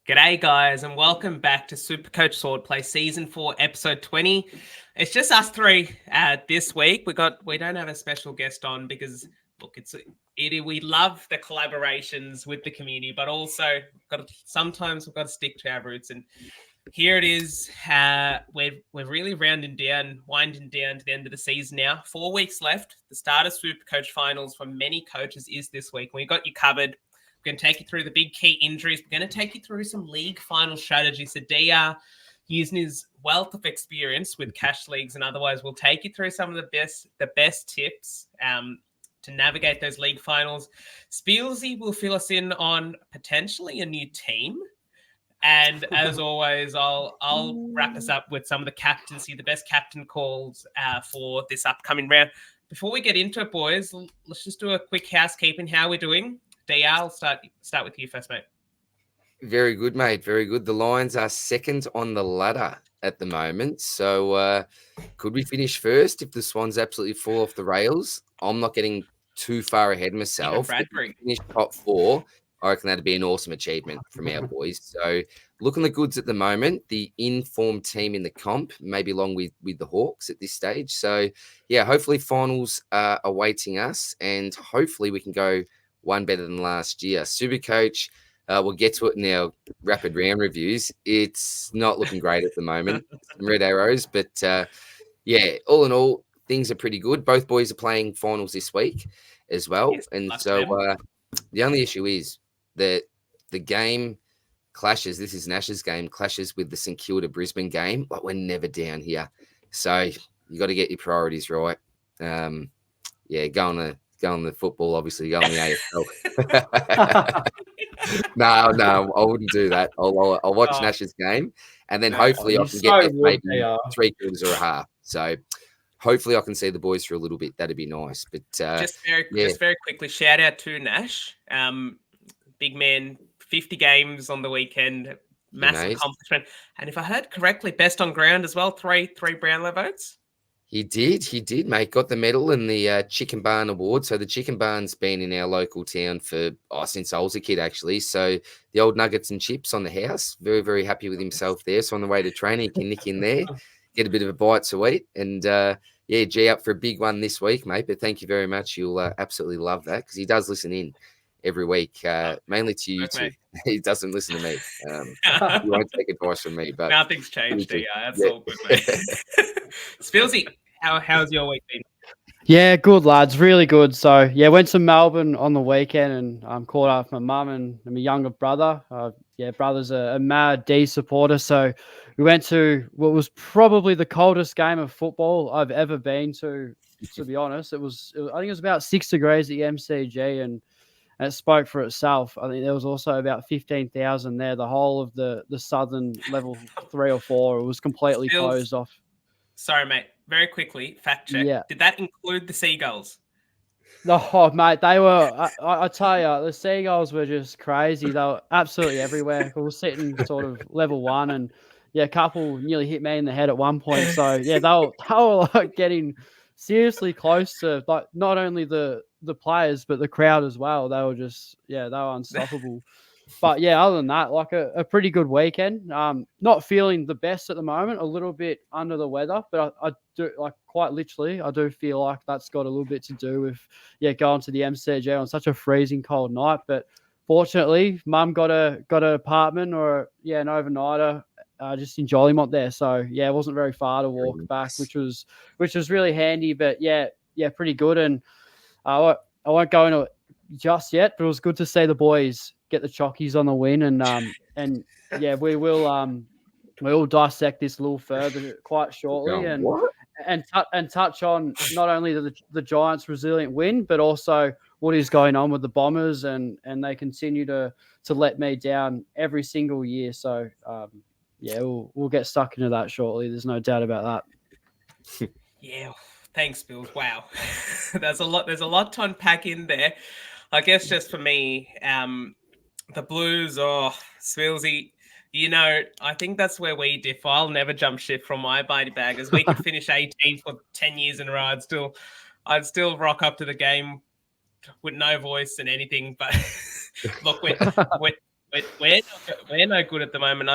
G'day, guys, and welcome back to Supercoach Swordplay Season 4, Episode 20. It's just us three this week. We don't have a special guest on because, look, we love the collaborations with the community, but also sometimes we've got to stick to our roots. And here it is. We're really winding down to the end of the season now. 4 weeks left. The start of Supercoach finals for many coaches is this week. We got you covered. We're going to take you through the big key injuries. We're going to take you through some league final strategies. So DR, using his wealth of experience with cash leagues and otherwise, will take you through some of the best tips to navigate those league finals. Spielsy will fill us in on potentially a new team. And as always, I'll wrap us up with some of the captaincy, the best captain calls for this upcoming round. Before we get into it, boys, let's just do a quick housekeeping. How we're doing. DR, I'll start with you first, mate. Very good, mate. Very good. The Lions are second on the ladder at the moment. So could we finish first if the Swans absolutely fall off the rails? I'm not getting too far ahead of myself. If we finish top 4, I reckon that'd be an awesome achievement from our boys. So looking the goods at the moment, the informed team in the comp, maybe along with the Hawks at this stage. So, yeah, hopefully finals are awaiting us and hopefully we can go one better than last year. Supercoach, we'll get to it in our rapid round reviews. It's not looking great at the moment. Some red arrows, but yeah, all in all, things are pretty good. Both boys are playing finals this week as well. Yes, and so the only issue is that the game clashes. This is Nash's game, clashes with the St Kilda Brisbane game. Like, we're never down here. So you got to get your priorities right. Yeah, go on the football, obviously, go on the AFL. No, I wouldn't do that. I'll watch Nash's game, and then hopefully I can get maybe 3 quarters or a half. So hopefully I can see the boys for a little bit. That'd be nice. But just very quickly, shout out to Nash, big man, 50 games on the weekend, massive accomplishment. And if I heard correctly, best on ground as well, three Brownlow votes. He did, mate. Got the medal and the Chicken Barn Award. So the Chicken Barn's been in our local town since I was a kid, actually. So the old nuggets and chips on the house. Very, very happy with himself there. So on the way to training, he can nick in there, get a bit of a bite to eat. And, yeah, G up for a big one this week, mate. But thank you very much. You'll absolutely love that because he does listen in every week, mainly to you two. He doesn't listen to me. He won't take advice from me. But nothing's changed, DR. That's all good, mate. Spilsy, how's your week been? Yeah, good, lads. Really good. So, yeah, went to Melbourne on the weekend and caught up with my mum and my younger brother. Brother's a mad D supporter. So we went to what was probably the coldest game of football I've ever been to be honest. I think it was about 6 degrees at the MCG and it spoke for itself. I think there was also about 15,000 there. The whole of the southern level 3 or 4 it was completely closed off. Sorry, mate. Very quickly, fact check. Yeah. Did that include the seagulls? Oh, mate, they were. I tell you, the seagulls were just crazy. They were absolutely everywhere. We were sitting sort of level 1, and yeah, a couple nearly hit me in the head at one point. So yeah, they were like getting seriously close to like not only the players but the crowd as well. They were just they were unstoppable. But yeah, other than that, like a pretty good weekend. Not feeling the best at the moment, a little bit under the weather, but I do, like, quite literally, I do feel like that's got a little bit to do with going to the MCG on such a freezing cold night. But fortunately, Mum got an apartment or an overnighter just in Jolimont there. So yeah, it wasn't very far to walk back, which was really handy. But yeah, pretty good. And I won't go into it just yet, but it was good to see the boys get the chockies on the win, and yeah, we'll dissect this a little further quite shortly, and touch on not only the Giants' resilient win, but also what is going on with the Bombers, and they continue to let me down every single year. So we'll get stuck into that shortly. There's no doubt about that. Yeah, thanks, Bill. Wow, there's a lot to unpack in there. I guess just for me, the Blues, Swilsy, I think that's where we differ. I'll never jump ship from my body bag. As we could finish 18 for 10 years in a row, I'd still rock up to the game with no voice and anything. But look, we're no good at the moment.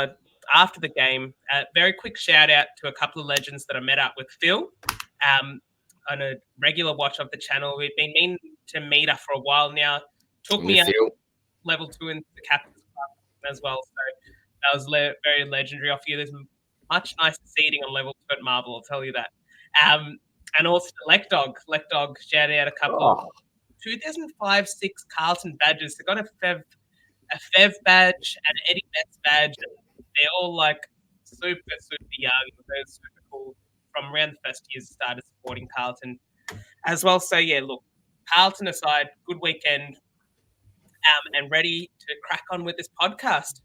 After the game, very quick shout out to a couple of legends that I met up with. Phil, on a regular watch of the channel. We've been meaning to meet up for a while now. Took me up level 2 in the captain's club as well. So that was very legendary off you. There's much nicer seating on level 2 at Marvel, I'll tell you that. And also Lekdog, shout out a couple of 2005-6 Carlton badges. They got a Fev badge and an Eddie Betts badge. And they're all like super young. They're super cool. From around the first years, started supporting Carlton as well. So yeah, look, Carlton aside, good weekend, and ready to crack on with this podcast.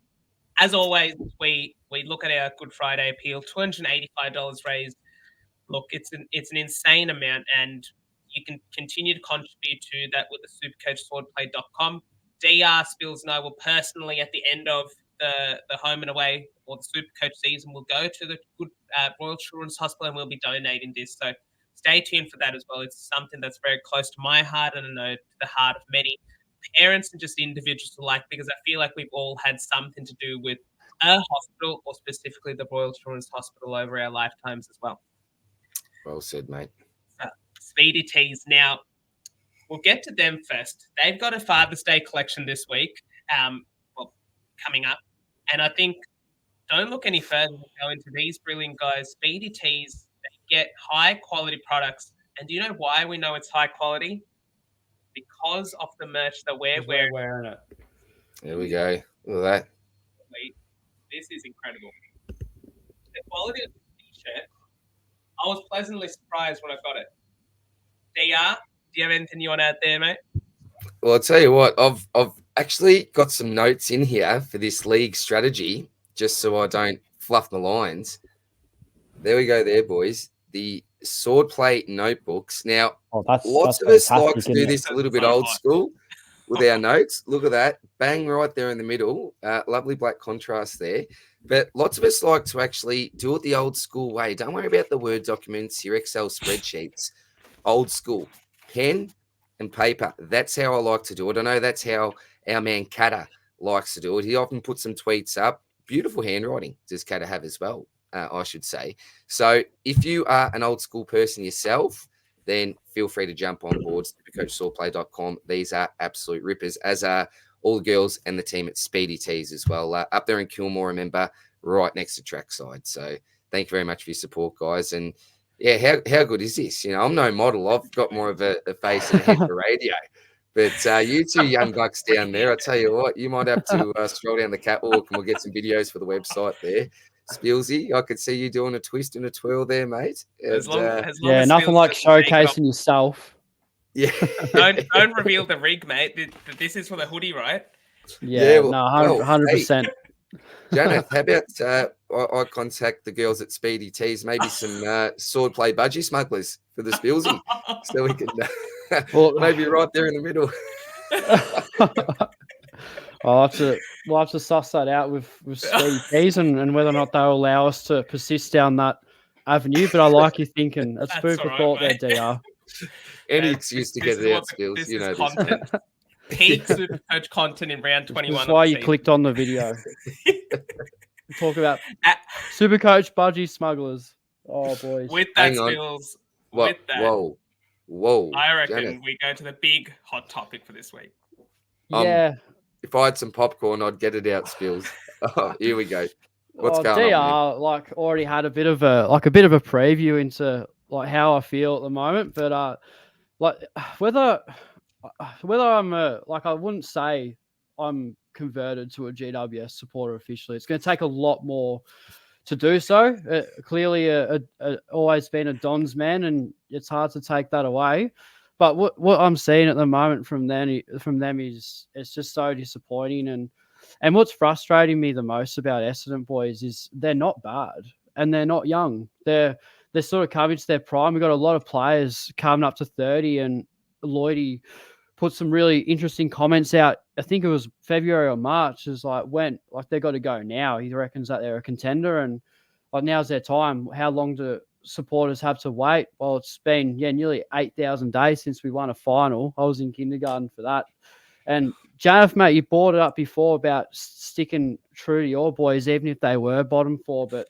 As always, we look at our Good Friday appeal, $285 raised. Look, it's an insane amount, and you can continue to contribute to that with the supercoachswordplay.com. DR Spills and I will personally, at the end of the home and away or the Supercoach season, will go to the good Royal Children's Hospital and we'll be donating this. So stay tuned for that as well. It's something that's very close to my heart, and I know to the heart of many parents and just individuals alike, because I feel like we've all had something to do with a hospital, or specifically the Royal Children's Hospital, over our lifetimes as well. Well said, mate. Speedy Tees. Now, we'll get to them first. They've got a Father's Day collection this week, coming up. And I think, don't look any further than go into these brilliant guys. Speedy Tees, they get high-quality products. And do you know why we know it's high quality? Because of the merch that we're wearing it. There we go. Look at that. This is incredible. The quality of the t-shirt, I was pleasantly surprised when I got it. DR, do you have anything you want to add there, mate? Well, I'll tell you what, I've actually got some notes in here for this league strategy, just so I don't fluff the lines. There we go there, boys. The Swordplay notebooks. Now, lots of us like to do this a little bit old school with our notes. Look at that. Bang right there in the middle. Lovely black contrast there. But lots of us like to actually do it the old school way. Don't worry about the Word documents, your Excel spreadsheets. Old school. Pen and paper. That's how I like to do it. I know that's how our man Kata likes to do it. He often puts some tweets up. Beautiful handwriting does Kata have as well, I should say. So if you are an old school person yourself, then feel free to jump on board, supercoachswordplay.com. These are absolute rippers, as are all the girls and the team at Speedy Tees as well. Up there in Kilmore, remember, right next to Trackside. So thank you very much for your support, guys. And yeah, how good is this? You know, I'm no model. I've got more of a face and a head for radio. But you two young bucks down there, I tell you what, you might have to stroll down the catwalk and we'll get some videos for the website there. Spilsy, I could see you doing a twist and a twirl there, mate. As long as nothing like showcasing yourself. Yeah. don't reveal the rig, mate. This is for the hoodie, right? Yeah, no, 100%. Janath, how about I contact the girls at Speedy Tees, maybe some swordplay budgie smugglers for the Spilsy, so we can maybe right there in the middle. We'll have to suss that out with Speedy Tees and whether or not they'll allow us to persist down that avenue. But I like your thinking. That's food for thought there, DR. Any excuse to get it out, Spills. You know content. Peak Supercoach content in round 21. That's why you clicked on the video. Talk about Supercoach budgie smugglers. Oh, boys. With that, Spills. With that. Whoa. I reckon Janath, we go to the big hot topic for this week. Yeah. If I had some popcorn, I'd get it out, Spills. Oh, here we go. What's going DR, on? DR, already had a bit of a preview into how I feel at the moment, but whether I'm I wouldn't say I'm converted to a GWS supporter officially. It's going to take a lot more to do so. Clearly, always been a Dons man, and it's hard to take that away. But what I'm seeing at the moment from them is it's just so disappointing. And what's frustrating me the most about Essendon boys is they're not bad and they're not young. They're sort of coming to their prime. We've got a lot of players coming up to 30, and Lloydie put some really interesting comments out. I think it was February or March. Is they've got to go now. He reckons that they're a contender, and now's their time. How long do supporters have to wait? Well, it's been nearly 8,000 days since we won a final. I was in kindergarten for that. And Janath, mate, you brought it up before about sticking true to your boys, even if they were bottom four. But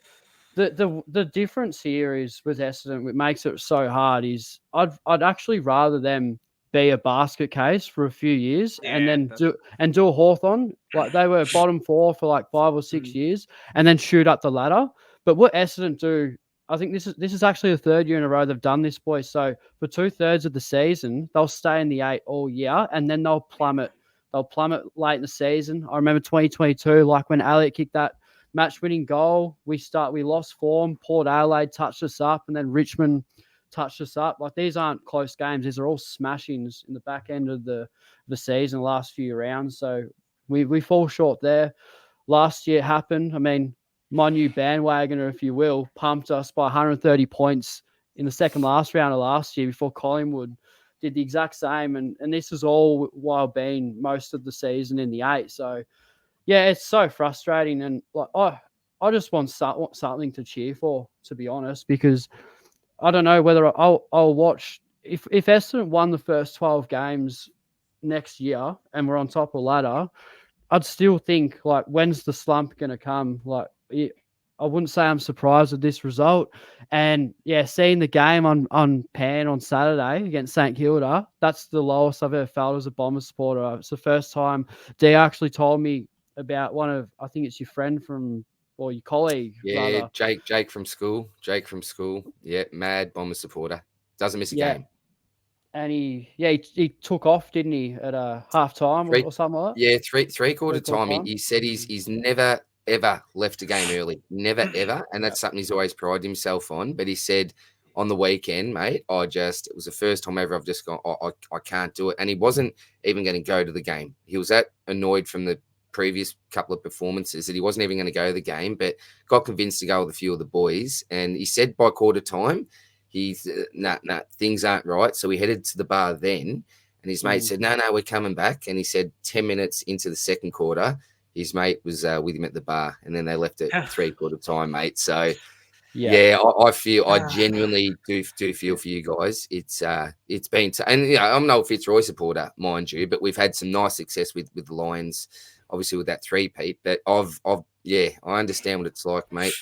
the difference here is with Essendon, what makes it so hard is I'd actually rather them be a basket case for a few years and then do a Hawthorn. Like they were bottom four for like 5 or 6 years and then shoot up the ladder. But what Essendon do, I think this is actually the third year in a row they've done this, boys. So for 2/3 of the season, they'll stay in the 8 all year and then they'll plummet. They'll plummet late in the season. I remember 2022, like when Elliott kicked that match-winning goal, we lost form. Port Adelaide touched us up, and then Richmond touched us up. Like these aren't close games; these are all smashings in the back end of the season, the last few rounds. So we fall short there. Last year it happened. I mean, my new bandwagoner, if you will, pumped us by 130 points in the second last round of last year before Collingwood did the exact same, and this is all while being most of the season in the 8. So. Yeah, it's so frustrating, and like I just want something to cheer for, to be honest, because I don't know whether I'll watch if Essendon won the first 12 games next year and we're on top of ladder. I'd still think like, when's the slump going to come? Like, I wouldn't say I'm surprised with this result. And yeah, seeing the game on Pan on Saturday against St Kilda, that's the lowest I've ever felt as a Bombers supporter. It's the first time D actually told me about one of, I think it's your friend from, or your colleague. Yeah, rather. Jake from school. Yeah, mad Bomber supporter. Doesn't miss a game. And he took off, didn't he, at a half time or something like that? Yeah, three-quarter time. He said he's never, ever left a game early. Never, ever. And that's something he's always prided himself on. But he said on the weekend, mate, it was the first time ever I've just gone, I can't do it. And he wasn't even going to go to the game. He was that annoyed from the previous couple of performances that he wasn't even going to go to the game, but got convinced to go with a few of the boys. And he said by quarter time, he's things aren't right. So he headed to the bar then, and his mate said, no, we're coming back. And he said 10 minutes into the second quarter, his mate was with him at the bar, and then they left at three-quarter time, mate. So yeah, I genuinely do feel for you guys. It's been, and I'm no Fitzroy supporter, mind you, but we've had some nice success with the Lions, obviously with that three-peat. But I understand what it's like, mate,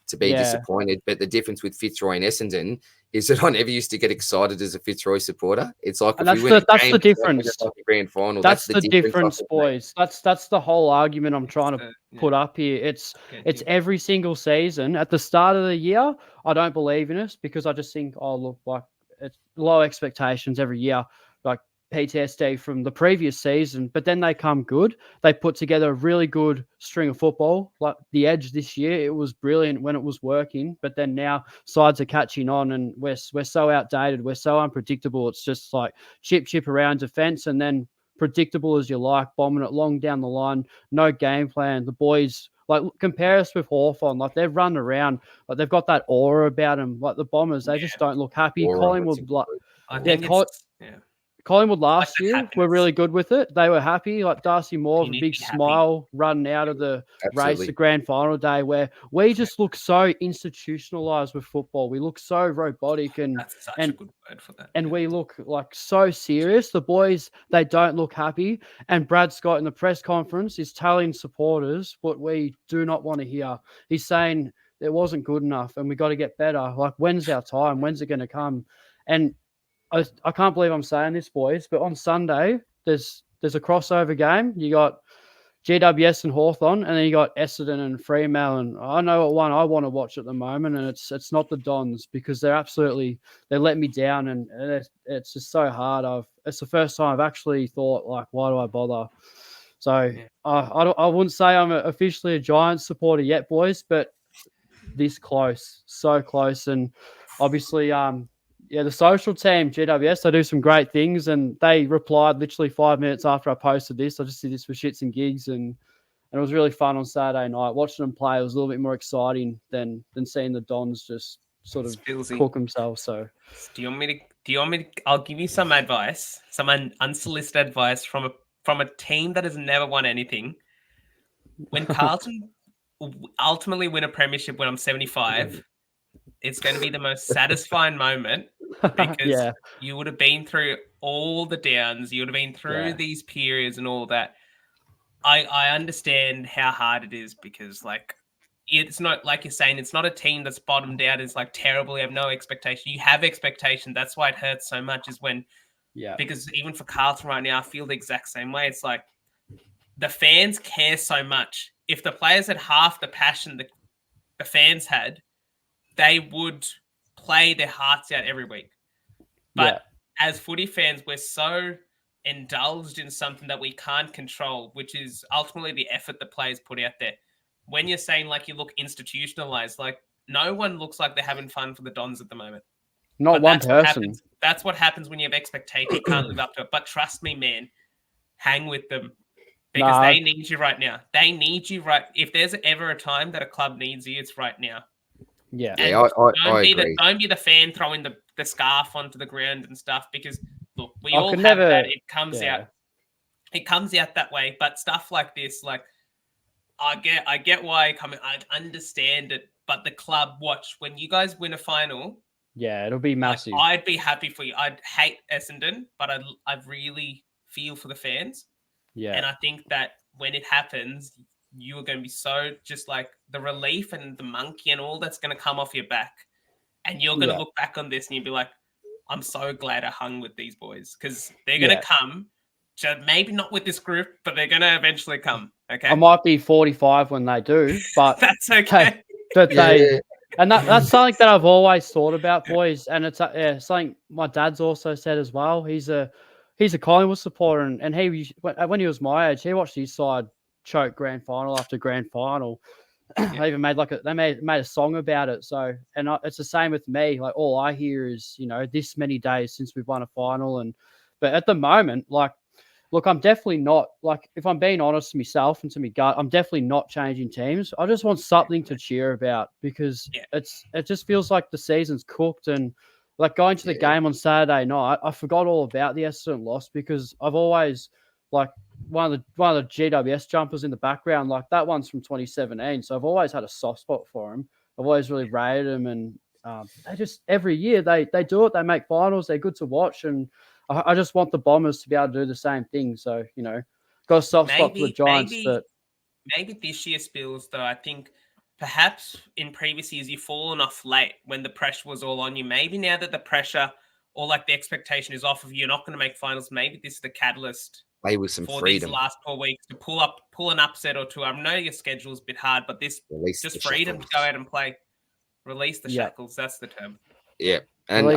to be disappointed. But the difference with Fitzroy and Essendon is that I never used to get excited as a Fitzroy supporter. It's like that's the difference. Grand final. That's the difference, boys. That's the whole argument I'm trying to put up here. It's every single season. At the start of the year, I don't believe in us because I just think, like it's low expectations every year, like PTSD from the previous season. But then they come good. They put together a really good string of football. Like the Edge this year, it was brilliant when it was working. But then now sides are catching on, and we're so outdated. We're so unpredictable. It's just like chip around defense, and then predictable as you like, bombing it long down the line. No game plan. The boys, like, compare us with Hawthorn. Like, they've run around. Like, they've got that aura about them. Like, the Bombers, they just don't look happy. Collingwood, Collingwood last year were really good with it. They were happy. Like Darcy Moore, a big smile running out of the race, the grand final day, where we just look so institutionalized with football. We look so robotic, and that's such a good word for that. And we look like so serious. The boys, they don't look happy. And Brad Scott in the press conference is telling supporters what we do not want to hear. He's saying it wasn't good enough and we got to get better. Like, when's our time? When's it going to come? And I can't believe I'm saying this, boys, but on Sunday, there's a crossover game. You got GWS and Hawthorn, and then you got Essendon and Fremantle. And I know what one I want to watch at the moment, and it's not the Dons, because they let me down, and it's just so hard. It's the first time I've actually thought, like, why do I bother? So I wouldn't say I'm officially a Giants supporter yet, boys, but this close, so close. And obviously, the social team, GWS, they do some great things, and they replied literally 5 minutes after I posted this. I just did this for shits and gigs, and it was really fun on Saturday night. Watching them play, it was a little bit more exciting than seeing the Dons just sort of cook themselves. So, do you want me to? I'll give you some advice, some unsolicited advice from a team that has never won anything. When Carlton ultimately win a premiership when I'm 75. it's going to be the most satisfying moment because Yeah. you would have been through all the downs, you would have been through Yeah. these periods and all that. I understand how hard it is because, like, it's not like you're saying, it's not a team that's bottomed out. It's like terrible. You have no expectation. You have expectation. That's why it hurts so much is when, Yeah. because even for Carlton right now, I feel the exact same way. It's like the fans care so much. If the players had half the passion the fans had, they would play their hearts out every week. But as footy fans, we're so indulged in something that we can't control, which is ultimately the effort the players put out there. When you're saying like you look institutionalized, like no one looks like they're having fun for the Dons at the moment. Not But one that's what person. happens. That's what happens when you have expectation. You can't live up to it. But trust me, man, hang with them because Nah. they need you right now. They need you right. If there's ever a time that a club needs you, it's right now. Yeah. And Yeah, I be agree. don't be the fan throwing the scarf onto the ground and stuff because look, we I all could have never- that. It comes yeah. out. It comes out that way. But stuff like this, like I get why I come. I understand it. But the club, watch when you guys win a final. Yeah, it'll be Like, massive. I'd be happy for you. I'd hate Essendon, but I really feel for the fans. Yeah. And I think that when it happens, you are going to be so just like the relief and the monkey and all that's going to come off your back. And you're going to look back on this and you'll be like, I'm so glad I hung with these boys because they're going to come. Maybe not with this group, but they're going to eventually come. Okay. I might be 45 when they do, but that's okay. but Yeah. they, and that's something that I've always thought about, boys. And it's something my dad's also said as well. He's a Collingwood supporter, and he when he was my age, he watched his side choke grand final after grand final. They even made they made a song about it. So, and it's the same with me. Like all I hear is this many days since we've won a final, but at the moment, like. Look, I'm definitely not, like, if I'm being honest to myself and to my gut, I'm definitely not changing teams. I just want something to cheer about because it just feels like the season's cooked. And, like, going to the game on Saturday night, I forgot all about the Essendon loss because I've always, like, one of the GWS jumpers in the background, like, that one's from 2017. So I've always had a soft spot for them. I've always really rated them. And they just, every year, they do it. They make finals. They're good to watch. And I just want the Bombers to be able to do the same thing. So, got a soft spot for the Giants. Maybe this year, Spills, though, I think perhaps in previous years you've fallen off late when the pressure was all on you. Maybe now that the pressure or like the expectation is off of you, you're not going to make finals. Maybe this is the catalyst Play with some for freedom. these last 4 weeks to pull an upset or two. I know your schedule's a bit hard, but this just freedom to go out and play. Release the shackles. That's the term. Yeah. And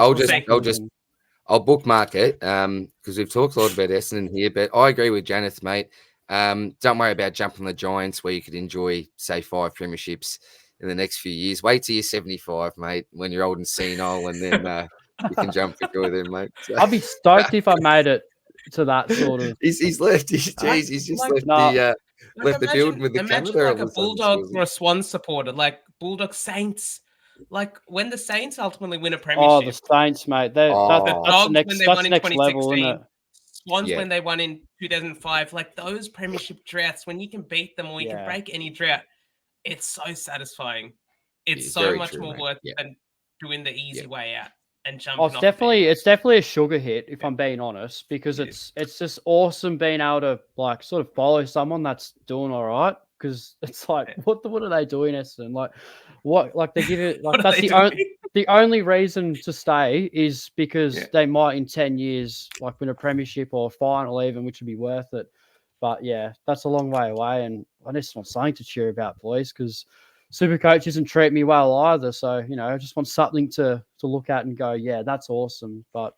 I'll bookmark it because we've talked a lot about Essendon here, but I agree with Janath, mate. Don't worry about jumping the Giants where you could enjoy, say, 5 premierships in the next few years. Wait till you're 75, mate, when you're old and senile, and then you can jump for joy then, mate. So. I'd be stoked if I made it to that sort of. He's left. He's just left the building with the Canada. Like a Bulldogs or a Swans supporter, like Bulldog Saints. Like when the Saints ultimately win a premiership. Oh, the Saints, mate. That's the next level, isn't it? Swans when they won in 2005. Like those premiership droughts, when you can beat them or you can break any drought, it's so satisfying. It's so much more worth than doing the easy way out and jumping. It's definitely a sugar hit, if I'm being honest, because it's just awesome being able to like sort of follow someone that's doing all right. Because it's like, what are they doing, Essendon? Like, what? Like they give it like that's the only reason to stay is because they might in 10 years like win a premiership or a final even, which would be worth it. But that's a long way away, and I just want something to cheer about, boys, because Supercoach isn't treating me well either. So I just want something to look at and go, yeah, that's awesome. But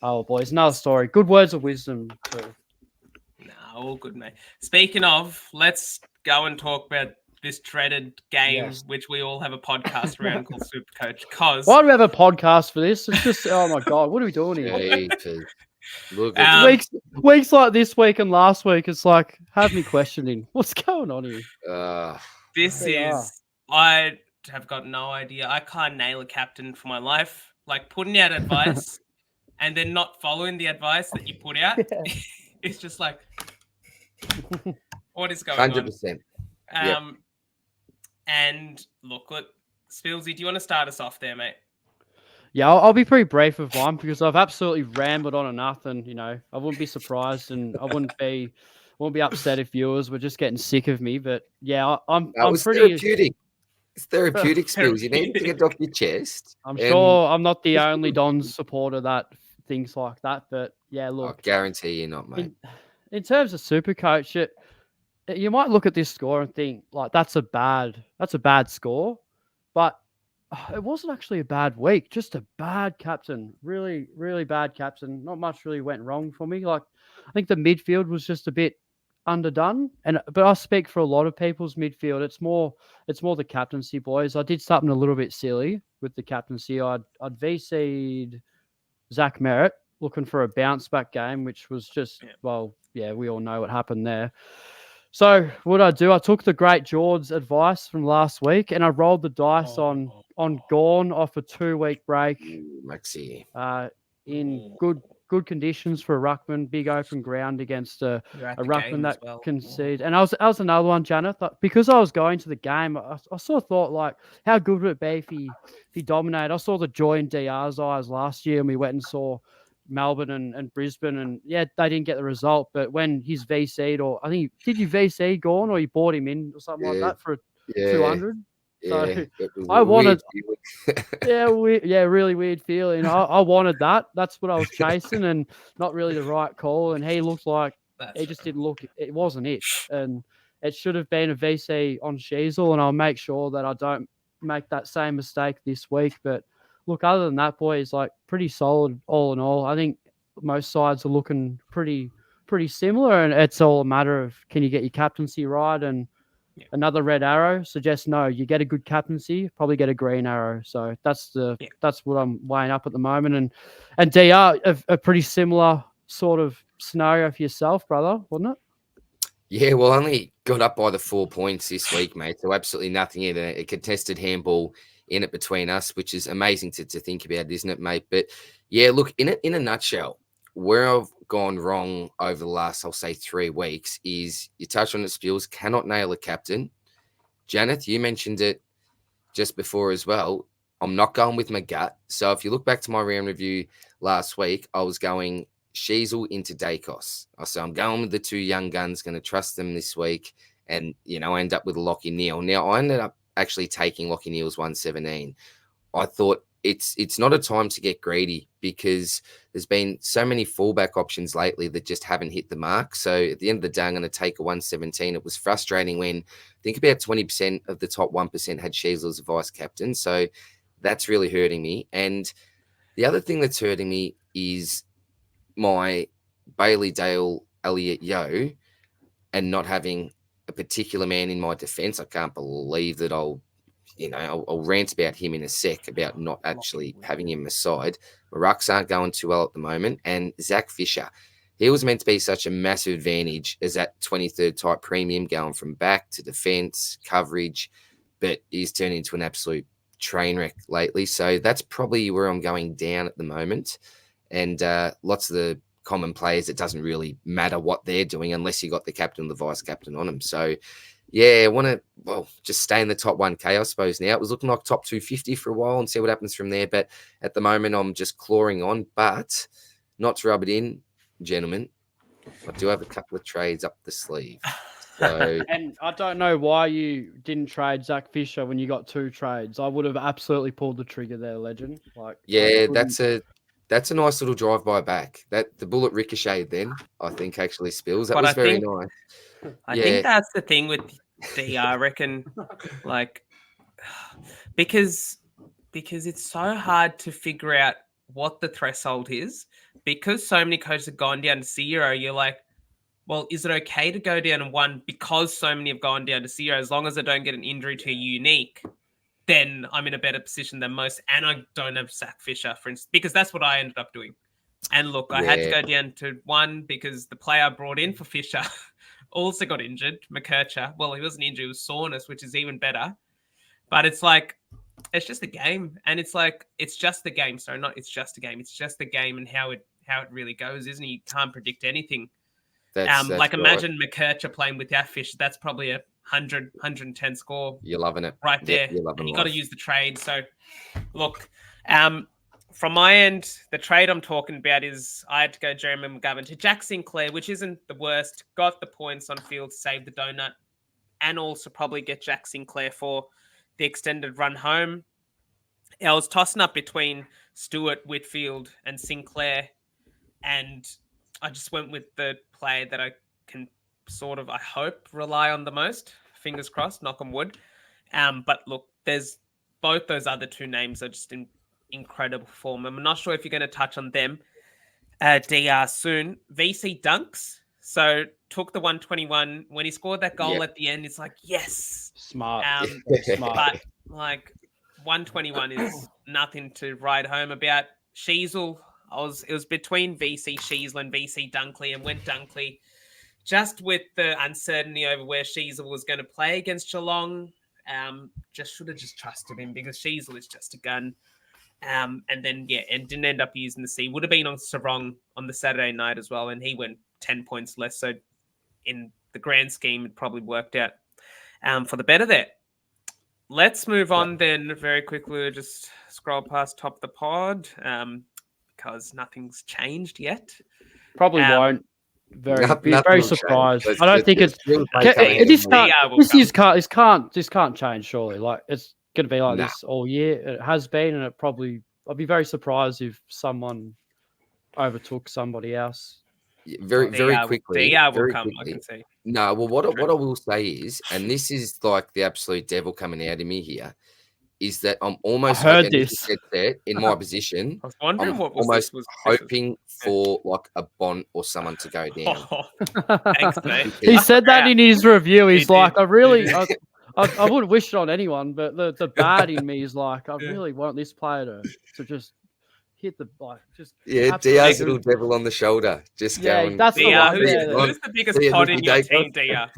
boys, another story. Good words of wisdom. All good, mate. Speaking of, let's go and talk about this dreaded game, which we all have a podcast around called Supercoach. Cause why do we have a podcast for this? It's just, oh my God, what are we doing here? Look at weeks like this week and last week, it's like, have me questioning what's going on here. I have got no idea. I can't nail a captain for my life. Like putting out advice and then not following the advice that you put out. It's just like, what is going 100%. on? And look, Spilsy, do you want to start us off there, mate? Yeah, I'll be pretty brief with mine because I've absolutely rambled on enough, and I wouldn't be surprised, and I wouldn't be upset if viewers were just getting sick of me. But yeah, I'm was pretty. therapeutic. It's therapeutic, Spills. You need to get off your chest. I'm sure I'm not the only Dons supporter that thinks like that, but yeah, I look, guarantee you're not, mate. in terms of Supercoach, you might look at this score and think like that's a bad score, but it wasn't actually a bad week. Just a bad captain, really, really bad captain. Not much really went wrong for me. Like I think the midfield was just a bit underdone, but I speak for a lot of people's midfield. It's more the captaincy, boys. I did something a little bit silly with the captaincy. I'd VC'd Zach Merritt looking for a bounce back game, which was just we all know what happened there. So what I do, I took the great George's advice from last week and I rolled the dice on Gorn off a 2-week break. Maxi. In good conditions for a ruckman, big open ground against a ruckman that conceded. And I was another one, Janath, because I was going to the game. I sort of thought like, how good would it be if he dominated? I saw the joy in DR's eyes last year, and we went and saw Melbourne and Brisbane, and yeah, they didn't get the result. But when he's VC'd, or I think did you VC Gorn or you bought him in or something like that for 200? So I wanted, really weird feeling. I wanted that. That's what I was chasing, and not really the right call. And he looked like didn't look. It wasn't it, and it should have been a VC on Sheasel. And I'll make sure that I don't make that same mistake this week. But look, other than that, boys, like pretty solid all in all. I think most sides are looking pretty similar, and it's all a matter of can you get your captaincy right. And another red arrow suggests no. You get a good captaincy, probably get a green arrow. So that's what I'm weighing up at the moment. And DR a pretty similar sort of scenario for yourself, brother, wasn't it? Yeah, well, only got up by the 4 points this week, mate. So absolutely nothing in a contested handball in it between us, which is amazing to think about, isn't it, mate? But yeah, look, in a nutshell, where I've gone wrong over the last, I'll say 3 weeks is you touched on it, Spills, cannot nail a captain. Janath, you mentioned it just before as well. I'm not going with my gut. So if you look back to my round review last week, I was going Sheasel into Dacos. So I'm going with the 2 young guns, going to trust them this week, and, I end up with Lockie Neal. Now, I ended up actually taking Lockie Neal's 117. I thought it's not a time to get greedy because there's been so many fallback options lately that just haven't hit the mark. So at the end of the day, I'm going to take a 117. It was frustrating when I think about 20% of the top 1% had Sheasel as a vice captain. So that's really hurting me. And the other thing that's hurting me is my Bailey Dale Elliott Yo and not having a particular man in my defense. I can't believe that I'll rant about him in a sec about not actually having him aside. My rucks aren't going too well at the moment. And Zach Fisher, he was meant to be such a massive advantage as that 23rd type premium going from back to defense, coverage, but he's turned into an absolute train wreck lately. So that's probably where I'm going down at the moment. And lots of the common players, it doesn't really matter what they're doing unless you got the captain or the vice captain on them. So yeah, I want to, just stay in the top 1K, I suppose, now. It was looking like top 250 for a while and see what happens from there. But at the moment, I'm just clawing on. But not to rub it in, gentlemen, I do have a couple of trades up the sleeve. So, and I don't know why you didn't trade Zach Fisher when you got 2 trades. I would have absolutely pulled the trigger there, legend. That's a nice little drive-by back. That the bullet ricocheted then, I think, actually, Spills. That was very nice. I think that's the thing with DR, I reckon, like, because it's so hard to figure out what the threshold is. Because so many coaches have gone down to 0, you're like, well, is it okay to go down to 1 because so many have gone down to 0? As long as I don't get an injury to a unique, then I'm in a better position than most, and I don't have Zach Fisher, for instance, because that's what I ended up doing. And look, I had to go down to 1 because the player I brought in for Fisher also got injured, McKercher. Well, he wasn't injured, it was soreness, which is even better. But it's like, it's just a game. And it's like, it's just the game. So not, it's just a game. It's just the game and how it really goes, isn't it? You can't predict anything. That's imagine McKercher playing without Fisher. That's probably a 110 score You're loving it. right Yeah, there. you're loving And you got to life. use the trade. So, look, from my end, the trade I'm talking about is I had to go Jeremy McGovern to Jack Sinclair, which isn't the worst. Got the points on field to save the donut, and also probably get Jack Sinclair for the extended run home. I was tossing up between Stewart, Whitfield, and Sinclair, and I just went with the player that I can sort of, I hope, rely on the most. Fingers crossed, knock on wood. But look, there's both those other two names are just in incredible form. I'm not sure if you're going to touch on them, DR, soon. VC Dunks. So took the 121 when he scored that goal at the end. It's like, yes, Smart. Smart. but like 121 is nothing to write home about. Sheasel, it was between VC Sheasel and VC Dunkley, and went Dunkley just with the uncertainty over where Sheasel was going to play against Geelong. Just should have just trusted him because Sheasel is just a gun. And then and didn't end up using the C. Would have been on Sarong on the Saturday night as well, and he went 10 points less. So in the grand scheme, it probably worked out for the better there. Let's move on then very quickly. We'll just scroll past top of the pod because nothing's changed yet. Probably won't. Be very surprised. Change. I don't think it's this can't change. Surely, like it's going to be like this all year. It has been, and I'd be very surprised if someone overtook somebody else. Very quickly. DR will come. I can see. No, well, what I will say is, and this is like the absolute devil coming out of me here, is that I'm almost heard this in my position. I was wondering what was almost this hoping for like a Bond or someone to go down. Thanks, mate. He said that in his review. He's like, I wouldn't wish it on anyone, but the bad in me is like, I really want this player to just hit the DR's little devil on the shoulder, just going. That's the one. Who's the biggest pod in your team, DR?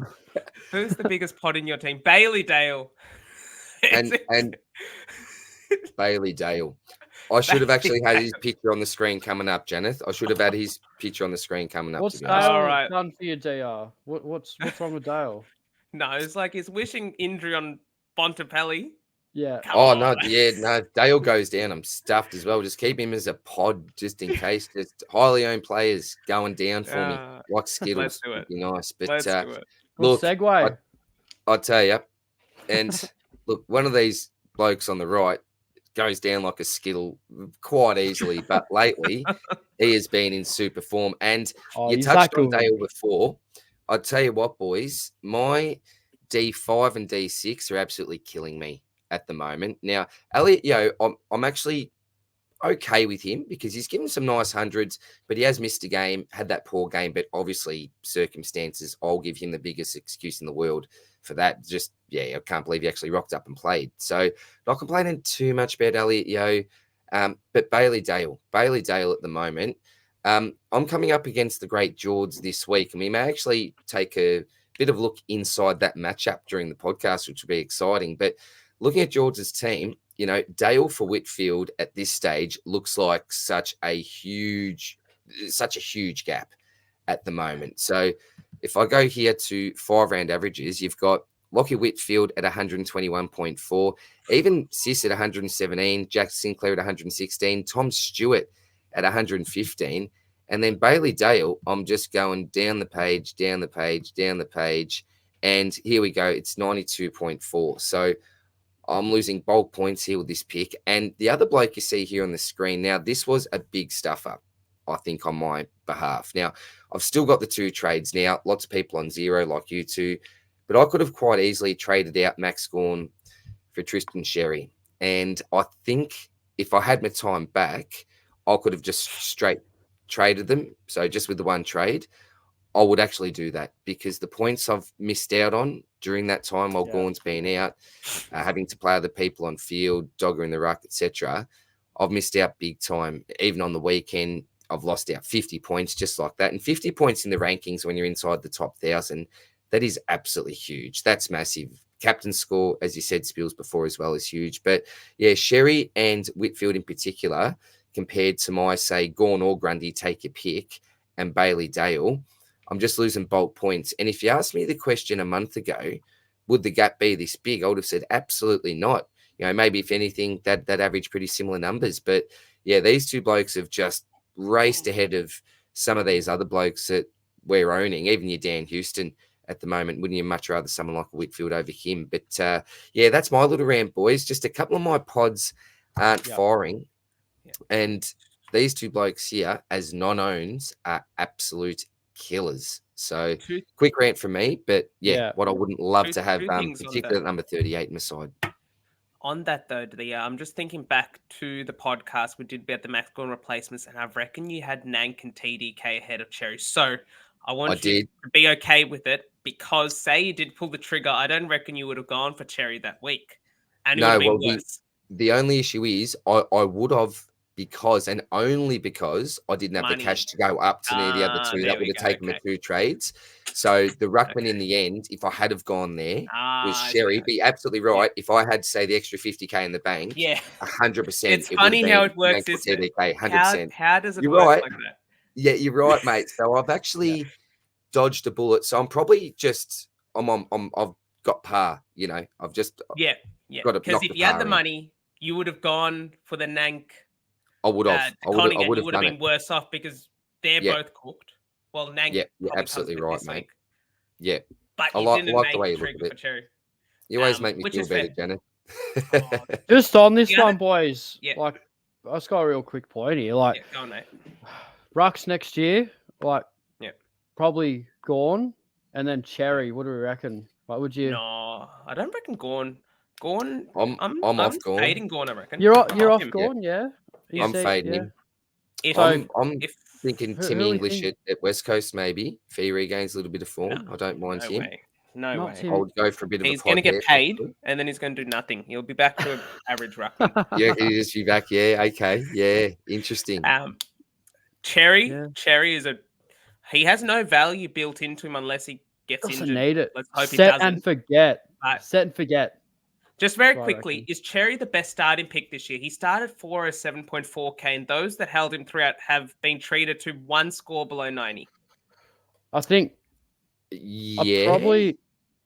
Who's the biggest pod in your team? Bailey Dale. And Bailey Dale. I should have actually had his picture on the screen coming up, Janath. I should have had his picture on the screen coming up. What's Dale done for you, DR? What's wrong with Dale? No, it's like he's wishing injury on Bontempelli. Yeah. Dale goes down. I'm stuffed as well. Just keep him as a pod just in case. Just highly owned players going down for me. Like Skittles. Let's do it. Would be nice. But Let's do it. Look, segue. I'll tell you. And look, one of these blokes on the right goes down like a Skittle quite easily. But lately, he has been in super form. And you touched on Dale before. I'll tell you what, boys, my D5 and D6 are absolutely killing me at the moment. Now, Elliot, I'm actually okay with him because he's given some nice hundreds, but he has missed a game, had that poor game, but obviously circumstances. I'll give him the biggest excuse in the world for that. Just, I can't believe he actually rocked up and played. So not complaining too much about Elliot, but Bailey Dale at the moment. I'm coming up against the great George this week, and we may actually take a bit of a look inside that matchup during the podcast, which will be exciting. But looking at George's team, Dale for Whitfield at this stage looks like such a huge gap at the moment. So if I go here to 5-round averages, you've got Lockie Whitfield at 121.4, even Sis at 117, Jack Sinclair at 116, Tom Stewart at 115, and then Bailey Dale, I'm just going down the page, and here we go. It's 92.4. So I'm losing bulk points here with this pick. And the other bloke you see here on the screen, now this was a big stuffer, I think, on my behalf. Now, I've still got the two trades now. Lots of people on zero like you two, but I could have quite easily traded out Max Gawn for Tristan Xerri. And I think if I had my time back, I could have just straight traded them. So just with the one trade, I would actually do that because the points I've missed out on during that time while Gawn's been out, having to play other people on field, dogger in the ruck, etc., I've missed out big time. Even on the weekend, I've lost out 50 points just like that. And 50 points in the rankings when you're inside the top 1,000, that is absolutely huge. That's massive. Captain score, as you said, Spills before as well, is huge. But Xerri and Whitfield in particular, compared to my, say, Gawn or Grundy, take your pick, and Bailey Dale, I'm just losing bulk points. And if you asked me the question a month ago, would the gap be this big? I would have said absolutely not. Maybe if anything, that average pretty similar numbers. But yeah, these two blokes have just raced ahead of some of these other blokes that we're owning. Even your Dan Houston at the moment, wouldn't you much rather someone like a Whitfield over him? But yeah, that's my little rant, boys. Just a couple of my pods aren't firing, and these two blokes here as non-owns are absolute killers. So quick rant from me, but yeah. What I wouldn't love to have, particularly at number 38 in the side. On that though, I'm just thinking back to the podcast we did about the Max Gorn replacements, and I reckon you had Nank and TDK ahead of Cherry. So I want you to be okay with it, because say you did pull the trigger, I don't reckon you would have gone for Cherry that week. And it would have been worse. The only issue is I would have, because and only because I didn't have the cash to go up to near the other two. That would have taken the two trades. So the ruckman in the end, if I had have gone there, was Sherry. Be absolutely right. If I had, say, the extra 50K in the bank, 100%. It's funny how it works. Is TDK, 100%. How does it work right. like that? Yeah, you're right, mate. So I've actually dodged a bullet. So I'm probably just I've got par. I've just got to. Because if you had the money, you would have gone for the Nank. I would have. You would have been worse off because they're both cooked. Well, Nank. Yeah, you're absolutely right, mate. Yeah, but I like the way you look at it. Cherry. You always make me feel better, Janath. Just on this one, boys. Like, I just got a real quick point here. Like, go on, mate. Rucks next year, probably Gorn, and then Cherry. What do we reckon? What would you? No, I don't reckon Gorn. I'm off Gorn. Fading Gorn, I reckon. You're off Gorn, yeah. I'm fading him. I'm thinking Tim English at West Coast, maybe. If he regains a little bit of form, I don't mind him. No way. I would go for a bit of He's going to get paid, and then he's going to do nothing. He'll be back to an average ruckman. Yeah, he'll just be back. Yeah, okay. Yeah, interesting. Cherry is he has no value built into him unless he gets injured. Need it. Let's hope he doesn't. Set and forget. Just very quickly, is Cherry the best starting pick this year? He started 407.4K, and those that held him throughout have been treated to one score below 90. I think. Yeah.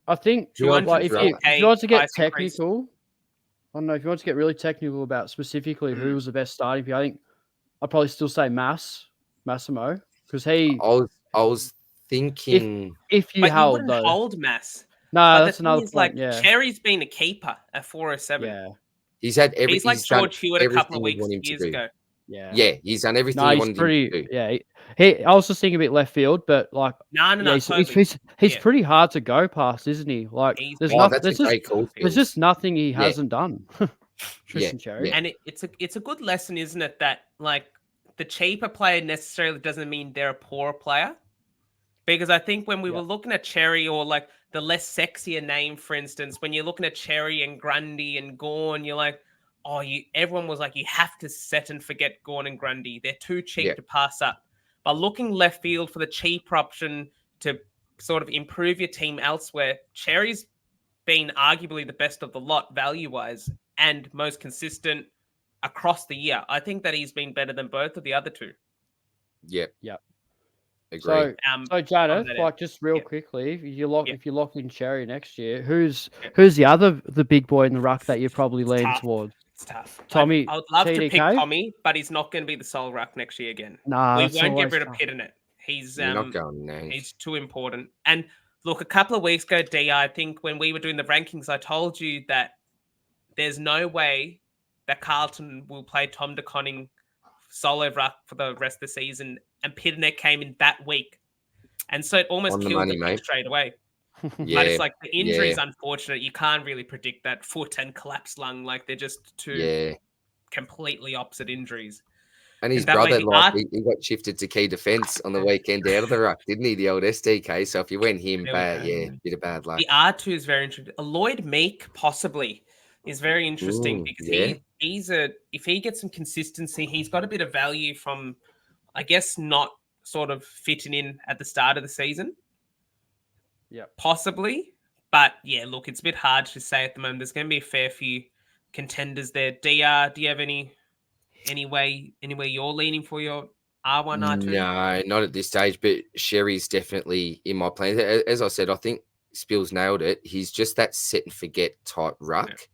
I think if you want to get technical, I don't know if you want to get really technical about specifically who was the best starting pick. I think I'd probably still say Massimo, because he. I was thinking if you held though. Hold Mass. No, that's another point. Cherry's been a keeper at 407. Yeah, he's had everything. He's like George Hewitt a couple of years ago. Yeah, he's done everything he wanted to do. Yeah, I was just thinking a bit left field, but like, he's pretty hard to go past, isn't he? Like, there's just nothing he hasn't done. Tristan Cherry, and it's a good lesson, isn't it? That like the cheaper player necessarily doesn't mean they're a poor player, because I think when we were looking at Cherry or like the less sexier name, for instance, when you're looking at Cherry and Grundy and Gorn, you're like, everyone was like, you have to set and forget Gorn and Grundy. They're too cheap to pass up. But looking left field for the cheaper option to sort of improve your team elsewhere, Cherry's been arguably the best of the lot value-wise and most consistent across the year. I think that he's been better than both of the other two. Yep. Agree. So Janath, like just real quickly, if you lock in Cherry next year, who's the big boy in the ruck that you probably lean towards? It's tough. Tommy. I would love to pick Tommy, but he's not going to be the sole ruck next year again. Nah, we won't get rid of Pitt in it. He's not going next. He's too important. And look, a couple of weeks ago, I think when we were doing the rankings, I told you that there's no way that Carlton will play Tom de Koning solo ruck for the rest of the season, and Pitterneck came in that week, and so it almost killed the pick straight away. But it's like the injury is unfortunate. You can't really predict that foot and collapsed lung. Like they're just two completely opposite injuries. And his brother, he got shifted to key defence on the weekend out of the ruck, didn't he? The old SDK. So if you went him, bit of bad luck. The R2 is very interesting. Lloyd Meek possibly is very interesting because if he gets some consistency, he's got a bit of value from, I guess, not sort of fitting in at the start of the season. Yeah, possibly. But yeah, look, it's a bit hard to say at the moment. There's going to be a fair few contenders there. DR, do you have anywhere you're leaning for your R1, R2? No, not at this stage, but Sherry's definitely in my plans. As I said, I think Spills nailed it. He's just that set and forget type ruck.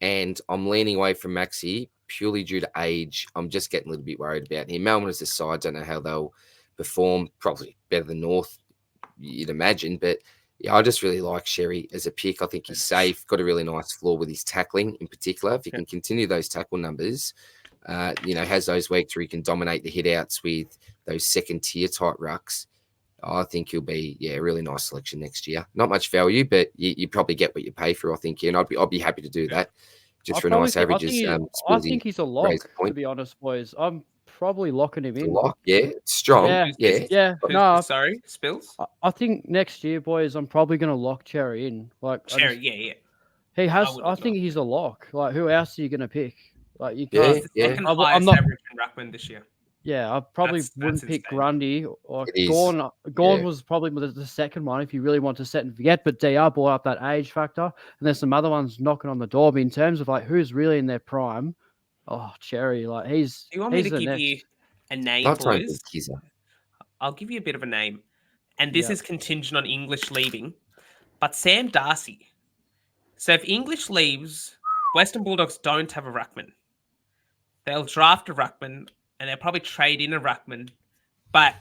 And I'm leaning away from Maxi purely due to age. I'm just getting a little bit worried about him. Melbourne as a side, don't know how they'll perform. Probably better than North, you'd imagine. But yeah, I just really like XERRI as a pick. I think he's safe, got a really nice floor with his tackling in particular. If he can continue those tackle numbers, has those weeks where he can dominate the hit-outs with those second-tier type rucks, I think he'll be, a really nice selection next year. Not much value, but you probably get what you pay for, I think. And I'd be happy to do that just for nice averages. I think he's a lock, to be honest, boys. I'm probably locking him in. Lock, strong. Yeah. No, sorry, Spills. I think next year, boys, I'm probably going to lock XERRI in. Like XERRI, yeah. He has. I think he's a lock. Like, who else are you going to pick? Like, you can't. He's the second highest average in ruckman this year. Yeah, I probably wouldn't pick Grundy or Gorn. Gorn was probably the second one if you really want to set and forget. But DR brought up that age factor, and there's some other ones knocking on the door. But in terms of like who's really in their prime, XERRI, like he's. Do you want me to give you a name, boys? I'll give you a bit of a name, and this is contingent on English leaving. But Sam Darcy. So if English leaves, Western Bulldogs don't have a ruckman. They'll draft a ruckman. And they'll probably trade in a ruckman. But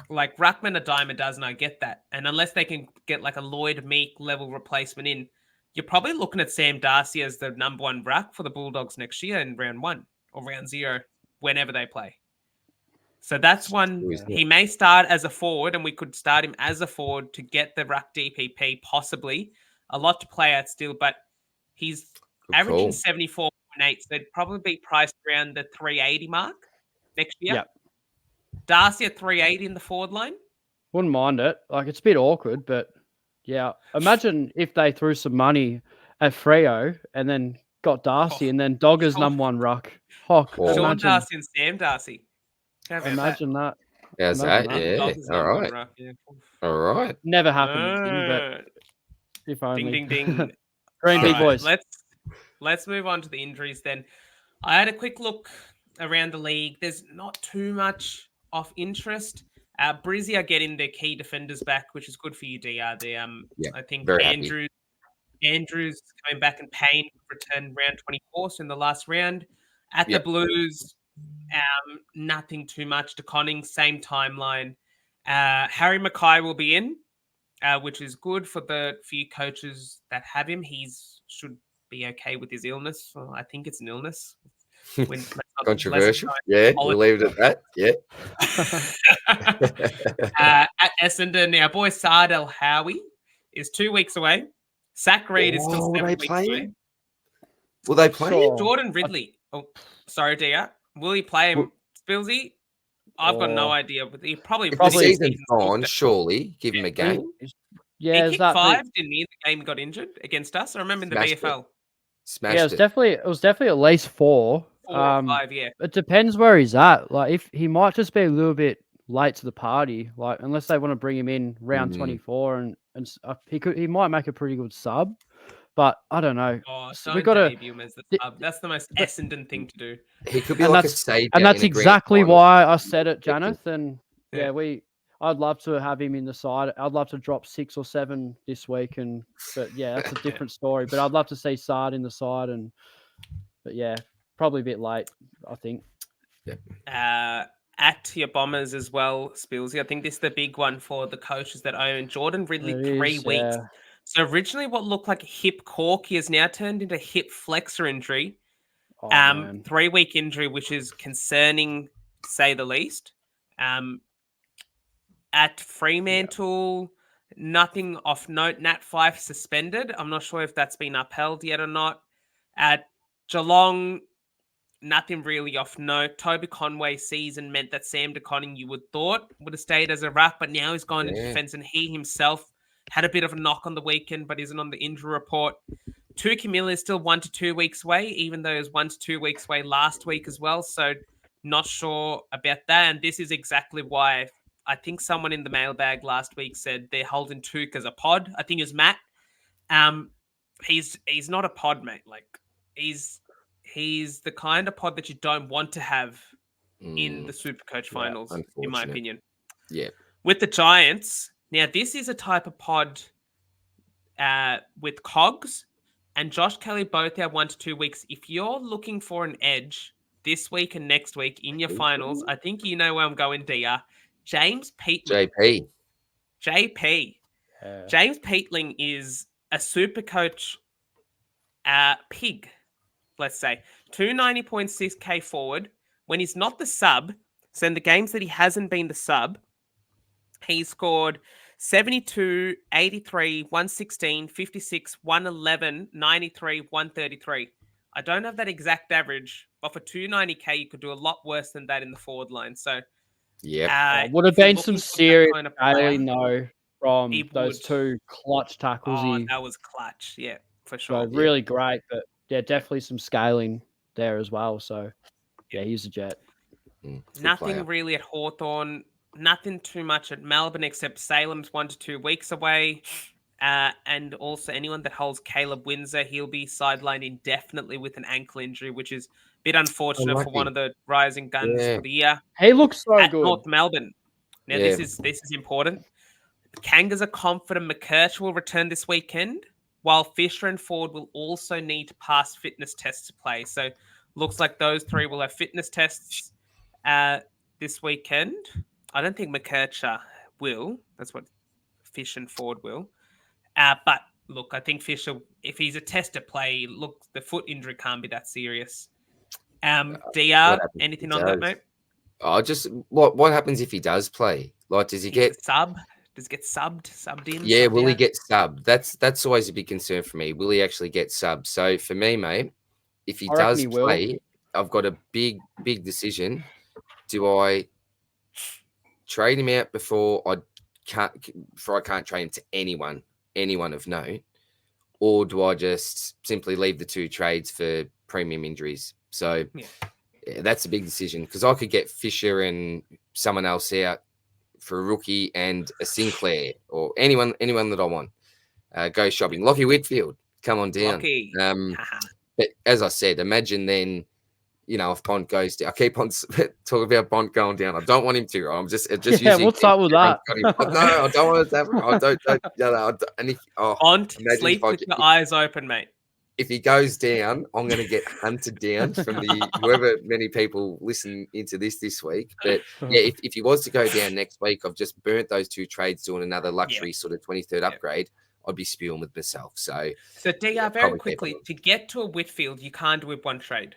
like ruckman a dime a dozen, I get that. And unless they can get like a Lloyd Meek level replacement in, you're probably looking at Sam Darcy as the number one ruck for the Bulldogs next year in round 1 or round 0, whenever they play. So that's one. He may start as a forward, and we could start him as a forward to get the ruck DPP, possibly. A lot to play at still, but he's averaging 74.8, so it'd probably be priced around the 380 mark next year. Yep. Darcy at 380 in the forward line. Wouldn't mind it. Like, it's a bit awkward, but yeah. Imagine if they threw some money at Freo and then got Darcy and then Dogger's number one ruck. Sean Darcy and Sam Darcy. Imagine that. How's that? Yeah. All right. Ruck, All right. Never happened, but if only. Ding, ding, ding. Green big boys. Let's move on to the injuries then. I had a quick look around the league. There's not too much of interest. Brizzy are getting their key defenders back, which is good for you, DR. I think Andrews coming back, and Payne returned round 24, so in the last round. At the Blues, nothing too much. De Conning, same timeline. Harry Mackay will be in, which is good for the few coaches that have him. Should be okay with his illness. Well, I think it's an illness. Controversial. We'll leave it at that. At Essendon, our boy Saad El Howie is 2 weeks away. Zach Reed is still 7 weeks away. Will they play him? Jordan Ridley. Sorry, Dia. Will he play him? Spilsy? I've got no idea. But he probably season's gone. Surely, give him a game. Yeah, he kicked 5, didn't he? The game he got injured against us. I remember in the VFL. It was definitely at least 4. 4 or 5, yeah. It depends where he's at. Like, if he might just be a little bit late to the party, like unless they want to bring him in round 24, and he might make a pretty good sub. But I don't know. We got to debut him as the sub. That's the most Essendon thing to do. He could be like a savior, and that's exactly why I said it, Janath. And I'd love to have him in the side. I'd love to drop 6 or 7 this week, but that's a different story. But I'd love to see Sard in the side, but probably a bit late, I think. At your Bombers as well, Spilsy. I think this is the big one for the coaches that own Jordan Ridley. 3 weeks. Yeah. So originally, what looked like a hip cork, he has now turned into hip flexor injury. 3-week injury, which is concerning, to say the least. At Fremantle, nothing of note. Nat Fyfe suspended. I'm not sure if that's been upheld yet or not. At Geelong, nothing really off note. Toby Conway's season meant that Sam De Conning, you would thought, would have stayed as a ruck, but now he's gone into defence, and he himself had a bit of a knock on the weekend, but isn't on the injury report. Tuki Miller is still 1 to 2 weeks away, even though he was 1 to 2 weeks away last week as well. So not sure about that. And this is exactly why I think someone in the mailbag last week said they're holding Tuke as a pod. I think it was Matt. He's not a pod, mate. Like he's the kind of pod that you don't want to have in the Supercoach finals, in my opinion. Yeah. With the Giants, now this is a type of pod with Cogs and Josh Kelly both have 1 to 2 weeks. If you're looking for an edge this week and next week in your finals, I think you know where I'm going, DR. James Peatling. JP. Yeah. James Peatling is a Supercoach pig, let's say. 290.6k forward. When he's not the sub, so in the games that he hasn't been the sub, he scored 72, 83, 116, 56, 111, 93, 133. I don't have that exact average, but for 290k, you could do a lot worse than that in the forward line. So, would have been some serious failing though from those 2 clutch tackles. That was clutch, yeah, for sure. So really great, but yeah, definitely some scaling there as well. So yeah, he's a jet. Nothing really at Hawthorn. Nothing too much at Melbourne, except Salem's 1 to 2 weeks away. And also anyone that holds Caleb Windsor, he'll be sidelined indefinitely with an ankle injury, which is a bit unfortunate for one of the rising guns for the year. He looks so at good. North Melbourne. Now this is important. The Kangas are confident McKerch will return this weekend, while Fisher and Ford will also need to pass fitness tests to play. So looks like those 3 will have fitness tests this weekend. I don't think McKercher will. That's what Fish and Ford will. But look, I think Fisher, if he's a test to play, look, the foot injury can't be that serious. DR, anything on that, mate? Just what happens if he does play? Like, does he get sub? Does he get subbed in? Yeah, will he get subbed? That's always a big concern for me. Will he actually get subbed? So for me, mate, if he does play, I've got a big decision. Do I trade him out before I can't trade him to anyone of note, or do I just simply leave the 2 trades for premium injuries? So that's a big decision, because I could get Fisher and someone else out for a rookie and a Sinclair or anyone that I want. Go shopping. Lockie Whitfield, come on down. But as I said, imagine then, if Bont goes down. I keep on talking about Bont going down. I don't want him to. I'm just using. What's up with that? No, I don't want it to happen. I don't. And if Bont, sleep with your eyes open, mate. If he goes down, I'm going to get hunted down from whoever many people listen into this week. But yeah, if he was to go down next week, I've just burnt those 2 trades doing another luxury sort of 23rd upgrade. I'd be spewing with myself. So DR, very quickly, to get to a Whitfield, you can't do it 1 trade.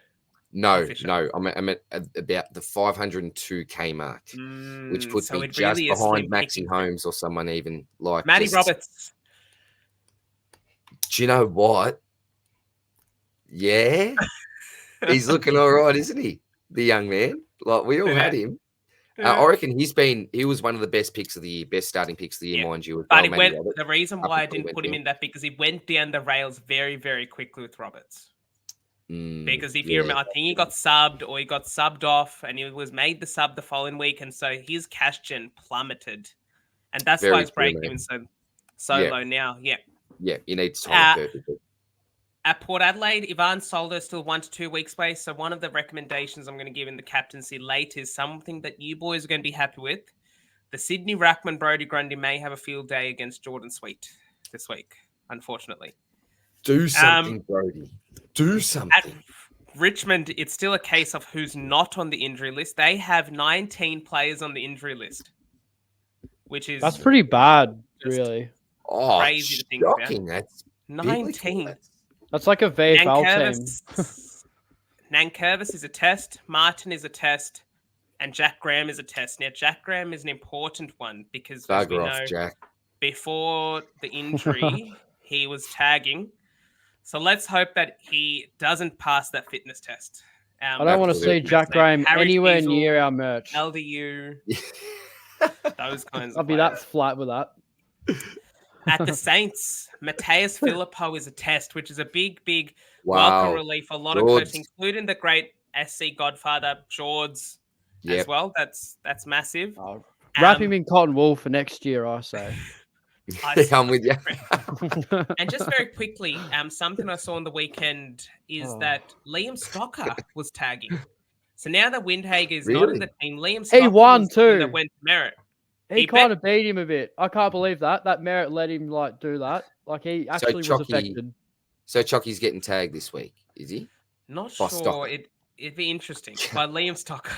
No. I'm at about the 502k mark, which puts me just behind Maxi Holmes or someone even like Matty Roberts. Do you know what? Yeah, he's looking all right, isn't he? The young man. Like, we all had him. I reckon he was one of the best picks of the year, best starting picks of the year, mind you. But the reason why I didn't put him in that, because he went down the rails very, very quickly with Roberts. Because if you remember, I think he got subbed or he got subbed off, and he was made the sub the following week, and so his cash gen plummeted, and that's why his break even so low now. Yeah, you need to time it perfectly. At Port Adelaide, Ivan Soldo still 1 to 2 weeks away. So one of the recommendations I'm going to give in the captaincy late is something that you boys are going to be happy with. The Sydney Ruckman Brodie Grundy may have a field day against Jordan Sweet this week, unfortunately. Do something, Brodie. Do something. At Richmond, it's still a case of who's not on the injury list. They have 19 players on the injury list, which is... That's pretty bad, really. Crazy to think about. That's 19. That's like a VFL team. Nankervis is a test. Martin is a test. And Jack Graham is a test. Now, Jack Graham is an important one because, as we know, Jack. Before the injury, he was tagging. So let's hope that he doesn't pass that fitness test. I don't want to see Jack Graham anywhere near our merch. LDU, those kinds I'll of be players. that flat with that. At the Saints, Mateus Filippo is a test, which is a big welcome relief for a lot of coaches, including the great SC Godfather, George, as well. That's massive. Wrap him in cotton wool for next year, I say. I'm with you. And just very quickly, something I saw on the weekend is that Liam Stocker was tagging. So now that Windhager is not in the team, Liam Stocker he won too. That went to merit. He kind of beat him a bit. I can't believe that. That Merritt let him like do that. Like he actually was affected. So Chocky's getting tagged this week, is he? Not By sure. Stocker. It'd be interesting. By Liam Stocker.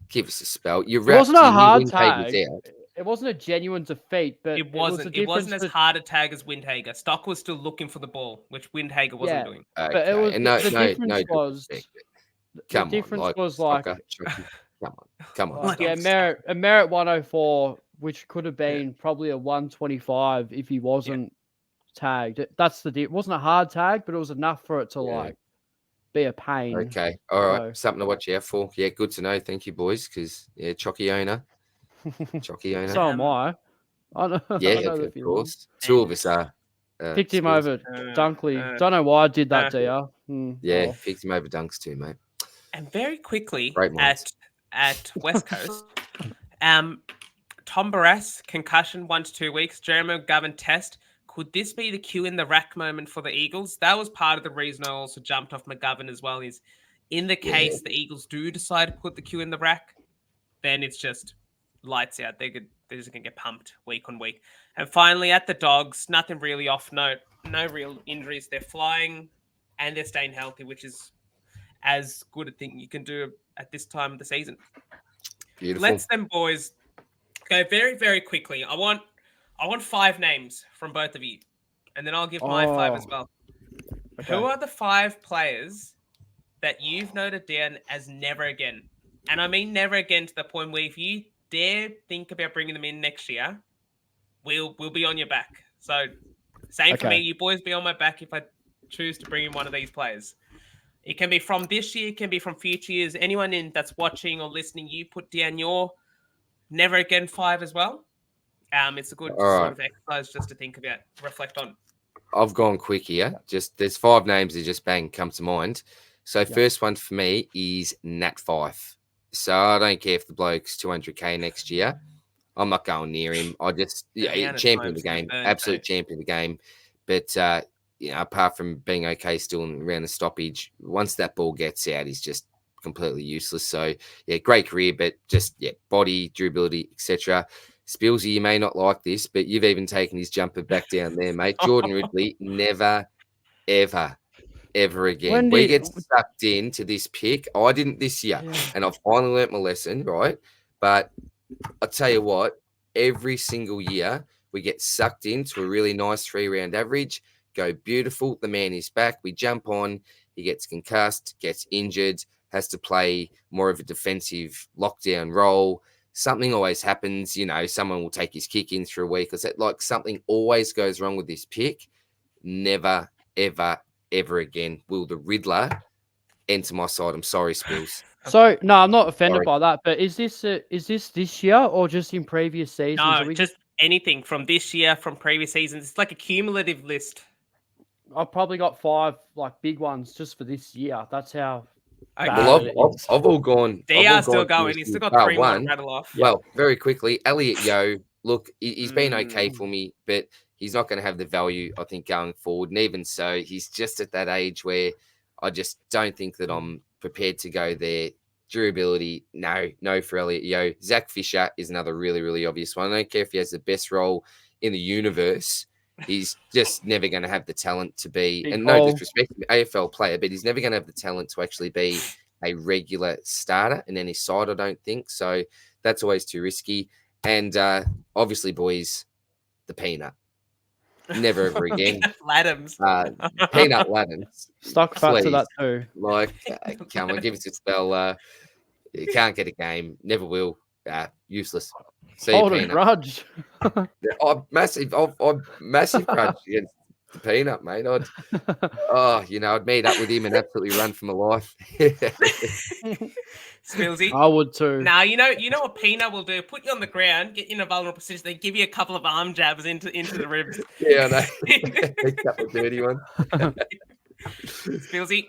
Give us a spell. You It wasn't a hard Windhager's tag. out. It wasn't a genuine defeat, but It wasn't. It wasn't as hard a tag as Windhager. Stock was still looking for the ball, which Windhager wasn't doing. Okay. But it was and the difference was come the difference on, was like Stocker, come on. Yeah, Merritt 104, which could have been probably a 125 if he wasn't tagged. That's it wasn't a hard tag, but it was enough for it to like be a pain. Okay, all right, something to watch out for. Yeah, good to know. Thank you, boys. Because Chocky owner. So am I. I know. Yeah, I know of course. Two of us are. Picked him over Dunkley. Don't know why I did that, DR. Picked him over Dunks too, mate. And very quickly at West Coast, Tom Barras, concussion 1 to 2 weeks. Jeremy McGovern test. Could this be the cue in the rack moment for the Eagles? That was part of the reason I also jumped off McGovern as well. Is in the case the Eagles do decide to put the cue in the rack, then it's just lights out. They're just going to get pumped week on week. And finally, at the Dogs, nothing really off note. No real injuries. They're flying and they're staying healthy, which is as good a thing you can do at this time of the season. Beautiful. Let's them boys go very, very quickly. I want 5 names from both of you, and then I'll give my 5 as well. Okay. Who are the 5 players that you've noted down as never again? And I mean never again to the point where if you dare think about bringing them in next year, we'll be on your back. So same for me. You boys be on my back if I choose to bring in one of these players. It can be from this year, it can be from future years. Anyone that's watching or listening, you put down your never again 5 as well. It's a good sort of exercise just to think about, reflect on. I've gone quick here. Just there's 5 names that just bang come to mind. So first one for me is Nat Fife. So I don't care if the bloke's 200k next year. I'm not going near him. I just champion of the game, absolute champion of the game. But apart from being okay still around the stoppage, once that ball gets out, he's just completely useless. So great career, but just body, durability, etc. Spilsy, you may not like this, but you've even taken his jumper back down there, mate. Jordan Ridley, never, ever again. We get sucked into this pick. I didn't this year, and I've finally learnt my lesson, right? But I'll tell you what, every single year we get sucked into a really nice 3-round average, go beautiful, the man is back, we jump on, he gets concussed, gets injured, has to play more of a defensive lockdown role. Something always happens, someone will take his kick in through a week or so. Like something always goes wrong with this pick. Never, ever again will the Riddler enter my side. I'm sorry, Spills. So no, I'm not offended by that. But is this this year or just in previous seasons? No, just anything from this year, from previous seasons. It's like a cumulative list. I've probably got 5 like big ones just for this year. That's how. Well, I've all gone. DR's still going. He's still got 3 more to rattle off. Well, very quickly, Elliot Yeo. Look, he's been okay for me, but he's not going to have the value I think going forward. And even so, he's just at that age where I just don't think that I'm prepared to go there. Durability, no for Elliot Yeo. Zach Fisher is another really, really obvious one. I don't care if he has the best role in the universe. He's just never going to have the talent to be, and no disrespect to the AFL player, but he's never going to have the talent to actually be a regular starter in any side, I don't think. So that's always too risky. And obviously, boys, the Peanut. Never ever again. Laddams. Peanut Laddams. Stuck fat to that too. Like, come on, give us a spell. You can't get a game. Never will. Useless. Hold a grudge. Massive grudge against the Peanut, mate. I'd meet up with him and absolutely run for my life. Spilsy. I would too. Now you know what Peanut will do? Put you on the ground, get you in a vulnerable position, then give you a couple of arm jabs into the ribs. Yeah, I know. A couple of dirty ones. Spilsy.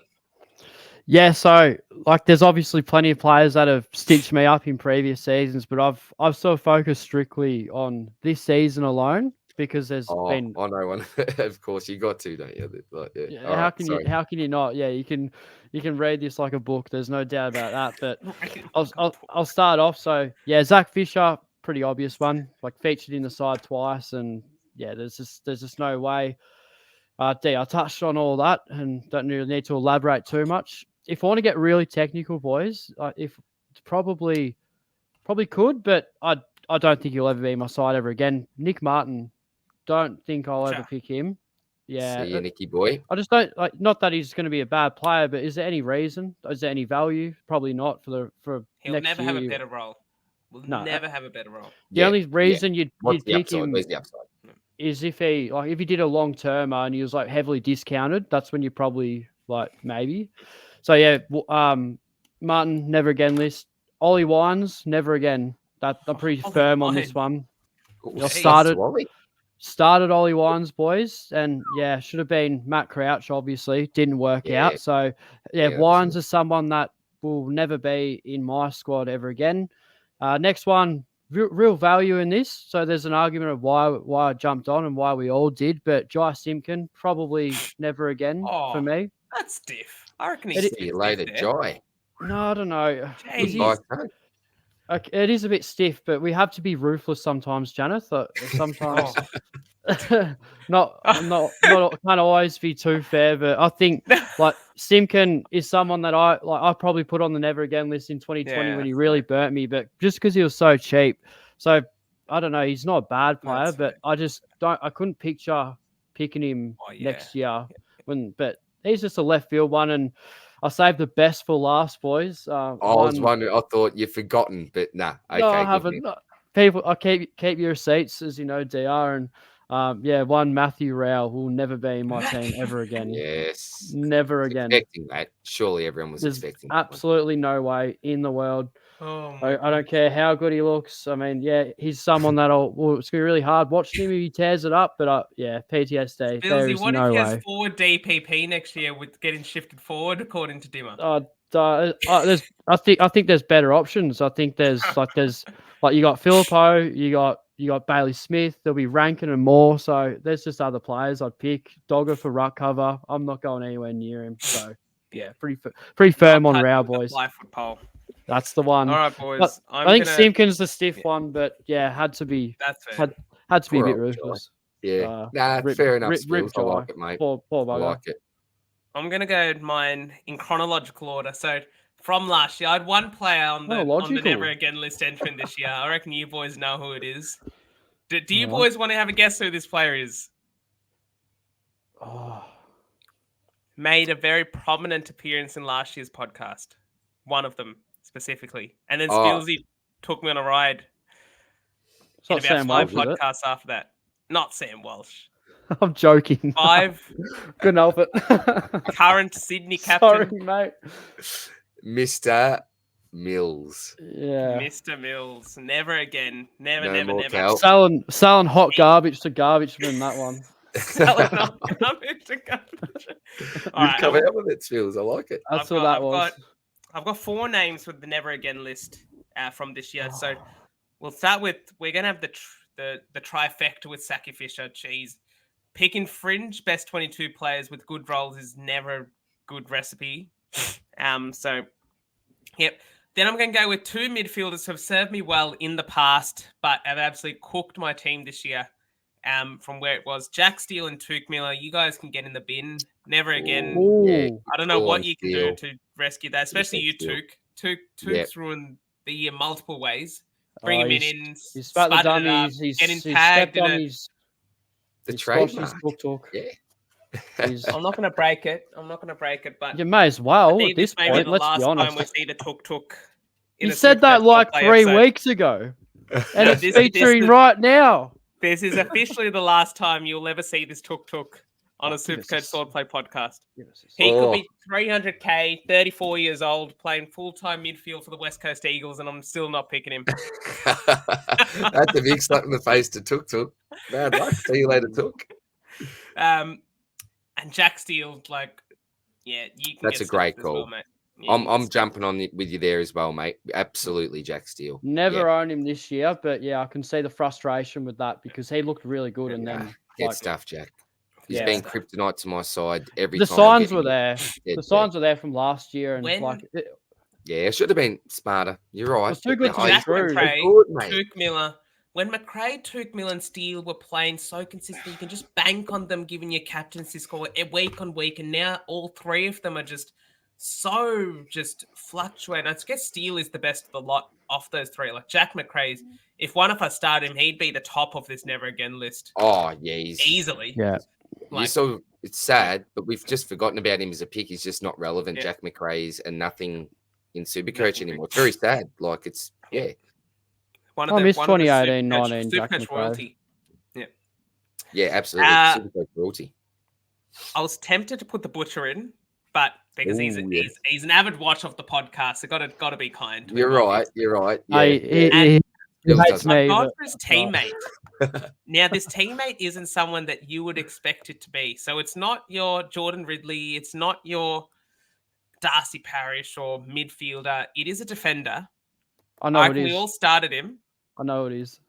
Yeah, so like there's obviously plenty of players that have stitched me up in previous seasons, but I've sort of focused strictly on this season alone because there's been. I know one. Of course, you got to, don't you? Like, how can you not? Yeah, you can read this like a book. There's no doubt about that. But I'll start off. So yeah, Zach Fisher pretty obvious one. Like featured in the side twice, and yeah, there's just no way. D, I touched on all that, and don't really need to elaborate too much. If I want to get really technical, boys, if probably could, but I don't think he'll ever be my side ever again. Nick Martin, don't think I'll ever pick him. Yeah, See you, Nicky boy. I just don't like. Not that he's going to be a bad player, but is there any reason? Is there any value? Probably not for He'll next never year. have a better role. Will No, never have a better role. The only reason you'd What's the pick upside? him Where's the upside? is if he did a long termer and he was like heavily discounted. That's when you probably like maybe. So yeah, Martin never again list. Ollie Wines never again. That I'm pretty firm on this one. Ooh, I started Ollie Wines, boys, and yeah, should have been Matt Crouch. Obviously, didn't work out. So yeah, Wines is someone that will never be in my squad ever again. Next one. Real value in this, so there's an argument of why I jumped on and why we all did, but Jai Simpkin probably never again for me. That's stiff. I reckon he's See you later, Jai. No, I don't know. Jeez. It is a bit stiff, but we have to be ruthless sometimes, Janath. Sometimes, not can't always be too fair, but I think like Simpkin is someone that I probably put on the never again list in 2020 when he really burnt me, but just because he was so cheap. So I don't know. He's not a bad player, but I couldn't picture picking him next year. But he's just a left field one, and I saved the best for last, boys. I was wondering. I thought you'd forgotten, but nah. Okay, no, I haven't. People, I keep your receipts, as you know, DR, and one Matthew Rowell will never be in my team ever again. Yes, never again. Expecting that, surely everyone was expecting. Absolutely no way in the world. Oh, I don't care how good he looks. I mean, yeah, he's someone that it's going to be really hard watching him if he tears it up. But PTSD. Billsy, what if he has forward DPP next year with getting shifted forward, according to Dimmer? I think there's better options. I think there's you got Filippo, you got Bailey Smith. There'll be Rankin and more. So there's just other players I'd pick. Dogger for ruck cover. I'm not going anywhere near him. So yeah, pretty firm on Row, boys. That's the one. All right, boys. I think Simpkins the stiff one, but yeah, had to be. That's fair. Had to be a bit ruthless. Yeah, fair enough. I like it, mate. Poor bugger. I like it. I'm gonna go mine in chronological order. So from last year, I had one player on the never again list entering this year. I reckon you boys know who it is. Do you boys want to have a guess who this player is? Oh. Made a very prominent appearance in last year's podcast. One of them specifically, and then Spilsy took me on a ride. It's not Sam Walsh, podcasts after that. Not Sam Walsh. I'm joking. 5. Couldn't help it. Current Sydney captain. Sorry, mate. Mr. Mills. Yeah. Mr. Mills. Never again. Never. Selling hot garbage to garbage man, that one. Selling hot garbage to garbage. You've come out with it, Mills. I like it. That's what that was. I've got 4 names with the never again list from this year. So we'll start with, we're going to have the trifecta with Saki Fisher. Jeez. Picking fringe best 22 players with good roles is never a good recipe. So, yep. Then I'm going to go with 2 midfielders who have served me well in the past, but have absolutely cooked my team this year. From where it was, Jack Steele and Touk Miller. You guys can get in the bin. Never again. Ooh. I don't know what you can do to rescue that, especially you, Touk. Touk's ruined the year multiple ways. Bring him in, he's spat the dummies. He's getting tagged on in the trademark. Yeah. I'm not going to break it. But you may as well at this point. Let's be honest. Time we see the Tuk. You said that like 3 weeks ago, and it's featuring right now. This is officially the last time you'll ever see this Tuk on a Supercoach Swordplay podcast. He could be 300k, 34 years old, playing full-time midfield for the West Coast Eagles, and I'm still not picking him. That's a big slap in the face to Tuk. Bad luck. See you later, Tuk. And Jack Steele, you can. That's a great call. Well, mate. Yeah, I'm jumping on with you there as well, mate. Absolutely, Jack Steele. Never owned him this year, but yeah, I can see the frustration with that because he looked really good, and then get stuff, Jack. He's been kryptonite to my side every time. The signs were there. The signs were there from last year, and Yeah, I should have been smarter. You're right. was too good to be Jack true. McRae, Good, mate. Tuke Miller. When McRae, Tuke Miller, and Steele were playing so consistently, you can just bank on them giving you captaincy score week on week. And now all three of them are just fluctuating. I guess Steele is the best of the lot off those three. Like Jack McRae's, if one of us started him, he'd be the top of this never again list. Oh, yeah, he's Easily. Yeah. Like, it's sad, but we've just forgotten about him as a pick. He's just not relevant. Yeah. Jack McRae's and nothing in Supercoach anymore. It's very sad. Like it's one I of the miss one of the 2018, Supercoach- 19 Jack Supercoach McRae. royalty. Yeah, absolutely. Uh, Supercoach royalty. I was tempted to put the butcher in, but because Ooh, yeah. he's an avid watcher of the podcast, so got to be kind. to You're him, right. obviously. You're right. Yeah. He Still hates doesn't. me. I've gone but- for his teammate. Now, this teammate isn't someone that you would expect it to be. So it's not your Jordan Ridley. It's not your Darcy Parish or midfielder. It is a defender. I know I it reckon is. we all started him. I know it is.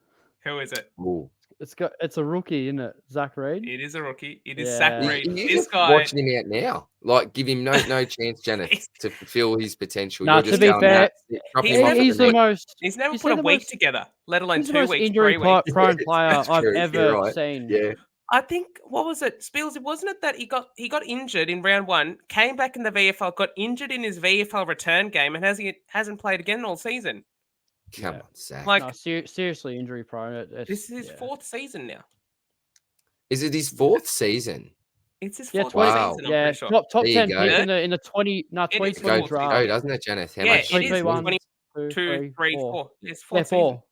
Who is it? Ooh. It's a rookie, isn't it? Zach Reed. It is a rookie. It is Yeah. Zach You- Reed. you're This just guy. watching him out now. Like, give him no chance, Janath, to fulfill his potential. Nah, You're to just be going, fair, "That's it, drop he's him off never at He's the the net." most. He's never He's put a the week most- together, let alone He's the 2 most weeks, injury 3 weeks. prone player It's I've true, you're ever right. seen. Yeah. I think what was it, Spills? It wasn't it that he got injured in round 1, came back in the VFL, got injured in his VFL return game, and hasn't played again all season. Come Yeah. on, Zach. Like No, seriously injury prone. this is his 4th season now. Is it his 4th season? It's his Yeah, 4th 20, Wow. season. I'm yeah, pretty sure. top There you 10 go. pick in the 20 It is 2020 fourth Go, draft. doesn't it, Janath? How Yeah, much it is. is 1, 20, 2, 2, 3, 4. 4. It's Yeah, 4th season. 4.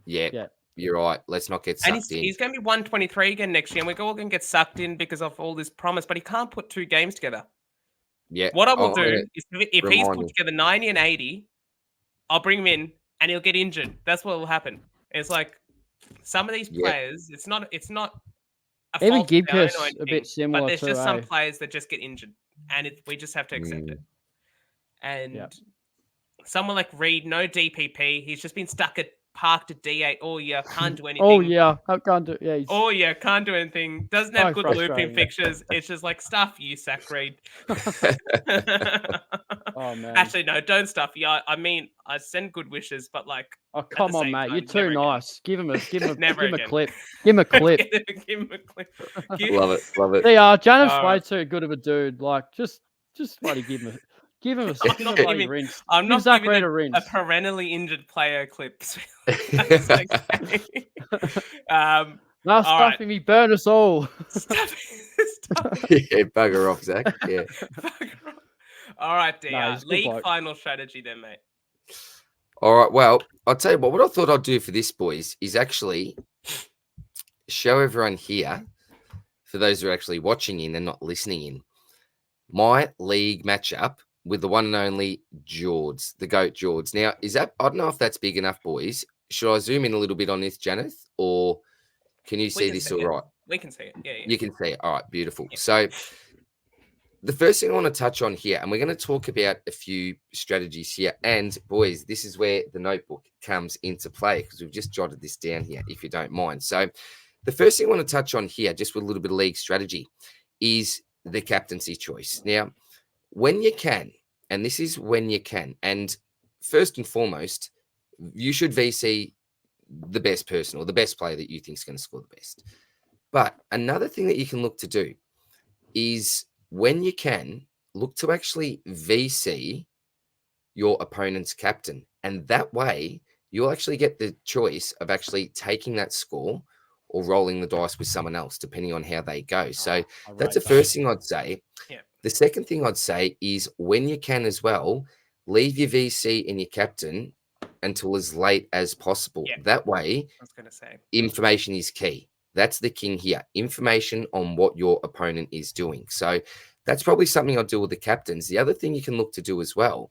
Yeah, Yeah. you're right. Let's not get And sucked in. he's going to be 123 again next year, and we're all going to get sucked in because of all this promise, but he can't put 2 games together. Yeah. What I will I'm do gonna is if he's remind put him. together 90 and 80, I'll bring him in and he'll get injured. That's what will happen. It's like some of these Yeah. players, it's not a Even fault of their own Gibcus or a anything, bit similar but there's to just some eh? players that just get injured, and we just have to accept Mm. it. And Yeah. someone like Reed, no DPP, he's just been parked at D8 all year, can't do anything. Oh yeah, I can't do. Yeah, he's, Oh yeah, can't do anything. Doesn't have So good looping frustrating. fixtures. It's just like stuff you, Zach Reed. oh man. Actually, no, don't stuff you. I mean, I send good wishes, but like, Oh come the on, same mate. time, You're too never again. nice. Give him a Never give him a again. clip. Give him a clip. give him a clip. Love it. Love it. They are. Janet's All way right. too good of a dude. Like just bloody give him a I'm give him not a bloody giving- rinse. I'm Give not Zach giving Reed a rinse. a perennially injured player clips. That's okay. No, right. stuffing me, burn us all. Stop. Yeah, bugger off, Zach. Yeah. All right, DR. Nah, he's a good League bloke. final strategy then, mate. All right. Well, I'll tell you what I thought I'd do for this, boys, is actually show everyone here, for those who are actually watching in and not listening in, my league matchup with the one and only George, the GOAT George. Now, I don't know if that's big enough, boys. Should I zoom in a little bit on this, Janath, or can you see can this see all it. right? We can see it. Yeah, yeah. You can see it. All right, beautiful. So the first thing I want to touch on here, and we're going to talk about a few strategies here. And boys, this is where the notebook comes into play because we've just jotted this down here, if you don't mind. So the first thing I want to touch on here, just with a little bit of league strategy, is the captaincy choice. Now, when you can, and this is when you can, and first and foremost, you should VC the best person or the best player that you think is going to score the best. But another thing that you can look to do is when you can look to actually VC your opponent's captain. And that way you'll actually get the choice of actually taking that score or rolling the dice with someone else, depending on how they go. So that's the first thing I'd say. Yeah. The second thing I'd say is when you can as well, leave your VC and your captain until as late as possible. Yeah. That way, I was going to say. information is key. That's the king here. Information on what your opponent is doing. So that's probably something I'll do with the captains. The other thing you can look to do as well,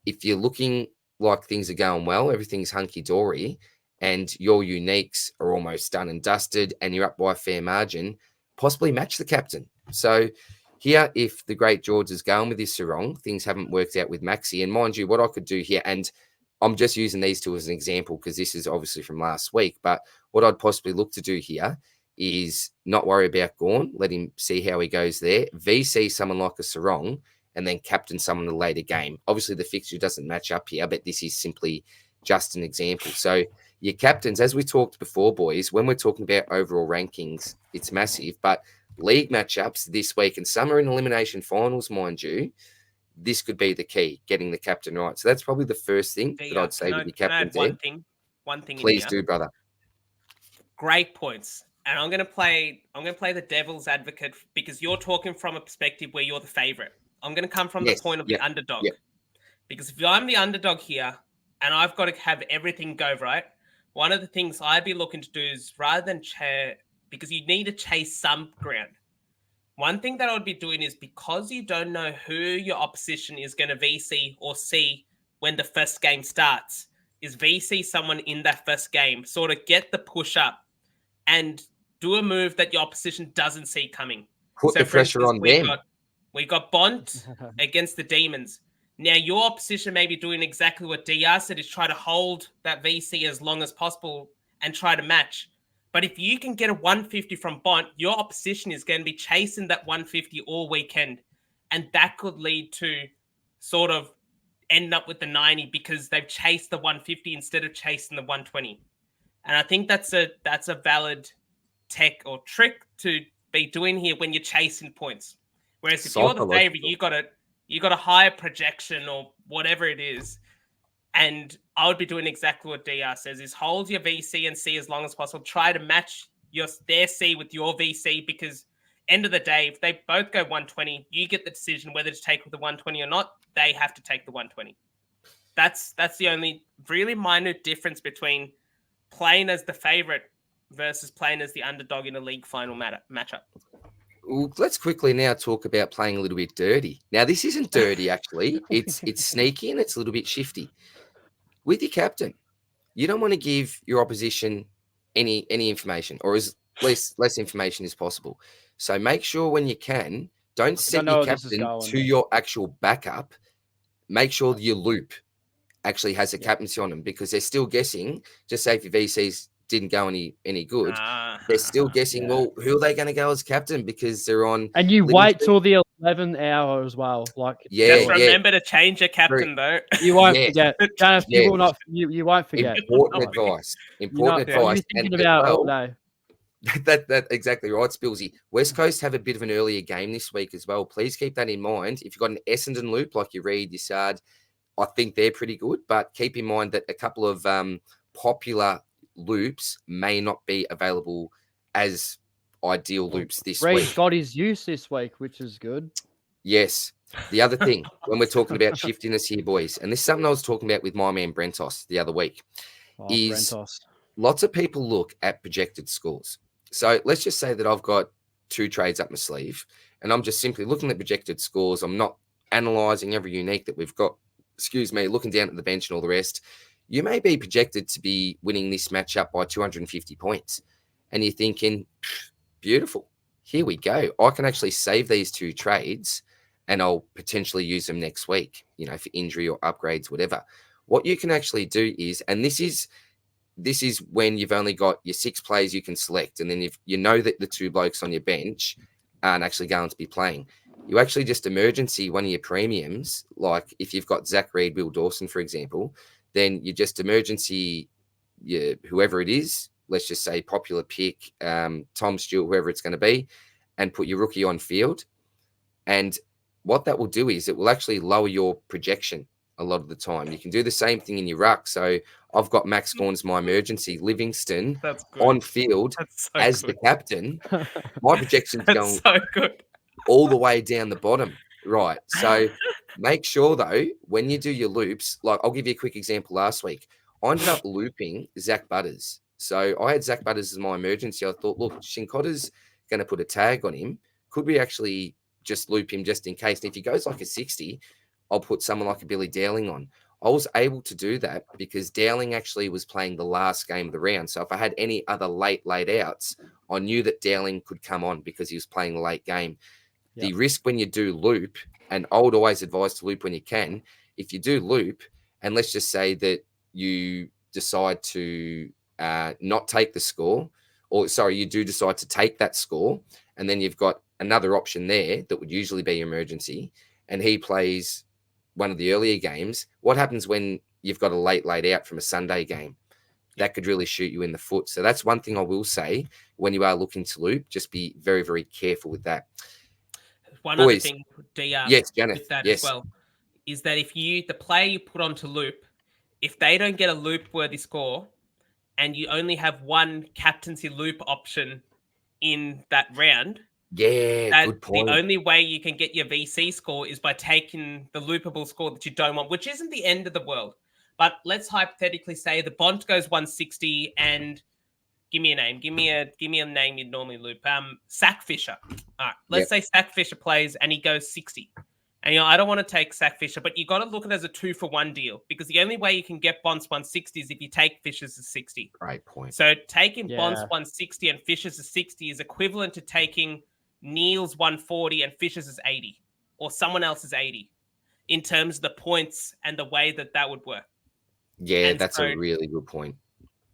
if you're looking like things are going well, everything's hunky-dory, and your uniques are almost done and dusted, and you're up by a fair margin, possibly match the captain. So here, if the great George is going with this Sarong, things haven't worked out with Maxi. And mind you, what I could do here, and I'm just using these two as an example because this is obviously from last week, but what I'd possibly look to do here is not worry about Gorn, let him see how he goes there, VC someone like a Sarong, and then captain someone in a later game. Obviously, the fixture doesn't match up here, but this is simply just an example. So your captains, as we talked before, boys, when we're talking about overall rankings, it's massive, but league matchups this week, and some are in elimination finals, mind you, this could be the key, getting the captain right. So that's probably the first thing that I'd say with your captain there. One thing. Please do, brother. Great points. And I'm gonna play the devil's advocate because you're talking from a perspective where you're the favorite. I'm gonna come from the point of the underdog. Because if I'm the underdog here and I've got to have everything go right, one of the things I'd be looking to do is rather than because you need to chase some ground. One thing that I would be doing is because you don't know who your opposition is going to VC or see when the first game starts, is VC someone in that first game, sort of get the push up and do a move that your opposition doesn't see coming. Put the pressure on them. We got Bont against the Demons. Now, your opposition may be doing exactly what DR said, is try to hold that VC as long as possible and try to match. But if you can get a 150 from Bont, your opposition is going to be chasing that 150 all weekend. And that could lead to sort of end up with the 90 because they've chased the 150 instead of chasing the 120. And I think that's a valid tech or trick to be doing here when you're chasing points. Whereas if you're the favorite, you got a higher projection or whatever it is. And I would be doing exactly what DR says, is hold your VC and C as long as possible. Try to match their C with your VC, because end of the day, if they both go 120, you get the decision whether to take with the 120 or not. They have to take the 120. That's the only really minor difference between playing as the favorite versus playing as the underdog in a league final matchup. Well, let's quickly now talk about playing a little bit dirty. Now, this isn't dirty, actually. It's sneaky and it's a little bit shifty. With your captain, you don't want to give your opposition any information, or as less information as possible. So make sure when you can, don't set your captain to your actual backup. Make sure your loop actually has a captaincy on them, because they're still guessing. Just say if your VCs didn't go any good, they're still guessing, well, who are they going to go as captain, because they're on. And you wait till the 11th hour as well. Just remember to change your captain, though. You won't forget. Janath, you will not. You won't forget. Important advice. Important advice. You're thinking about it all day. That exactly right, Spilsy. West Coast have a bit of an earlier game this week as well. Please keep that in mind. If you've got an Essendon loop like you Reed, your Sard, I think they're pretty good. But keep in mind that a couple of popular loops may not be available as ideal loops this week. Reed's got his use this week, which is good. Yes. The other thing, when we're talking about shiftiness here, boys, and this is something I was talking about with my man Brentos the other week, is Brentos. Lots of people look at projected scores. So let's just say that I've got 2 trades up my sleeve, and I'm just simply looking at projected scores. I'm not analysing every unique that we've got, looking down at the bench and all the rest. You may be projected to be winning this matchup by 250 points. And you're thinking, beautiful, here we go. I can actually save these 2 trades and I'll potentially use them next week, for injury or upgrades, whatever. What you can actually do is, and this is when you've only got your 6 players you can select, and then if you know that the 2 blokes on your bench aren't actually going to be playing, you actually just emergency one of your premiums. Like if you've got Zach Reed, Will Dawson, for example, then you just emergency whoever it is, let's just say popular pick, Tom Stewart, whoever it's going to be, and put your rookie on field. And what that will do is it will actually lower your projection a lot of the time. You can do the same thing in your ruck. So I've got Max Gawn's my emergency, Livingston on field as the captain. My projection's going all the way down the bottom. Right. So make sure, though, when you do your loops, like I'll give you a quick example last week. I ended up looping Zach Butters. So I had Zach Butters as my emergency. I thought, look, Shinkota's going to put a tag on him. Could we actually just loop him just in case? And if he goes like a 60, I'll put someone like a Billy Dowling on. I was able to do that because Dowling actually was playing the last game of the round. So if I had any other late outs, I knew that Dowling could come on because he was playing the late game. Yep. The risk when you do loop, and I would always advise to loop when you can, if you do loop, and let's just say that you decide to not take the score, you do decide to take that score, and then you've got another option there that would usually be emergency, and he plays one of the earlier games, what happens when you've got a late out from a Sunday game? That could really shoot you in the foot. So that's one thing I will say when you are looking to loop, just be very, very careful with that. One Boys, other thing, DR, yes, Janath, with that yes. as well, is that if the player you put onto loop, if they don't get a loop-worthy score, and you only have one captaincy loop option in that round, yeah, good point. The only way you can get your VC score is by taking the loopable score that you don't want, which isn't the end of the world. But let's hypothetically say the Bont goes 160 and give me a name. Give me a name you'd normally loop. Sackfisher. All right. Let's say Sackfisher plays and he goes 60. And I don't want to take Sackfisher, but you got to look at it as a 2-for-1 deal, because the only way you can get Bont's 160 is if you take Fisher's 60. Great point. So taking Bont's 160 and Fisher's 60 is equivalent to taking Neil's 140 and Fisher's 80, or someone else's 80, in terms of the points and the way that would work. Yeah, and that's a really good point.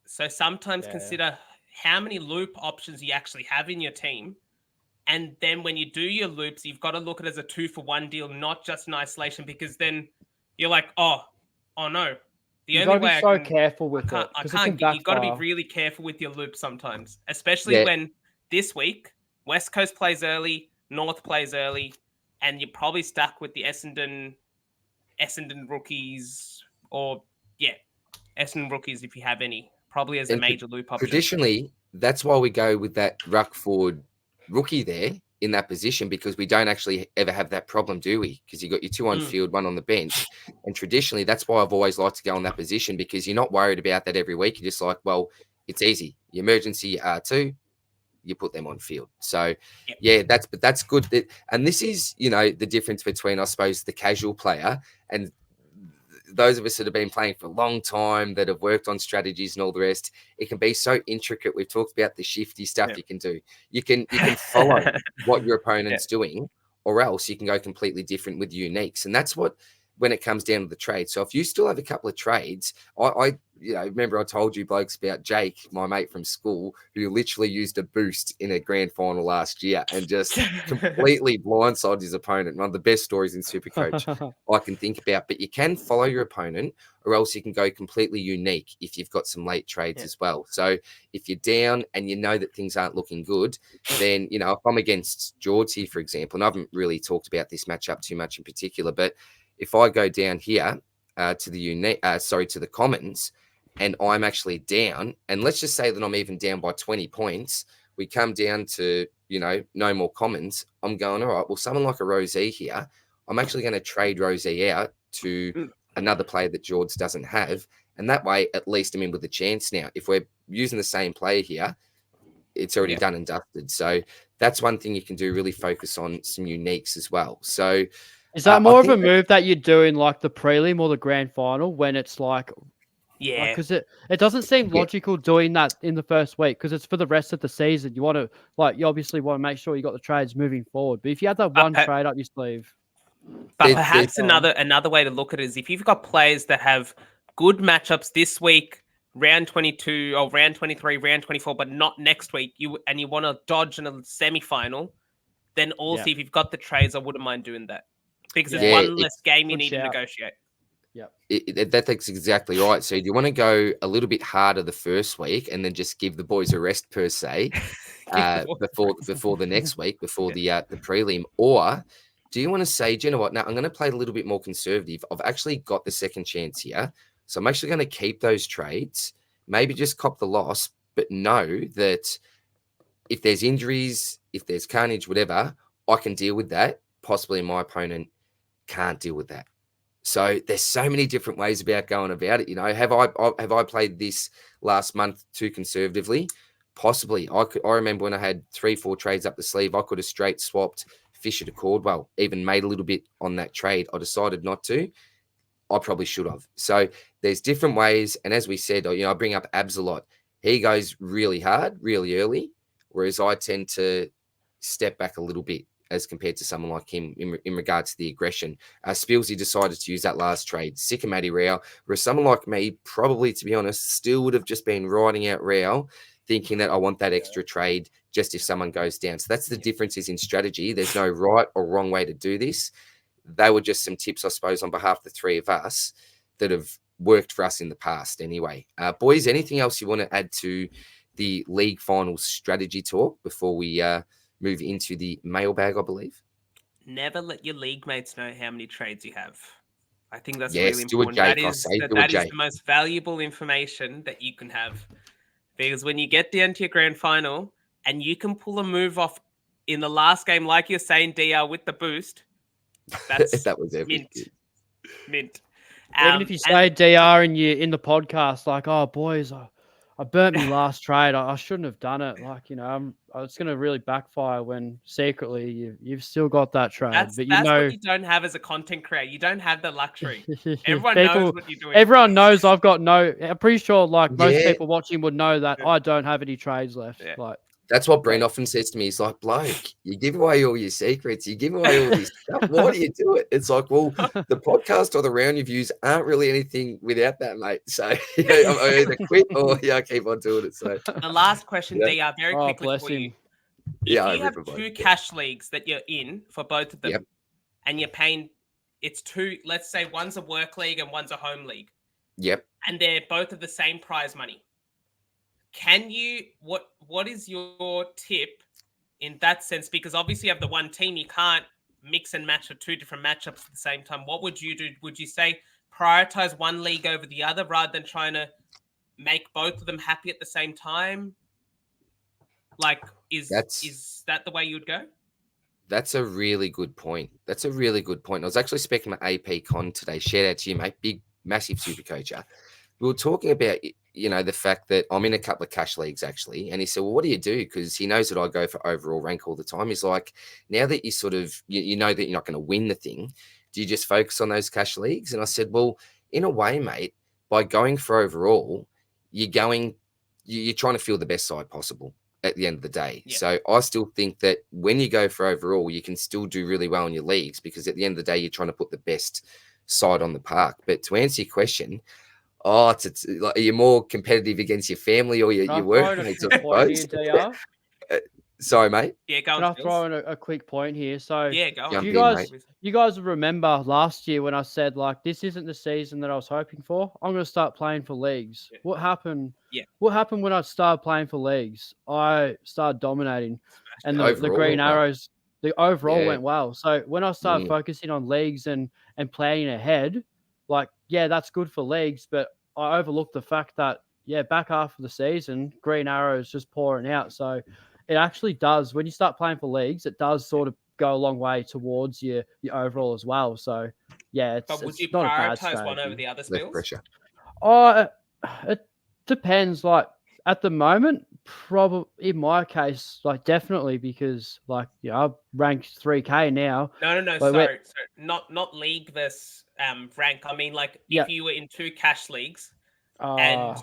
So sometimes consider how many loop options you actually have in your team. And then when you do your loops, you've got to look at it as a 2-for-1 deal, not just in isolation, because then you're like, oh no. You've got to be so careful with it. You've got to be really careful with your loops sometimes, especially when this week West Coast plays early, North plays early, and you're probably stuck with the Essendon rookies, or Essendon rookies if you have any, probably as a major loop option. Traditionally, that's why we go with that ruck forward rookie there in that position, because we don't actually ever have that problem, do we? Because you got your 2 on field, 1 on the bench. And traditionally, that's why I've always liked to go on that position, because you're not worried about that every week. You're just like, well, it's easy. Your emergency R2, you put them on field. So that's good. And this is, the difference between, I suppose, the casual player and those of us that have been playing for a long time, that have worked on strategies and all the rest. It can be so intricate. We've talked about the shifty stuff you can do. You can follow what your opponent's doing, or else you can go completely different with uniques. And that's what, when it comes down to the trade. So if you still have a couple of trades, I remember I told you blokes about Jake, my mate from school, who literally used a boost in a grand final last year and just completely blindsided his opponent. One of the best stories in Supercoach I can think about. But you can follow your opponent, or else you can go completely unique if you've got some late trades as well. So if you're down and you know that things aren't looking good, then, if I'm against George here, for example, and I haven't really talked about this matchup too much in particular, but if I go down here to the commons, and I'm actually down, and let's just say that I'm even down by 20 points, we come down to, no more commons. I'm going, all right, well, someone like a Rosie here, I'm actually going to trade Rosie out to another player that George doesn't have. And that way, at least I'm in with a chance now. If we're using the same player here, it's already done and dusted. So that's one thing you can do, really focus on some uniques as well. So is that more of a move that you do in like the prelim or the grand final, when it's like, because it doesn't seem logical doing that in the first week, because it's for the rest of the season. You want to, you obviously want to make sure you got the trades moving forward. But if you have that one trade up your sleeve, but perhaps another way to look at it is, if you've got players that have good matchups this week, round 22 or round 23, round 24, but not next week, you want to dodge in a semi-final, then also if you've got the trades, I wouldn't mind doing that, because it's one less game you need to negotiate. That's exactly right. So do you want to go a little bit harder the first week and then just give the boys a rest per se before the next week, before the prelim? Or do you want to say, do you know what? Now I'm going to play a little bit more conservative. I've actually got the second chance here. So I'm actually going to keep those trades, maybe just cop the loss, but know that if there's injuries, if there's carnage, whatever, I can deal with that. Possibly my opponent can't deal with that. So there's so many different ways about going about it. Have I played this last month too conservatively? Possibly. I remember when I had 3-4 trades up the sleeve, I could have straight swapped Fisher to Cordwell, even made a little bit on that trade. I decided not to. I probably should have. So there's different ways. And as we said, I bring up Abs a lot. He goes really hard, really early, whereas I tend to step back a little bit as compared to someone like him in regards to the aggression. Spilsy decided to use that last trade. Sick of Matty Rao, whereas someone like me, probably, to be honest, still would have just been riding out Rao, thinking that I want that extra trade just if someone goes down. So that's the differences in strategy. There's no right or wrong way to do this. they were just some tips, I suppose, on behalf of the three of us that have worked for us in the past anyway. Boys, anything else you want to add to the league finals strategy talk before we move into the mailbag, I believe? Never let your league mates know how many trades you have. I think that's Yes, really do it, important. Jake. That I is, say that, do it, that is Jake. the most valuable information that you can have. Because when you get down to your grand final and you can pull a move off in the last game, like you're saying, DR, with the boost, that's That was epic. mint. Even if you say DR and you in the podcast, like, oh boys, I burnt me last trade. I shouldn't have done it. Like, you know, it's going to really backfire when secretly you've still got that trade. That's but what you don't have as a content creator. You don't have the luxury. Everyone people, knows what you're doing. Everyone knows I've got no. I'm pretty sure, like most Yeah. people watching would know that I don't have any trades left. Yeah. Like that's what Brent often says to me. He's like, bloke, you give away all your secrets. You give away all this stuff. Why do you do it? It's like, well, the podcast or the round reviews aren't really anything without that, mate. So I either quit or I keep on doing it. So the last question, DR, very quickly for you. If you have two cash leagues that you're in for both of them, and you're paying, it's two, let's say one's a work league and one's a home league. Yep. And they're both of the same prize money. Can you, what is your tip in that sense? Because obviously you have the one team, you can't mix and match with two different matchups at the same time. What would you do? Would you say prioritize one league over the other rather than trying to make both of them happy at the same time? Like, is that the way you'd go? That's a really good point. I was actually speaking to AP Con today. Shout out to you, mate. Big, massive super coacher. We were talking about, you know, the fact that I'm in a couple of cash leagues actually. And he said, well, what do you do? Because he knows that I go for overall rank all the time. He's like, now that you sort of, you know that you're not going to win the thing, do you just focus on those cash leagues? And I said, well, in a way, mate, by going for overall, you're trying to feel the best side possible at the end of the day. Yeah. So I still think that when you go for overall, you can still do really well in your leagues because at the end of the day, you're trying to put the best side on the park. But to answer your question, it's like, are you more competitive against your family or your workmates? Sorry, mate. Yeah, go on. Can I throw in a quick point here? So yeah, go on. You guys remember last year when I said like this isn't the season that I was hoping for? I'm going to start playing for leagues. Yeah. What happened? Yeah. What happened when I started playing for leagues? I started dominating, and the green arrows. The overall went well. So when I started focusing on leagues and planning ahead, like that's good for leagues, but I overlooked the fact that back half of the season, green arrows just pouring out. So it actually does, when you start playing for leagues, it does sort of go a long way towards your overall as well. So, but would you prioritize one over the other spills? Pressure. It depends. Like at the moment, probably in my case, like definitely because like I'm ranked 3K now. No. Sorry, not league versus rank. I mean, like if you were in two cash leagues and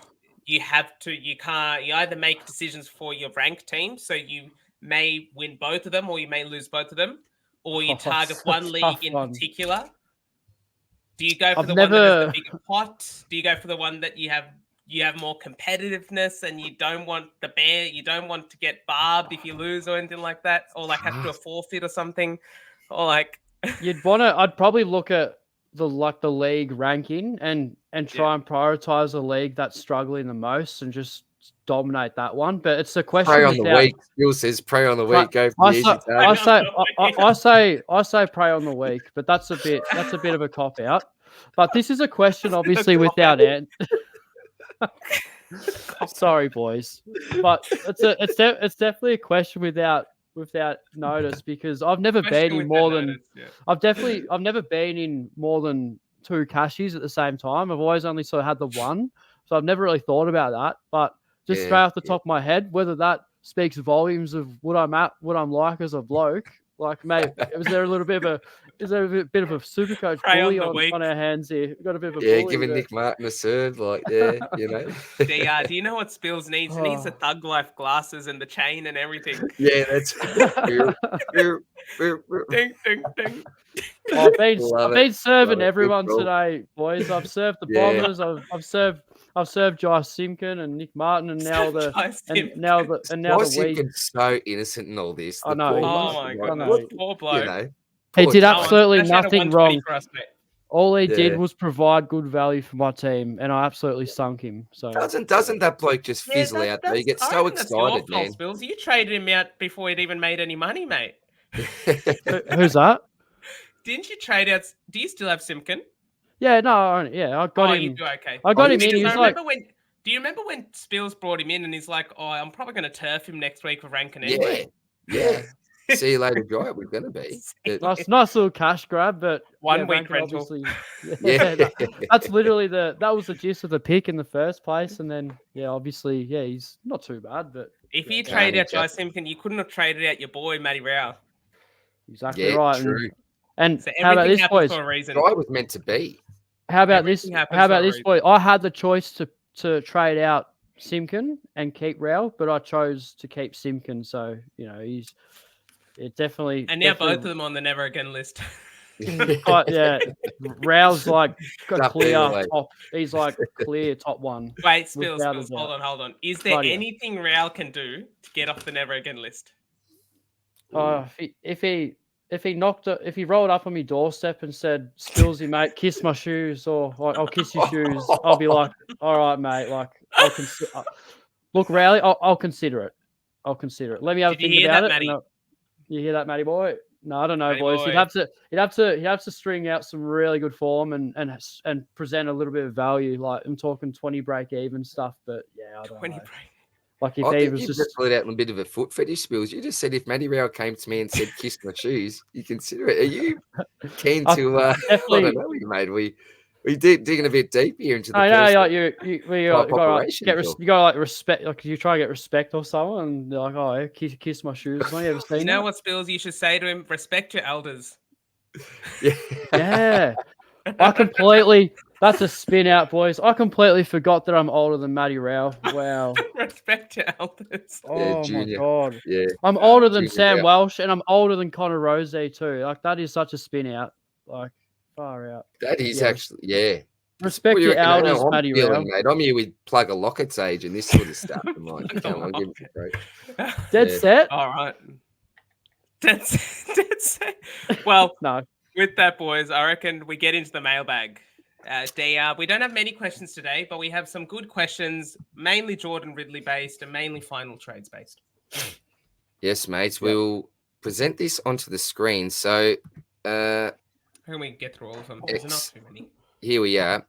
you either make decisions for your rank team, so you may win both of them or you may lose both of them, or you target one league in particular. Do you go for the one that has the bigger pot? Do you go for the one that you have more competitiveness and you don't want to get barbed if you lose or anything like that, or like have to do a forfeit or something, or like I'd probably look at the league ranking and try and prioritize a league that's struggling the most and just dominate that one. But it's a question. Pray on the week. Bill says pray on the week. Go for the easy I say pray on the week, but that's a bit of a cop out. But this is a question obviously without answer. Sorry, boys, but it's definitely a question without notice because I've never been in more than I've never been in more than two cashies at the same time. I've always only sort of had the one, so I've never really thought about that. But just straight off the top of my head, whether that speaks volumes of what I'm like as a bloke, like mate, is there a bit of a super coach bully on our hands here? We've got a bit of a bully giving Nick Martin a serve, like you know. Do you know what Spills needs? He needs the Thug Life glasses and the chain and everything. Yeah, that's ding ding ding. I've been serving everyone today, boys. I've served the Bombers. I've served Josh Simkin and Nick Martin, and now the Josh Simkin's so innocent in all this. I know. Oh my god, poor bloke. He Poor did guy. absolutely Dash out a nothing 120 wrong. for us, mate. All he did Yeah. was provide good value for my team, and I absolutely sunk him. So Doesn't that bloke just fizzle out there? You get I so reckon that's your excited, fault, man. Spills. You traded him out before he'd even made any money, mate. who's that? Didn't you trade out? Do you still have Simpkin? Yeah, no, yeah, I got him. You do, okay. I got Oh, him in. you He I was like, remember when. Do you remember when Spills brought him in and he's like, "Oh, I'm probably going to turf him next week with Rankin Yeah, anyway." yeah. See you later, guy. We're gonna be. But- nice little cash grab, but 1 week Rankin rental. obviously- Yeah. that's literally that was the gist of the pick in the first place, and then obviously, he's not too bad, but If you Yeah, trade out exactly. Jai Simpkin, you couldn't have traded out your boy Matty Rao. exactly Yeah, right. true. And So how about everything this, happens boys? for a reason. Guy was meant to be. How about this? Everything happens How for about a this, reason. boy? I had the choice to trade out Simkin and keep Rao, but I chose to keep Simkin. So it definitely. And now both of definitely, them on the never again list. Rao's like a Up clear there, like- top. He's like clear top one. Wait, Spills, Without a hold doubt. on. Is there Bloody hell. anything Rao can do to get off the never again list? If he rolled up on my doorstep and said, "Spillsy, mate, kiss my shoes," or like, "I'll kiss your shoes," I'll be like, "All right, mate." Like, look, Rowley, I'll consider it. I'll consider it. Let me have Did a you think hear about that, it. Matty? You hear that, Matty boy? No, I don't know, Matty boys. boy. He'd have to string out some really good form and present a little bit of value. Like I'm talking 20 break even stuff, but I don't 20 know. break. Like if I he think was you just just put out a bit of a foot fetish, Spills. You just said if Matty Rao came to me and said, "Kiss my shoes," you consider it. Are you keen to? I definitely. don't know, mate. We digging a bit deep here into the. I know, personal you type gotta operation, Phil. you gotta like respect, like you try to get respect off someone, and they're like, "Oh, yeah, kiss my shoes." Have you ever seen You know that? what, Spills? You should say to him, respect your elders. Yeah. Yeah, that's a spin out, boys. I completely forgot that I'm older than Matty Rao. Wow. Respect your elders. Oh my Junior. god. Yeah. I'm older than Junior Sam Rao. Welsh, and I'm older than Connor Rosey too. Like that is such a spin out. Like far out. That is Yeah. actually, yeah. Respect What do you your reckon? elders, I'm Matty feeling, Rao. mate. I'm here with Plug a Locket's age and this sort of stuff. I'm like, come on, give me a break. Dead Yeah. set. All right. Dead set. Well, No. with that, boys, I reckon we get into the mailbag. We don't have many questions today, but we have some good questions, mainly Jordan Ridley based and mainly final trades based. Yes, mates. We'll present this onto the screen. So Can we get through all of them? There's not too many. here we are.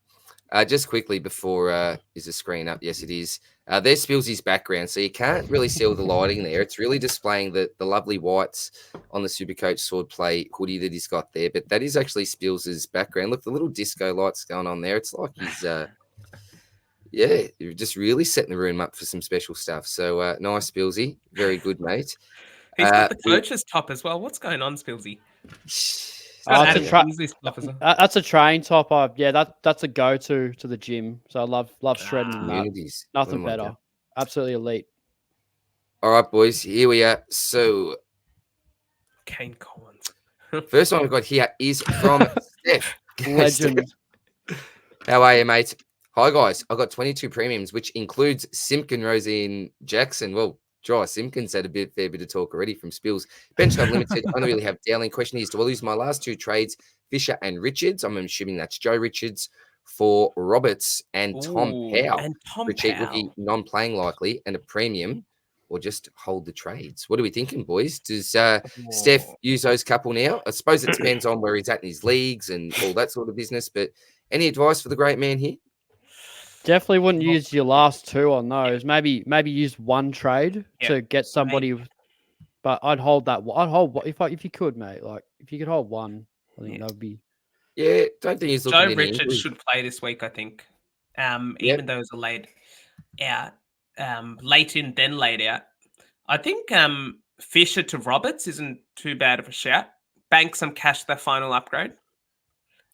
Just quickly before, is the screen up? Yes, it is. There's Spillsy's background, so you can't really see all the lighting there. It's really displaying the lovely whites on the Supercoach Swordplay hoodie that he's got there. But that is actually Spillsy's background. Look, the little disco lights going on there. It's like he's, you're just really setting the room up for some special stuff. So nice, Spillsy. Very good, mate. He's got the coach's top as well. What's going on, Spillsy? That's a That's That's a train top. That's a go-to to the gym. So I love shredding that. Communities. Nothing Oh my better. God. Absolutely elite. All right, boys. Here we are. So Kane Collins. first one we've got here is from Steph. Legend. How are you, mate? Hi, guys. I've got 22 premiums, which includes Simpkin, Rosie, and Jackson. Well, Dry Simpkins had a fair bit of talk already from Spills. Bench Club Limited. I don't really have Dowling. Question is, do I lose my last two trades, Fisher and Richards? I'm assuming that's Joe Richards for Roberts and Tom Powell. And Tom for a cheap Powell. rookie, non-playing likely, and a premium, or just hold the trades. What are we thinking, boys? Does Steph use those couple now? I suppose it depends on where he's at in his leagues and all that sort of business. But any advice for the great man here? Definitely wouldn't use your last two on those. Maybe use one trade to get somebody. But I'd hold that. I'd hold if you could, mate. Like if you could hold one, I think that would be. Yeah, don't think he's looking. Joe Richards should play this week, I think. Even though it's a late out, late in then late out. I think Fisher to Roberts isn't too bad of a shout. Bank some cash their final upgrade.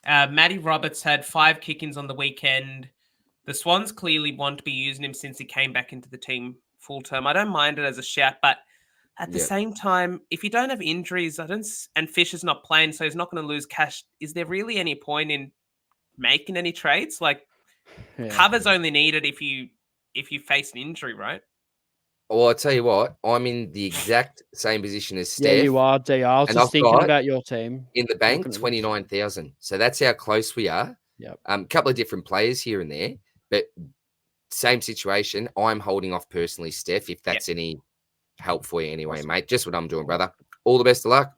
Matty Roberts had 5 kick-ins on the weekend. The Swans clearly want to be using him since he came back into the team full term. I don't mind it as a shout, but at the same time, if you don't have injuries, and Fisher's not playing, so he's not going to lose cash. Is there really any point in making any trades? Like cover's only needed if you face an injury, right? Well, I tell you what, I'm in the exact same position as Steph. Yeah, you are, DR. I was and just I've thinking got about your team. in the bank Looking at this. 29,000. So that's how close we are. Yep. A couple of different players here and there, but same situation. I'm holding off personally, Steph. If that's any help for you, anyway, mate. Just what I'm doing, brother. All the best of luck.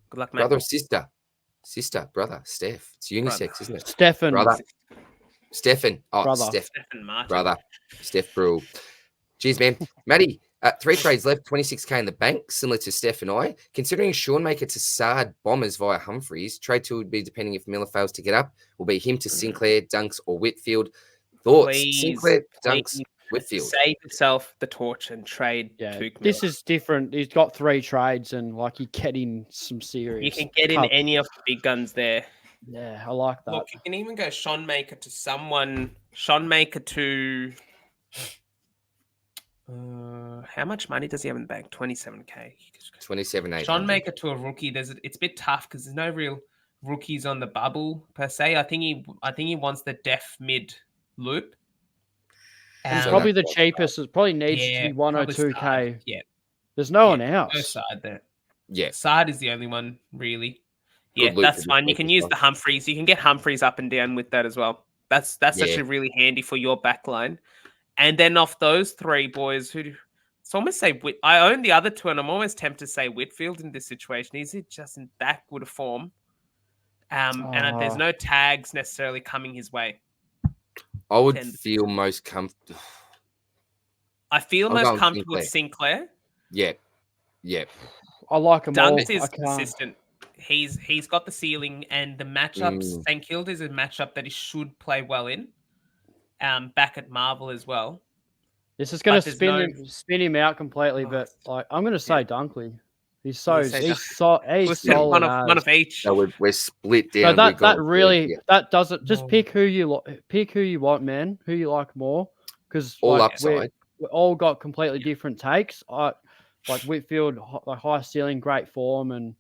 Good luck, mate. Brother or sister? Sister, brother, Steph. It's unisex, isn't it? Stefan. Brother. Stefan. Oh, Brother. Stefan Martin. Brother. Steph Brule. Cheers, man. Matty, 3 trades left, 26K in the bank, similar to Steph and I. Considering Sean Maker to Sard Bombers via Humphreys, trade 2 would be, depending if Miller fails to get up, will be him to Sinclair, Dunks, or Whitfield. Thoughts? Please, Sinclair, Dunks, Whitfield. Save yourself the torch and trade. Yeah, Tuke this Miller. is different. He's got 3 trades, and like you get in some serious. You can get in any of the big guns there. Yeah, I like that. Look, you can even go Sean Maker to someone. Sean Maker to. How much money does he have in the bank? 27K. 27.8. Sean Maker to a rookie. It's a bit tough because there's no real rookies on the bubble per se. I think he wants the def mid loop. It's probably the cheapest. It probably needs to be 102K. Sard. Yeah, there's no one else. no Sard there. Yeah. Sard is the only one really. Good Yeah, loop that's for fine. You this can week use as the Humphreys. You can get Humphreys up and down with that as well. That's Yeah. actually really handy for your backline. And then off those 3 boys, it's almost say I own the other 2, and I'm almost tempted to say Whitfield in this situation. Is it just in that good a form? And there's no tags necessarily coming his way. I would feel most comfortable. I feel I'll most go with comfortable with Sinclair. Yeah. Yeah. I like them all. Dunks is I can't. consistent. He's got the ceiling, and the matchups. St Kilda is a matchup that he should play well in. Back at Marvel as well. This is going to spin him out completely, but like I'm going to say Dunkley. He's solid. One of each. So we're split down. So that doesn't just pick who you want, man. Who you like more, because all like, upside. We all got completely different takes. Like Whitfield, like high ceiling, great form, and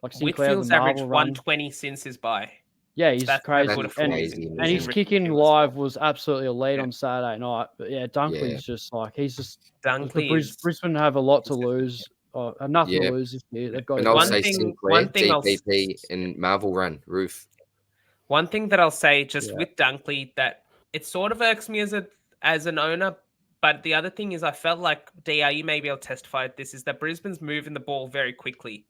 like Sinclair, Whitfield's averaged 120 since his bye. Yeah, he's crazy. And his kicking live was absolutely elite on Saturday night. But yeah, Dunkley's just like Brisbane have a lot to lose. Nothing to lose this year. They've got I'll say Sinclair, DPP, and Marvel run roof. One thing that I'll say just with Dunkley that it sort of irks me as an owner, but the other thing is I felt like DR, you may be able to testify to this, is that Brisbane's moving the ball very quickly.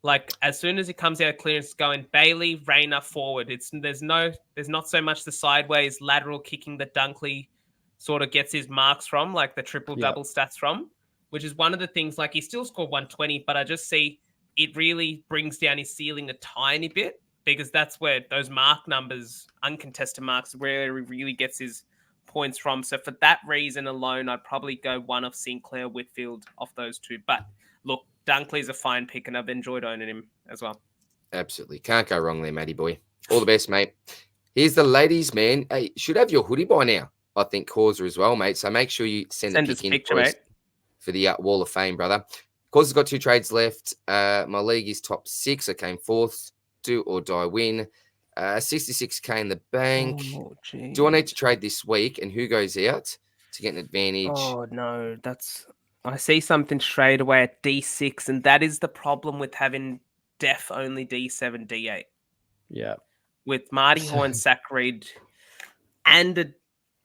Like as soon as he comes out of clearance, going Bailey, Rayner forward. There's not so much the sideways lateral kicking that Dunkley sort of gets his marks from, like the triple double stats from, which is one of the things. Like he still scored 120, but I just see it really brings down his ceiling a tiny bit because that's where those mark numbers, uncontested marks, where he really gets his points from. So for that reason alone, I'd probably go one of Sinclair, Whitfield off those 2. But look, Dunkley's a fine pick, and I've enjoyed owning him as well. Absolutely. Can't go wrong there, Matty boy. All the best, mate. Here's the ladies, man. Hey, should have your hoodie by now, I think, Causa as well, mate. So make sure you send a pic in picture, mate, for the Wall of Fame, brother. Causa's got 2 trades left. My league is top 6. I came 4th. Do or die win. 66K in the bank. Do I need to trade this week? And who goes out to get an advantage? Oh, no. I see something straight away at D6, and that is the problem with having def only D7, D8. Yeah. With Marty Horn, Sackreed, and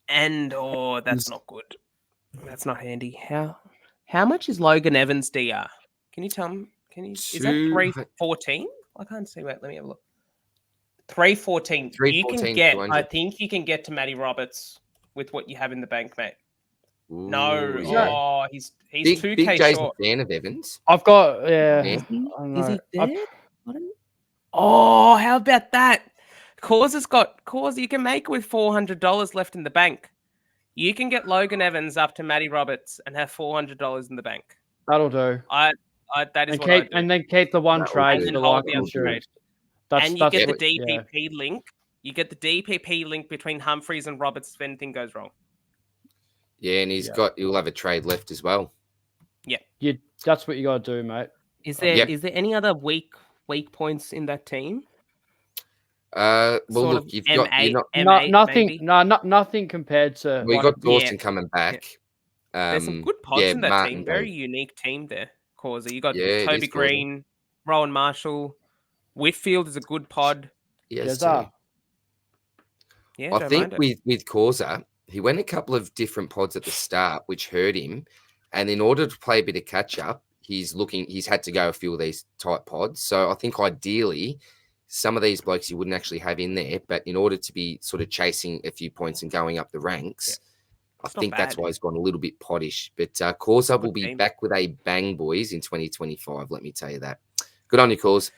that's not good. That's not handy. How much is Logan Evans DR? Can you tell me? Is that 314? I can't see. Wait, let me have a look. 314. You can get. I think you can get to Matty Roberts with what you have in the bank, mate. Ooh, no, yeah. He's big, 2K big Jay's short. A fan of Evans. I've got Is he dead? Oh, how about that? Causa's got you can make with $400 left in the bank. You can get Logan Evans up to Matty Roberts and have $400 in the bank. That'll do. That is what I do. And then keep the one trade. And then hold the other trade. And you get the DPP link. You get the DPP link between Humphreys and Roberts if anything goes wrong. Yeah, and he'll have a trade left as well. Yeah. That's what you got to do, mate. Is there any other weak points in that team? Well, sort look, you've M8, got M8, nothing. maybe? No, nothing compared to. We got Dawson coming back. There's some good pods yeah, in that Martin team. Very Day. unique team there, Causa. You got Yeah, it Toby is, Causa. Green, Rowan Marshall, Whitfield is a good pod. He has Yes, too. Yeah, I don't think mind it. with Causa, he went a couple of different pods at the start, which hurt him. And in order to play a bit of catch up, he's had to go a few of these type pods. So I think ideally, some of these blokes you wouldn't actually have in there, but in order to be sort of chasing a few points and going up the ranks, I It's not think that's bad. why he's gone a little bit poddish. But Causa will Good be team. back with a bang, boys, in 2025. Let me tell you that. Good on you, Cause.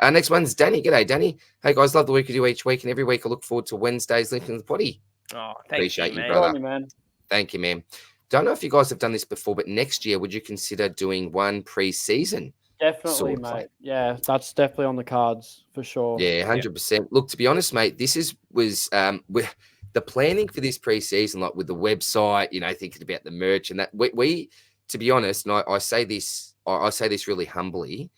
Next one's Danny. G'day, Danny. Hey, guys, love the work you do each week. And every week I look forward to Wednesday's Lincoln the Potty. Oh, thank Appreciate you, mate. brother. Good on you, man. Thank you, man. Don't know if you guys have done this before, but next year, would you consider doing one pre-season? Definitely, Swordplay? mate. Yeah, that's definitely on the cards for sure. Yeah, 100%. Look, to be honest, mate, this was the planning for this pre-season, like with the website, thinking about the merch and that. We to be honest, and I say this really humbly,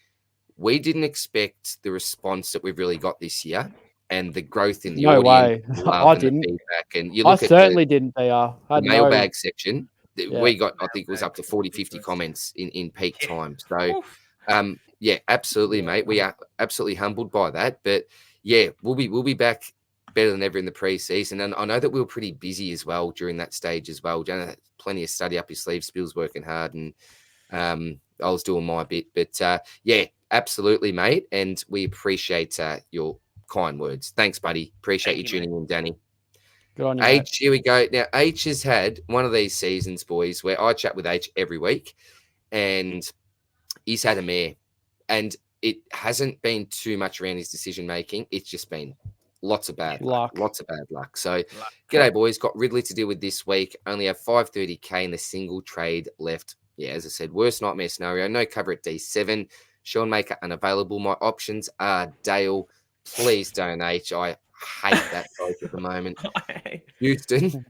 we didn't expect the response that we've really got this year and the growth in the No audience, way. the love I and the didn't. feedback. And you I look at certainly didn't, BR. the Had no. mailbag section. Yeah. We got, I think it was up to Mailbag. 40, 50 comments in peak Yeah. time. So, Oof. yeah, absolutely, mate. We are absolutely humbled by that. But yeah, we'll be back better than ever in the preseason. And I know that we were pretty busy as well during that stage as well. Janath had plenty of study up his sleeves, Bill's working hard, and I was doing my bit. But yeah, absolutely, mate. And we appreciate your kind words. Thanks, buddy. Appreciate Thank you you, tuning in, Danny. Good on you, mate. H, here we go. Now, H has had one of these seasons, boys, where I chat with H every week, and he's had a mare, and it hasn't been too much around his decision making. It's just been lots of bad luck. Lots of bad luck. So, g'day, boys. Got Ridley to deal with this week. Only have 530k in the single trade left. Yeah, as I said, worst nightmare scenario. No cover at D7. Sean Maker unavailable. My options are Dale. Please don't H. I hate that bloke at the moment. Houston,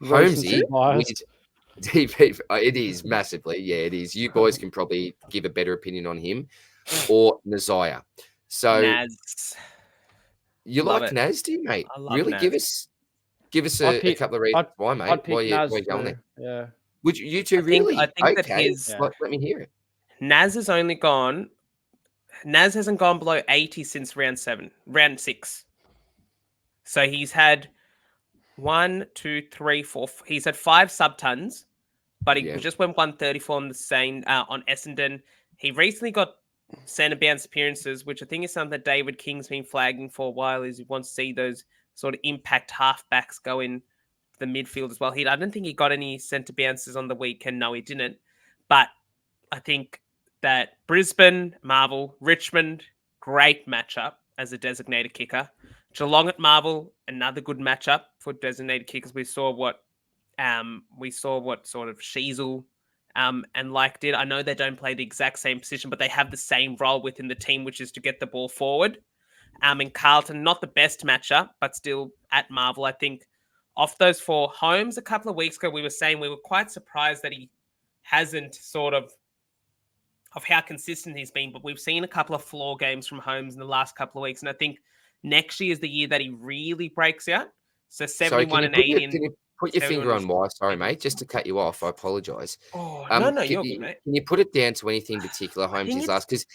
Holmesy, with DP. It is massively. Yeah, it is. You boys can probably give a better opinion on him, or Nazaya. So Naz. you Love like it. Naz, do you, mate? I love Really? Naz. Give us a couple of reasons why, mate. I'd pick Why Naz you going too. there? Yeah. Would you two I think- really? I think that okay. his- Let me hear it. Naz has only gone. Naz hasn't gone below 80 since round 6. So he's had 1, 2, 3, 4. He's had 5 subtons, but he just went 134 on the same on Essendon. He recently got centre bounce appearances, which I think is something that David King's been flagging for a while. Is he wants to see those sort of impact halfbacks go in the midfield as well. I don't think he got any centre bounces on the weekend. No, he didn't. But I think that Brisbane, Marvel, Richmond, great matchup as a designated kicker. Geelong at Marvel, another good matchup for designated kickers. We saw what sort of Sheasel and Like did. I know they don't play the exact same position, but they have the same role within the team, which is to get the ball forward. And Carlton, not the best matchup, but still at Marvel. I think off those 4 Holmes a couple of weeks ago, we were saying we were quite surprised that he hasn't sort of how consistent he's been, but we've seen a couple of floor games from Holmes in the last couple of weeks, and I think next year is the year that he really breaks out. So 71 and 80. Can you put your finger on why? Sorry, mate, just to cut you off. I apologise. Oh, no, you're good, mate. Can you put it down to anything particular, Holmes, his last? Because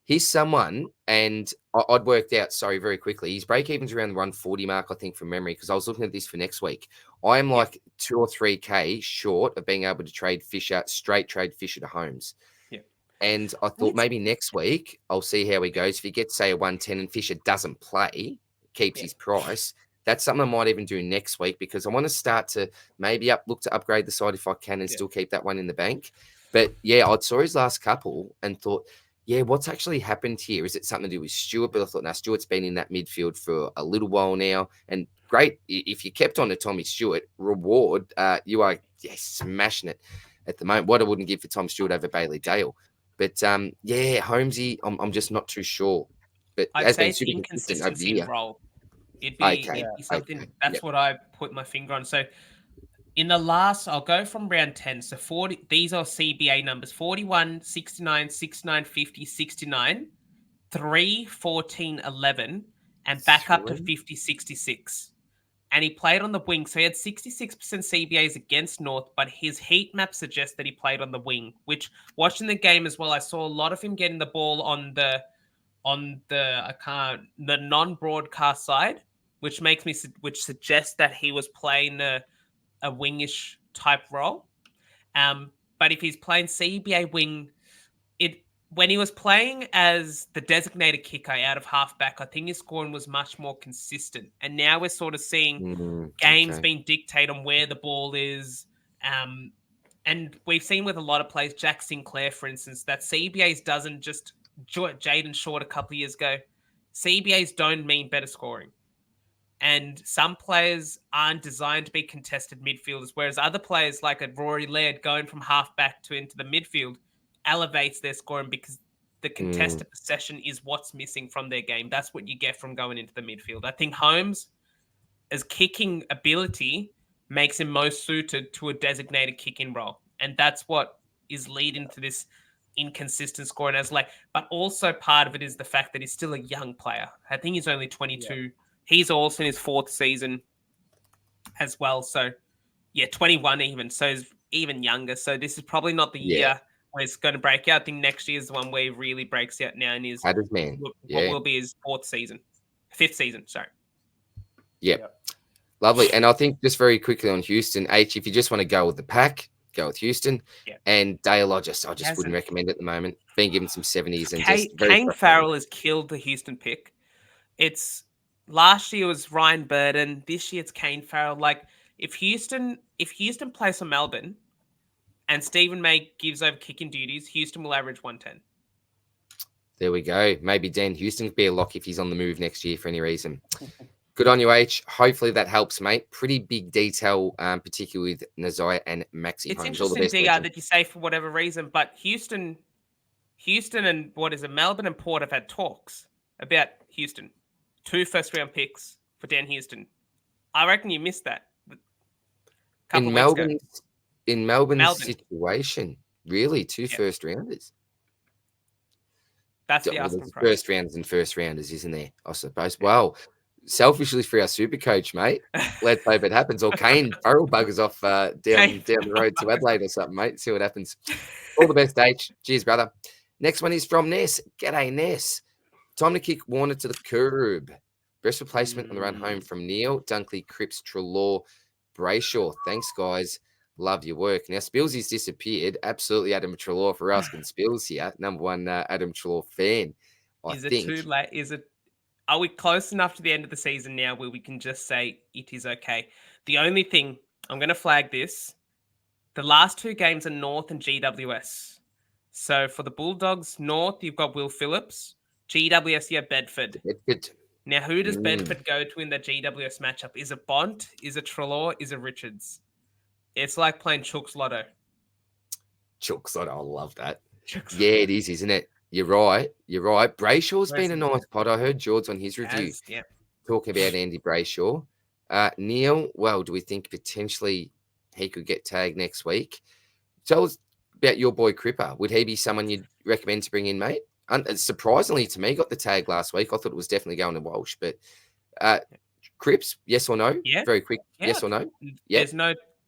he's someone, and I'd worked out, very quickly. His break-even's around the 140 mark, I think, from memory, because I was looking at this for next week. I am like 2 or 3K short of being able to trade Fisher to Holmes. And I thought maybe next week I'll see how he goes. If he gets, say, a 110 and Fisher doesn't play, keeps his price, that's something I might even do next week, because I want to start to maybe look to upgrade the side if I can and still keep that one in the bank. But yeah, I saw his last couple and thought, what's actually happened here? Is it something to do with Stewart? But I thought, no, Stewart's been in that midfield for a little while now. And great, if you kept on to Tommy Stewart, reward, you are smashing it at the moment. What I wouldn't give for Tom Stewart over Bailey Dale. But Holmesy, I'm just not too sure. But I'd say it's inconsistency in role. It'd be something. Okay. That's what I put my finger on. So in the last, I'll go from round 10. So 40. These are CBA numbers: 41, 69, 69, 50, 69, 3, 14, 11, and back up to 50, 66. and he played on the wing. So he had 66% CBAs against North, but his heat map suggests that he played on the wing, which watching the game as well, I saw a lot of him getting the ball on the non-broadcast side, which suggests that he was playing a wingish type role. But if he's playing CBA wing, when he was playing as the designated kicker out of halfback, I think his scoring was much more consistent. And now we're sort of seeing games being dictated on where the ball is. And we've seen with a lot of players, Jack Sinclair, for instance, that CBAs doesn't just Jaden Short a couple of years ago. CBAs don't mean better scoring. And some players aren't designed to be contested midfielders, whereas other players like a Rory Laird going from halfback to into the midfield elevates their scoring because the contested possession is what's missing from their game. That's what you get from going into the midfield. I think Holmes' kicking ability makes him most suited to a designated kicking role. And that's what is leading to this inconsistent scoring but also part of it is the fact that he's still a young player. I think he's only 22. Yeah. He's also in his 4th season as well. So 21 even. So he's even younger. So this is probably not the year where it's going to break out. I think next year is the one where he really breaks out now and is what will be his 5th season. Sorry. Yep. Lovely. And I think just very quickly on Houston, if you just want to go with the pack, go with Houston. Yeah. And Dale, I just wouldn't recommend at the moment. Being given some 70s and Kane Farrell has killed the Houston pick. It's last year was Ryan Burden. This year it's Kane Farrell. Like if Houston plays for Melbourne and Stephen May gives over kicking duties, Houston will average 110. There we go. Maybe Dan Houston could be a lock if he's on the move next year for any reason. Good on you, H. Hopefully that helps, mate. Pretty big detail, particularly with Nazai and Maxi. It's interesting, DR, that you say for whatever reason, but Houston and Melbourne and Port have had talks about Houston. 2 first-round picks for Dan Houston. I reckon you missed that. In Melbourne's situation, really, 2 first-rounders. That's the asking price. First rounders and first rounders, isn't there? I suppose. Well, selfishly for our super coach, mate, let's hope it happens. Or Kane Farrell buggers off down the road to Adelaide or something, mate. See what happens. All the best, H. Cheers, brother. Next one is from Ness. G'day, Ness. Time to kick Warner to the curb. Best replacement on the run home from Neil, Dunkley, Cripps, Treloar, Brayshaw. Thanks, guys. Love your work. Now, Spillsy's disappeared. Absolutely Adam Treloar for asking Spills here. Number one Adam Treloar fan. Is it too late? Are we close enough to the end of the season now where we can just say it is okay? The only thing, I'm going to flag this. The last 2 games are North and GWS. So for the Bulldogs, North, you've got Will Phillips. GWS, you have Bedford. Now, who does Bedford go to in the GWS matchup? Is it Bont? Is it Treloar? Is it Richards? It's like playing Chook's Lotto. Chook's Lotto, I love that. Yeah, it is, isn't it? You're right. Brayshaw's been a nice pod. I heard George on his review talking about Andy Brayshaw. Neil, well, do we think potentially he could get tagged next week? Tell us about your boy Cripper. Would he be someone you'd recommend to bring in, mate? Surprisingly to me, got the tag last week. I thought it was definitely going to Walsh, but Cripps, yes or no? Yeah. Very quick, yes or no? Yeah.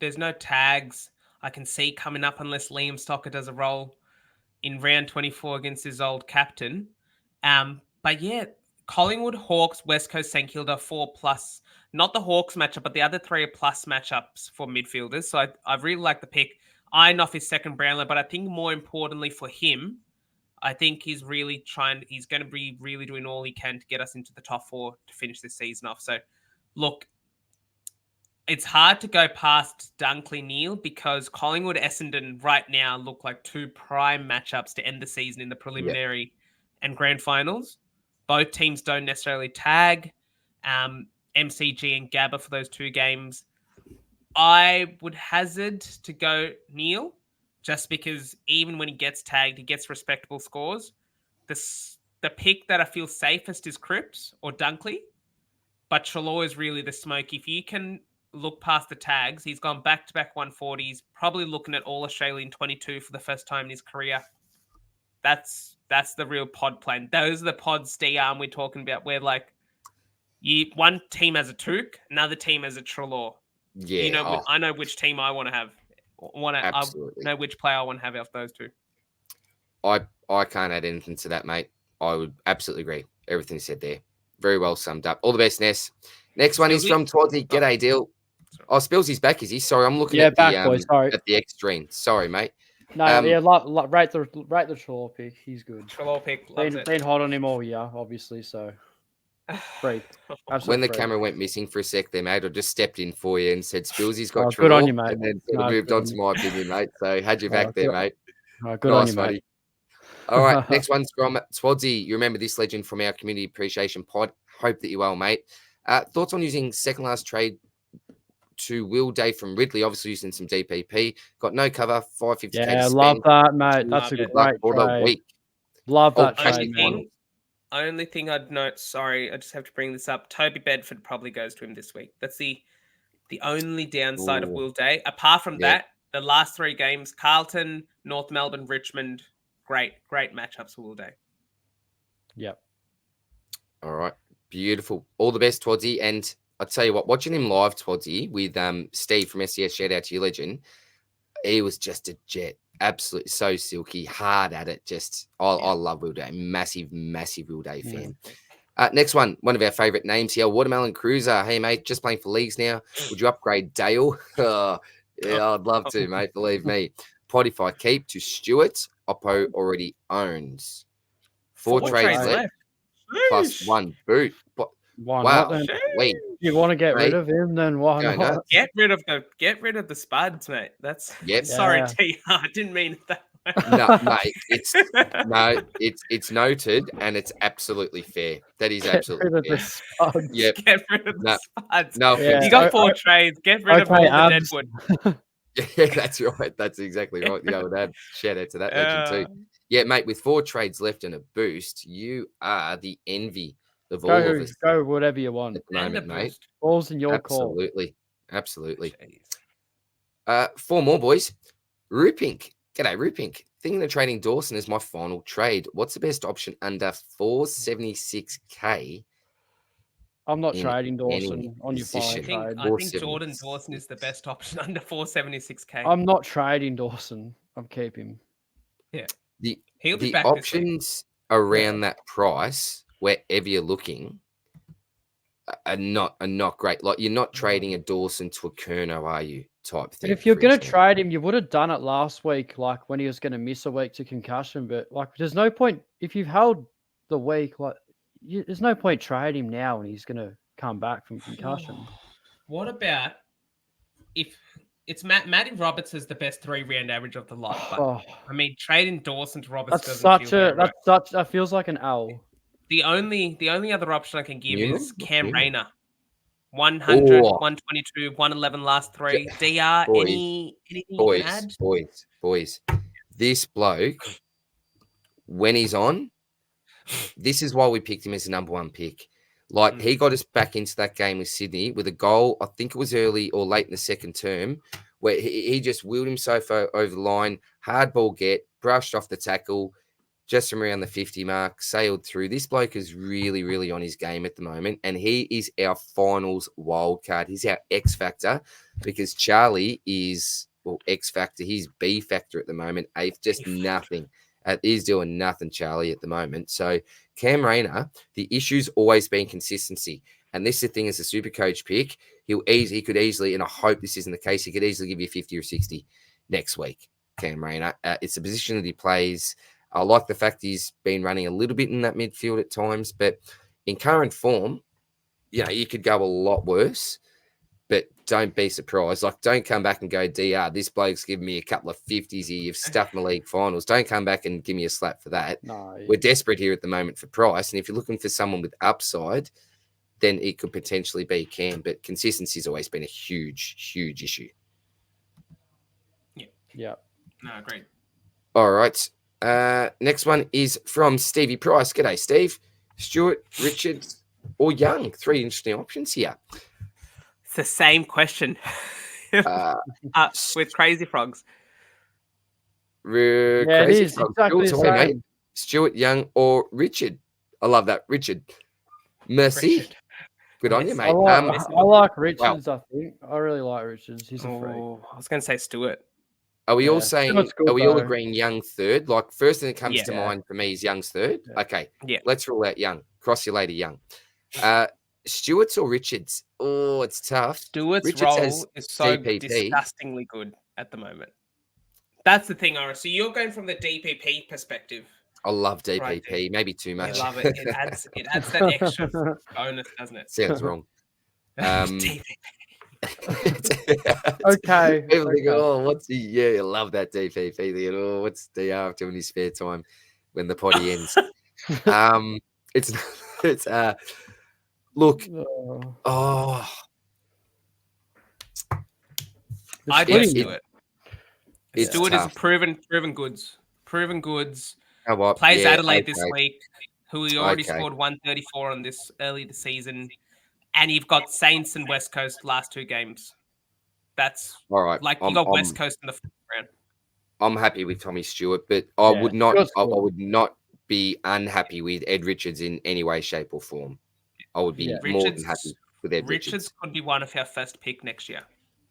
There's no tags I can see coming up unless Liam Stocker does a role in round 24 against his old captain. But yeah, Collingwood, Hawks, West Coast, St Kilda, 4+. Not the Hawks matchup, but the other 3 are plus matchups for midfielders. So I really like the pick. Iron off his second Brownlow, but I think more importantly for him, I think he's going to be really doing all he can to get us into the top 4 to finish this season off. So look, it's hard to go past Dunkley Neil because Collingwood Essendon right now look like 2 prime matchups to end the season in the preliminary and grand finals. Both teams don't necessarily tag MCG and Gabba for those 2 games. I would hazard to go Neil just because even when he gets tagged, he gets respectable scores. The pick that I feel safest is Cripps or Dunkley, but Treloar is really the smoke. If you can look past the tags, he's gone back-to-back 140s, probably looking at All-Australian 22 for the first time in his career. That's the real pod plan. Those are the pods, we're talking about where one team has a Took, another team has a Trelaw. Yeah, I know which team I want to have. I absolutely. know which player I want to have off those two. I can't add anything to that, mate. I would absolutely agree. Everything said there. Very well summed up. All the best, Ness. Next one is from Twazzy. G'day, Deal. Oh, Spillsy's back, is he? Sorry, I'm looking at back, boys. Sorry. at the X screen. Sorry, mate. No, rate the Trelaw pick. He's good. Trelaw pick. Loves it. Been hot on him all year, obviously. So, freak. When the camera went missing for a sec there, mate, I just stepped in for you and said Spillsy's got Trelaw. Good on you, mate. And then moved on to my opinion, mate. So had you back there, mate. Good on you, mate. All right, next one's from Swadsy. You remember this legend from our community appreciation pod. Hope that you're well, mate. Thoughts on using second last trade to Will Day from Ridley, obviously using some DPP. Got no cover, 550k. Yeah, love that, mate. That's a great trade. Love that trade, man. Only thing I'd note, sorry, I just have to bring this up. Toby Bedford probably goes to him this week. That's the only downside of Will Day. Apart from that, the last 3 games, Carlton, North Melbourne, Richmond, great matchups for Will Day. Yep. All right. Beautiful. All the best, Twadzy. And I'll tell you what, watching him live, Twadzy, with Steve from SES, shout out to you, legend, he was just a jet. Absolutely so silky, hard at it. I love Will Day. Massive Will Day fan. Next one of our favourite names here, Watermelon Cruiser. Hey, mate, just playing for leagues now. Would you upgrade Dale? Yeah, I'd love to, mate. Believe me. Pot if I keep to Stewart. Oppo already owns. 4 trades left. Plus 1 boot. Wow. Wait. You want to get rid of him, then why not? Get rid of the spuds, mate. That's sorry, TR. I didn't mean it that way. No, mate. It's noted and it's absolutely fair. That is absolutely fair. Yep. Get rid of the spuds. No, you got 4 trades. Get rid of all the deadwood. Yeah, that's right. That's exactly right. Shout out to that legend too. Yeah, mate, with 4 trades left and a boost, you are the envy of all of us. Go whatever you want. At the moment, mate. Ball's in your call. Absolutely. 4 more, boys. Rupink. G'day, Rupink. Thinking of trading Dawson as my final trade. What's the best option under 476k? I'm not trading Dawson on your final trade. I think Jordan Dawson is the best option under 476k. I'm not trading Dawson. I'm keeping him. Yeah. He'll be back options around that price, wherever you're looking, are not great. Like, you're not trading a Dawson to a Kerno, are you? Type thing. But if you're going to trade him, you would have done it last week, like when he was going to miss a week to concussion. But like, there's no point if you've held the week. Like, there's no point trading him now when he's going to come back from concussion. What about if it's Matty Roberts is the best 3-round average of the lot? But I mean, trading Dawson to Roberts that feels like an L. The only other option I can give is Cam Rayner. 100, 122, 111 last 3. DR, anything you can add? Boys. This bloke, when he's on, this is why we picked him as the number 1 pick. Like, he got us back into that game with Sydney with a goal, I think it was early or late in the second term, where he just wheeled himself over the line, hard ball get, brushed off the tackle, just from around the 50 mark, sailed through. This bloke is really, really on his game at the moment, and he is our finals wild card. He's our X factor because Charlie is, X factor. He's B factor at the moment. Just nothing. He's doing nothing, Charlie, at the moment. So Cam Rayner, the issue's always been consistency. And this is the thing as a super coach pick. He could easily, and I hope this isn't the case, he could easily give you 50 or 60 next week, Cam Rayner. It's a position that he plays. I like the fact he's been running a little bit in that midfield at times, but in current form, you could go a lot worse, but don't be surprised. Like, don't come back and go, DR, this bloke's giving me a couple of 50s here. You've stuffed my league finals. Don't come back and give me a slap for that. No. We're desperate here at the moment for price, and if you're looking for someone with upside, then it could potentially be Cam, but consistency has always been a huge, huge issue. Yeah. No, great. All right. Next one is from Stevie Price. G'day, Steve. Stewart, Richard, or Young. 3 interesting options here. It's the same question with Crazy Frogs. Crazy Frogs. Exactly the same. Stewart, Young, or Richard. I love that. Richard. Merci. Good on you, Miss- mate. I like Richards. I think I really like Richards. He's a freak. Oh, I was going to say Stewart. Are we all Yeah. saying? Stewart's good, Are we all though. agreeing Young third? Like first thing that comes to Yeah. mind for me is Young's third. Yeah. Okay. Yeah. Let's rule out Young. Cross you later, Young. Stewart's or Richards? Oh, it's tough. Stewart's Richards role has is so DPP. disgustingly good at the moment. That's the thing, Ira. So you're going from the DPP perspective. I love DPP. Right, Maybe too You much. love it. It adds that extra bonus, doesn't it? Sounds wrong. DPP. Okay. People think, oh, what's he? Yeah, I love that DPP. Thinking, oh, what's DR doing in his spare time when the potty ends? It's look. Oh, I'd Yeah, go it- Stewart. it's Stewart is tough. proven goods. Proven goods. How what? Plays Yeah, Adelaide this okay. week, who he already Okay. scored 134 on this early the season. And you've got Saints and West Coast last two games. That's All right. like you got West Coast in the first round. I'm happy with Tommy Stewart, but I Yeah, would not. Stewart's I good. would not be unhappy with Ed Richards in any way, shape, or form. I would be Yeah. more than happy with Ed Richards Richards. could be one of our first pick next year.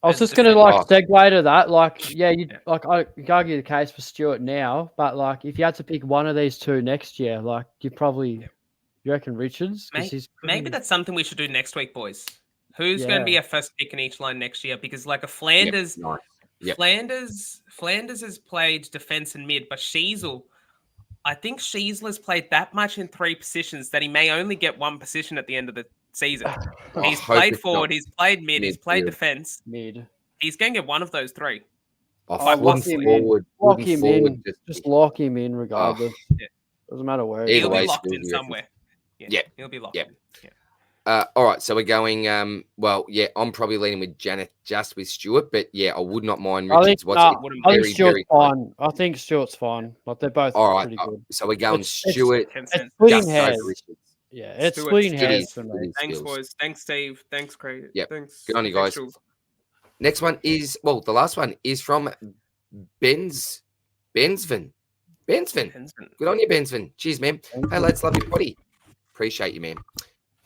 I was As just going to defender. segue to that. Like, yeah, you Yeah. like I could argue the case for Stewart now, but like if you had to pick one of these two next year, like you probably you reckon Richards? 'Cause he's Maybe pretty- that's something we should do next week, boys. Who's going to be our first pick in each line next year? Because like a Flanders, Nice. Yep. Flanders has played defense and mid, but I think Sheasler's played that much in three positions that he may only get one position at the end of the season. I He's hope played it's forward, not he's played mid, he's played midfield. defense. mid. He's going to get one of those three. I Oh, wouldn't lock him in. forward. Lock Wouldn't him forward. in. Just lock him in regardless. Yeah. Doesn't matter where. Either He'll way, be locked still in be somewhere. Yep. He'll be locked Yep. in. Yeah. All right, so we're going. Well, yeah, I'm probably leaning with Janath just with Stewart, but yeah, I would not mind I think, Richards. What's it? wouldn't I Very, think Stewart's very close. fine. I think Stewart's fine. Like they're both All right, pretty good. so we're going It's- Stewart. 10 It's cents. splitting Just hairs. over Richards. Yeah, it's Stewart, splitting It hairs is, for it me. is Thanks, skills. boys. Thanks, Steve. Thanks, Craig. Yep. Thanks. Good on you, Thanks, guys. Jules. Next one is the last one is from Bensvin. Pensman. Good on you, Bensvin. Cheers, man. Hey, lads, love your potty. Appreciate you, man.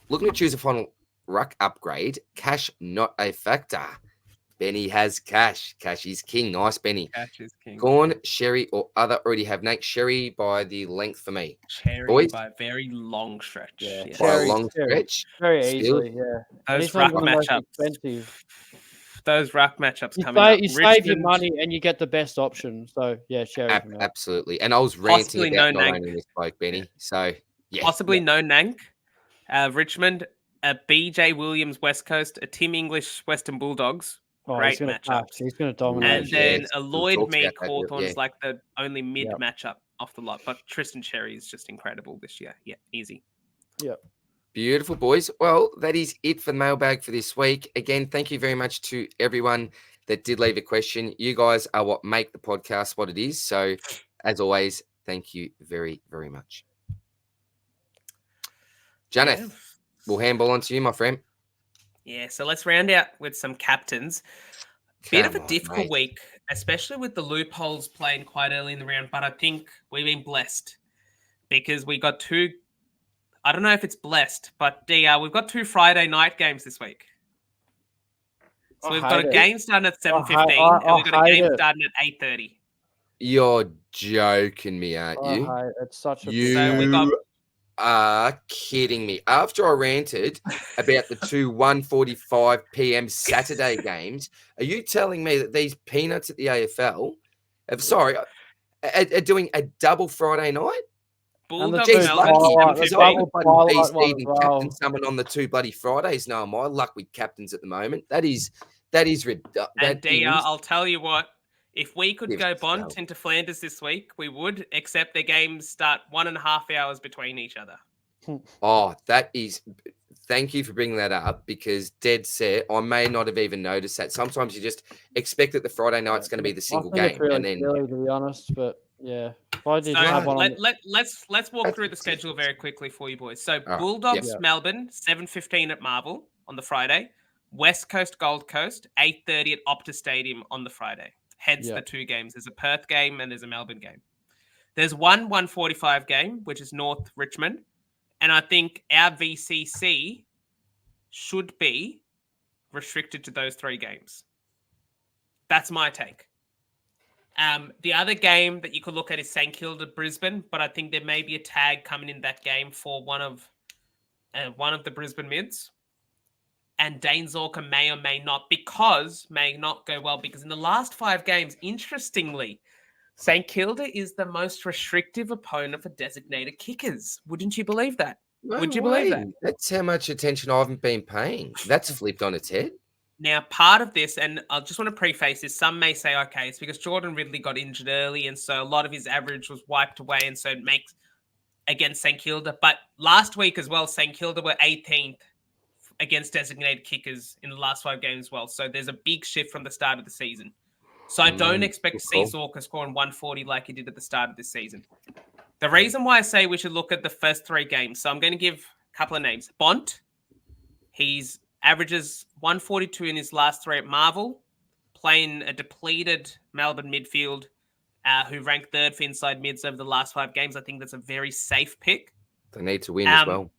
Looking to choose a final ruck upgrade. Cash not a factor. Benny has cash. Cash is king. Nice, Benny. Catch is king. Corn, Sherry, or other already have Nate. Sherry by the length for me. Cherry Boys? by a very long stretch. Yeah, Yes. By a Cherry, long Cherry. stretch. Very Still- easily, yeah. Those He's one ruck of the most matchups. expensive. Those ruck matchups You, coming up. you save your Richmond, money and you get the best option. So yeah, Sherry. for me. Absolutely. And I was ranting Possibly about no not Nank. owning this bloke, Benny. So, yeah. Possibly no Nank. Richmond, a BJ Williams West Coast, a Tim English Western Bulldogs. Oh, Great he's gonna matchup. pass. He's going to dominate. And yeah, then it's- a we Lloyd talked Meek about that, Hawthorn's yeah. like the only mid Yep. matchup off the lot. But Tristan Cherry is just incredible this year. Yeah, easy. Beautiful, boys. Well, that is it for the mailbag for this week. Again, thank you very much to everyone that did leave a question. You guys are what make the podcast what it is. So, as always, thank you very, very much. Janath, Yeah. we'll handball on to you, my friend. Yeah, so let's round out with some captains. Bit of Come a on, difficult mate. week, especially with the loopholes playing quite early in the round. But I think we've been blessed because we got two. I don't know if it's blessed, but we've got two Friday night games this week. So I we've got a hate it. game starting at 7:15, I and we've got a hate game it. starting at 8:30. You're joking me, aren't Oh, you? hey, it's such a You So we got- are kidding me. After I ranted about the two 1:45 p.m. Saturday games, are you telling me that these peanuts at the AFL are doing a double Friday night? Bulldogs two Jeez, Melbourne lucky. Twilight- Because the I double would bloody Twilight beast one even as well. captain someone on the two bloody Fridays. No, my luck with captains at the moment. That is ridiculous. And DR, I'll tell you what, if we could Give go us Bont hell. into Flanders this week, we would, except the games start 1.5 hours between each other. Oh, that is. Thank you for bringing that up because dead set. I may not have even noticed that. Sometimes you just expect that the Friday night's going to be the single I think game, it's really and then silly, to be honest. But yeah, if I did So have one on let's walk That's through the schedule ridiculous. very quickly for you boys. So right, Bulldogs yep. Melbourne 7:15 at Marvel on the Friday, West Coast Gold Coast 8:30 at Optus Stadium on the Friday. Hence the Yep. two games. There's a Perth game and there's a Melbourne game. There's one 1:45 game which is North Richmond, and I think our VCC should be restricted to those 3 games. That's my take. The other game that you could look at is St Kilda Brisbane, but I think there may be a tag coming in that game for one of the Brisbane mids. And Dane Zorka may or may not go well because in the last 5 games, interestingly, St Kilda is the most restrictive opponent for designated kickers. Wouldn't you believe that? Would you believe that? That's how much attention I haven't been paying. That's flipped on its head. Now, part of this, and I just want to preface this, some may say, okay, it's because Jordan Ridley got injured early, and so a lot of his average was wiped away, and so it makes against St Kilda. But last week as well, St Kilda were 18th against designated kickers in the last 5 games as well. So there's a big shift from the start of the season. So I don't expect to see Zorka scoring 140 like he did at the start of this season. The reason why I say we should look at the first 3 games, so I'm going to give a couple of names. Bont, he's averages 142 in his last 3 at Marvel, playing a depleted Melbourne midfield who ranked 3rd for inside mids over the last 5 games. I think that's a very safe pick. They need to win as well.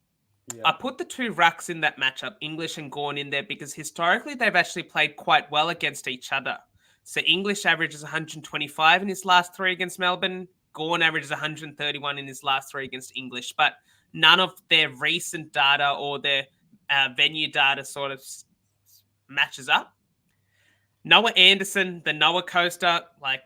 Yeah. I put the 2 rucks in that matchup, English and Gawn, in there because historically they've actually played quite well against each other. So English averages 125 in his last 3 against Melbourne. Gawn averages 131 in his last 3 against English. But none of their recent data or their venue data sort of matches up. Noah Anderson, the Noah coaster, like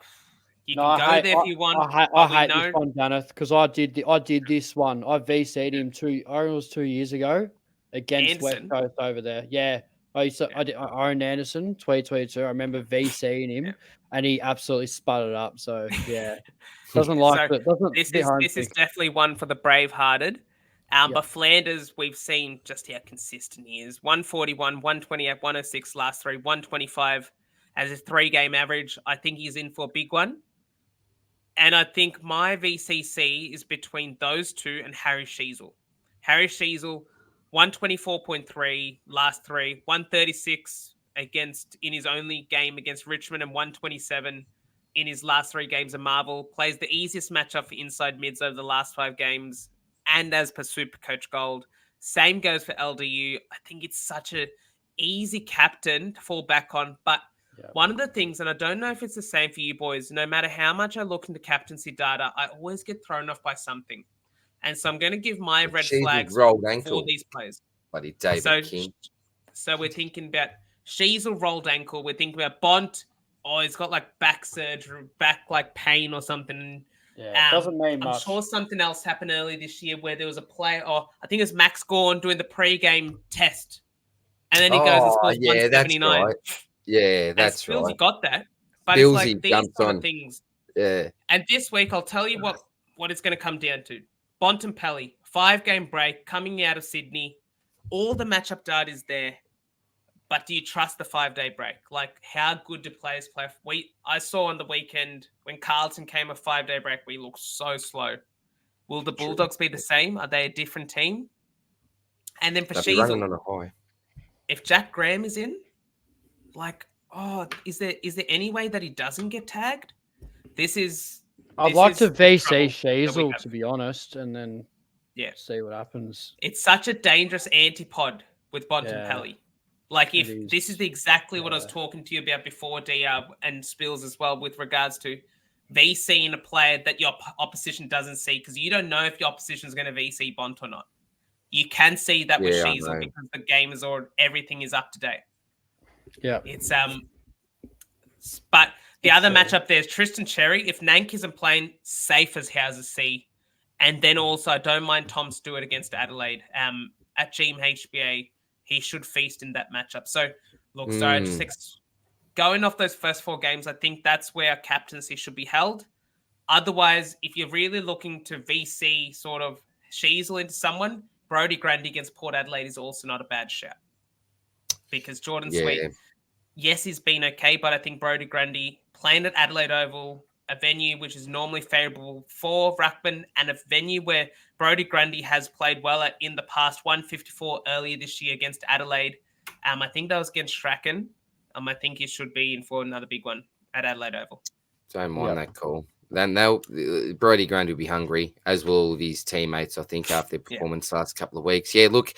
you can go there if you want. I hate this one, Janath, because I did this one. I VC'd him 2 years ago against Anderson. West Coast over there. Yeah. I owned Anderson 2022. I remember VCing him, and he absolutely sputtered up. So yeah, doesn't like it. This is definitely one for the brave-hearted. But Flanders, we've seen just how consistent he is. 141, 128, 106 last 3, 125 as a 3-game average. I think he's in for a big one. And I think my VCC is between those 2 and Harry Sheasel. Harry Sheasel, 124.3 last 3, 136 in his only game against Richmond, and 127 in his last 3 games of Marvel. Plays the easiest matchup for inside mids over the last 5 games. And as per Supercoach Gold, same goes for LDU. I think it's such an easy captain to fall back on. But one of the things, and I don't know if it's the same for you boys, no matter how much I look into captaincy data, I always get thrown off by something. And so I'm going to give my red flags for these players. Bloody David King. So we're thinking about Sheasel rolled ankle. We're thinking about Bont. Oh, he's got like back surgery, back like pain or something. Yeah, it doesn't mean much. I'm sure something else happened early this year where there was a player, or I think it was Max Gawn doing the pre-game test. And then he goes and scores 179. Right. Yeah, that's right. He got that. But Billsy it's like these sort of things. Yeah. And this week, I'll tell you what it's going to come down to. Bontempelli, 5-game break, coming out of Sydney. All the matchup data is there. But do you trust the 5-day break? Like, how good do players play? I saw on the weekend when Carlton came a 5-day break, we looked so slow. Will the Bulldogs be the same? Are they a different team? And then for Sheasel, if Jack Graham is in, like, is there any way that he doesn't get tagged? I'd like to VC Sheasel, to be honest, and then see what happens. It's such a dangerous antipod with Bontempelli. Like, this is exactly what I was talking to you about before, DR and Spills as well, with regards to VCing a player that your opposition doesn't see, because you don't know if your opposition is going to VC Bont or not. You can see that with Sheasel because the game is everything is up to date. Yeah, it's but the other matchup there is Tristan Cherry. If Nank isn't playing, safe as houses C. And then also, I don't mind Tom Stewart against Adelaide. At GMHBA, he should feast in that matchup. So, look, going off those first 4 games, I think that's where captaincy should be held. Otherwise, if you're really looking to VC sort of Sheasel into someone, Brodie Grundy against Port Adelaide is also not a bad shout. Because Jordan Sweet, yes, he's been okay, but I think Brodie Grundy playing at Adelaide Oval, a venue which is normally favourable for ruckman, and a venue where Brodie Grundy has played well at in the past, 154 earlier this year against Adelaide. I think that was against Strachan. I think he should be in for another big one at Adelaide Oval. Don't mind that call. Then Brodie Grundy will be hungry, as will all of his teammates, I think, after their performance last couple of weeks. Yeah, look,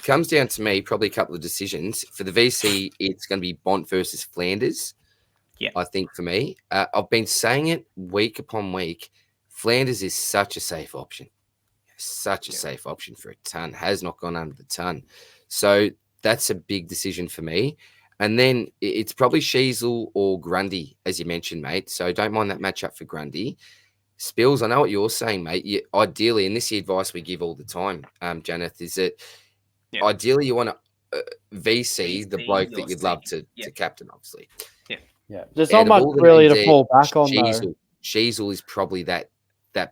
Comes down to me, probably a couple of decisions. For the VC, it's going to be Bont versus Flanders. Yeah. I think for me. I've been saying it week upon week. Flanders is such a safe option. Such a safe option for a ton. Has not gone under the ton. So that's a big decision for me. And then it's probably Sheasel or Grundy, as you mentioned, mate. So don't mind that matchup for Grundy. Spills, I know what you're saying, mate. Ideally, and this is the advice we give all the time, Janath, is that ideally you want to VC the bloke that you'd love to captain, obviously. Yeah, there's not much really to fall back on, though. Sheasel is probably that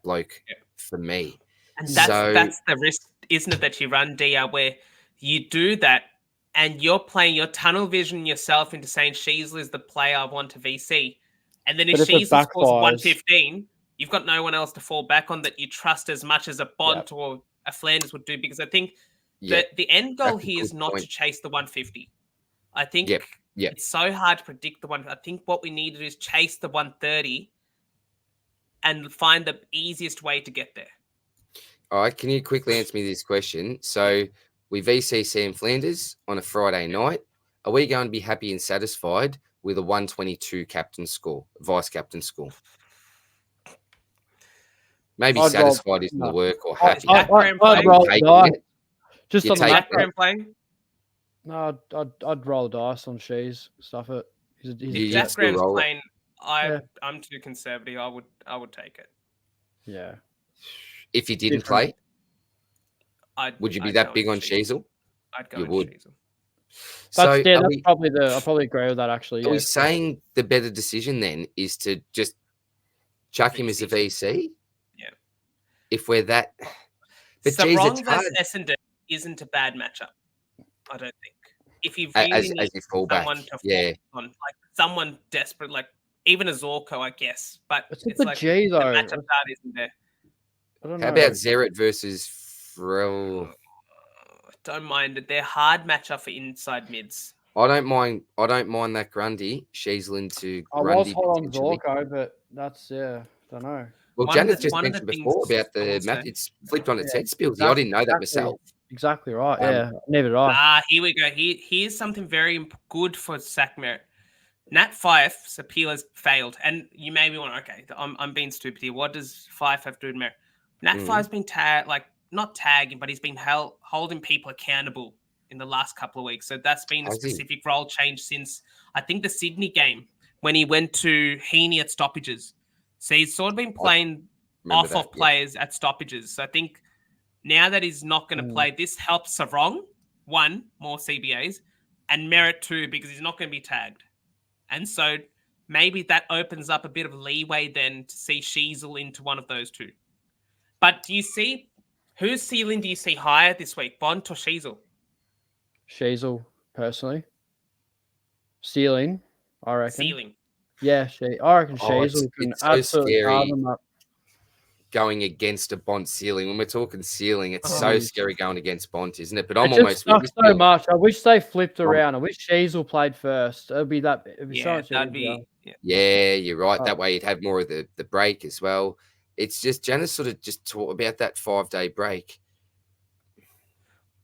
bloke for me. And that's the risk, isn't it, that you run, DR, where you do that and you're playing your tunnel vision yourself into saying Sheasel is the player I want to VC. And then if Sheasel scores 115, you've got no one else to fall back on that you trust as much as a Bont or a Flanders would do, because I think that the end goal here is not to chase the 150. I think it's so hard to predict the one. I think what we need to do is chase the 130 and find the easiest way to get there. All right, can you quickly answer me this question? So we VCC in Flanders on a Friday night. Are we going to be happy and satisfied with a 122 captain score, vice captain score? Maybe satisfied isn't the work, or happy. I'd roll the dice. Just on the background playing? No, I'd roll the dice on Shees. Stuff it. Jack Graham's playing. I'm too conservative. I would take it. Yeah. If you didn't play, would you be that big on Sheasel? I'd go. You would. Sheasel. That's probably I probably agree with that, actually. Are we saying the better decision then is to just chuck him as a VC? Yeah. If we're that, but Sarong versus Essendon isn't a bad matchup. I don't think. If you really as need your fallback, someone to fall on, like someone desperate, like even a Zorko, I guess. But it's like G, though. The matchup card isn't there. I don't know. How about Xerrit versus Frel? Don't mind it. They're hard matchup for inside mids. I don't mind that Grundy. Sheasel into Grundy. I was hot on Zorko, but that's don't know. Well, Janath just mentioned before about the match. It's flipped on its head, Spills. I didn't know that myself. Exactly right. Yeah, neither did I. Here we go. Here's something very good for sack merit. Nat Fife's appeal has failed, and you may be wondering, okay, I'm being stupid here. What does Fife have to do with merit? Nat Fife's been not tagging, but he's been holding people accountable in the last couple of weeks. So that's been a specific role change since, I think, the Sydney game when he went to Heaney at stoppages. So he's sort of been playing off players at stoppages. So I think now that he's not going to play, this helps Sarong, 1, more CBAs, and Merritt 2, because he's not going to be tagged. And so maybe that opens up a bit of leeway then to see Sheasel into one of those two. But do you see, whose ceiling do you see higher this week, Bont or Sheasel? Sheasel, personally. Ceiling, I reckon. Ceiling. Yeah, I reckon Sheasel can absolutely carve them up. Going against a Bont ceiling. When we're talking ceiling, it's so scary going against Bont, isn't it? But I'm almost with so much. I wish they flipped around. I wish Sheasel played first. It'd be so much easier. Yeah, you're right. That way you'd have more of the break as well. It's just Janice sort of just talked about that 5-day break.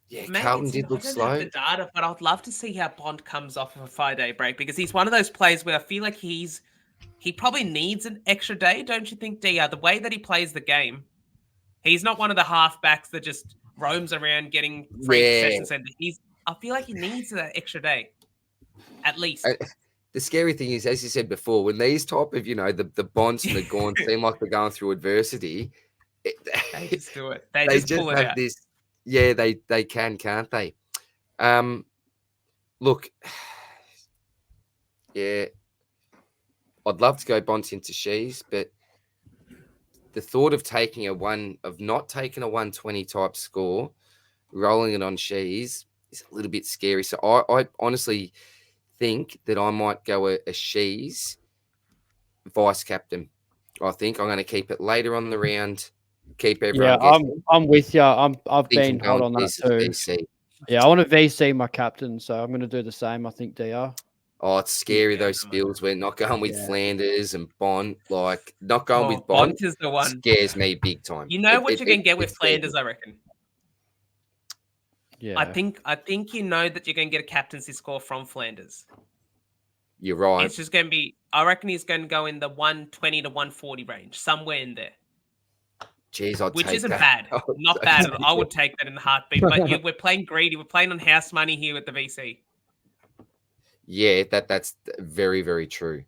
Yeah, maybe Carlton did look slow. The data, but I'd love to see how Bont comes off of a 5-day break, because he's one of those players where I feel like he probably needs an extra day, don't you think, DR? The way that he plays the game, he's not one of the halfbacks that just roams around getting free possessions. And I feel like he needs that extra day, at least. The scary thing is, as you said before, when these type of, the Bonts and the Gaunts seem like they're going through adversity, they just do it. They just pull it have out. This. Yeah, they can, can't they? Look, yeah, I'd love to go Bonts into Shees, but the thought of not taking a 120 type score, rolling it on Shees is a little bit scary. So I honestly think that I might go a Shees vice captain. I think I'm going to keep it later on the round. Keep everyone. Yeah, I'm with you. I've been hot on that too. VC. Yeah, I want to VC my captain, so I'm going to do the same. I think DR. Oh, it's scary those spills. We're not going with Flanders and Bont. Like not going with Bont is the one scares me big time. You know what you're going to get with Flanders, I reckon. Yeah. I think you know that you're going to get a captaincy score from Flanders. You're right. It's just going to be. I reckon he's going to go in the 120 to 140 range, somewhere in there. Jeez, I'd Which take isn't that. bad. I would Not take bad. that. I would take that in a heartbeat. But we're playing greedy. We're playing on house money here with the VC. Yeah, that's very, very true.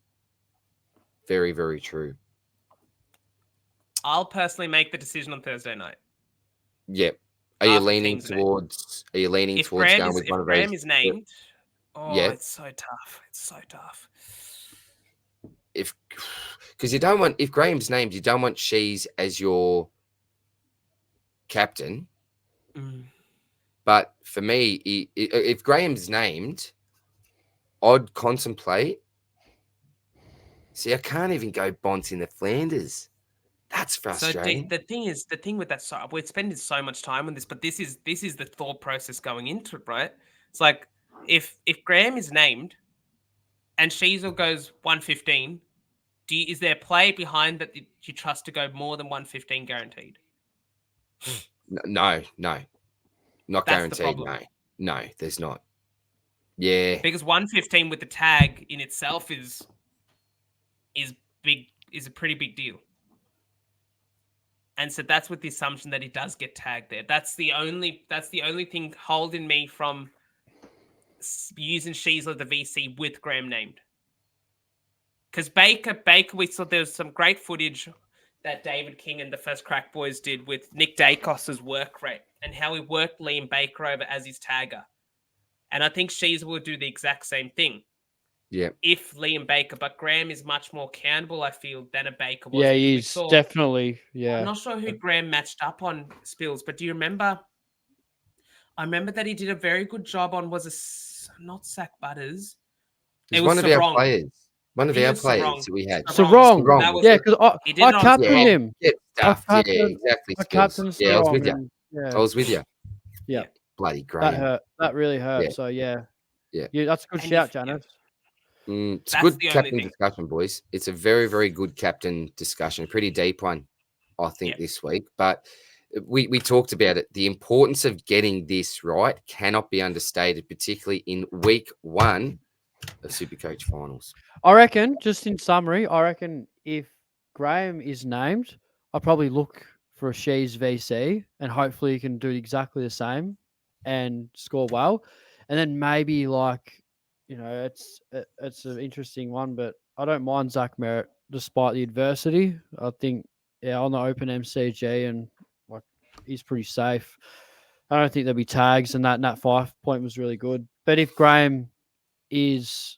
Very, very true. I'll personally make the decision on Thursday night. Yep. Are you After leaning teams are towards? Are you leaning If towards Graham going is with if one of Graham those? is named, oh, Yeah. it's so tough. It's so tough. Because you don't want, if Graham's named, you don't want Shees as your captain. Mm. But for me, if Graham's named, I'd contemplate. See, I can't even go Bont in the Flanders. That's frustrating. So the thing with that, so we're spending so much time on this, but this is the thought process going into it, right? It's like if Graham is named and Sheasel goes 115, is there a play behind that you trust to go more than 115 guaranteed? No, not That's the guaranteed. problem. No, there's not. Yeah, Because 115 with the tag in itself is big, is a pretty big deal. And so that's with the assumption that he does get tagged there. That's the only thing holding me from using Sheasler the VC with Graham named. Because Baker, we saw there was some great footage that David King and the First Crack Boys did with Nick Dacos's work rate and how he worked Liam Baker over as his tagger. And I think Sheasler will do the exact same thing. yeah. If Liam Baker, but Graham is much more countable, I feel, than a Baker was. Yeah, because we he's saw- definitely. Yeah. I'm not sure who Graham matched up on, Spills, but do you remember? I remember that he did a very good job on, not Sack Butters. It was It one was of our Sarong. players. One of He our was players Sarong. that we had. Sarong. Sarong. That was Yeah, it. because He did I it on captained Sarong. him. Yeah, stuff. Yeah, captained- exactly. I Skills. captained Yeah, I was Sarong with you. and- yeah. I was with you. Yeah. Bloody great. That hurt. That really hurt. Yeah. So yeah. Yeah. That's a good And shout, if- yeah. Janath. It's a That's good the only captain thing. discussion, boys. It's a very, very good captain discussion. Pretty deep one, I think, Yeah. this week. But we talked about it. The importance of getting this right cannot be understated, particularly in week 1 of Supercoach finals. I reckon, just in summary, if Graham is named, I'll probably look for a Shees VC and hopefully he can do exactly the same and score well. And then maybe it's an interesting one, but I don't mind Zach Merritt despite the adversity. I think, on the open MCG and he's pretty safe. I don't think there'll be tags, and that 5 point was really good. But if Graham is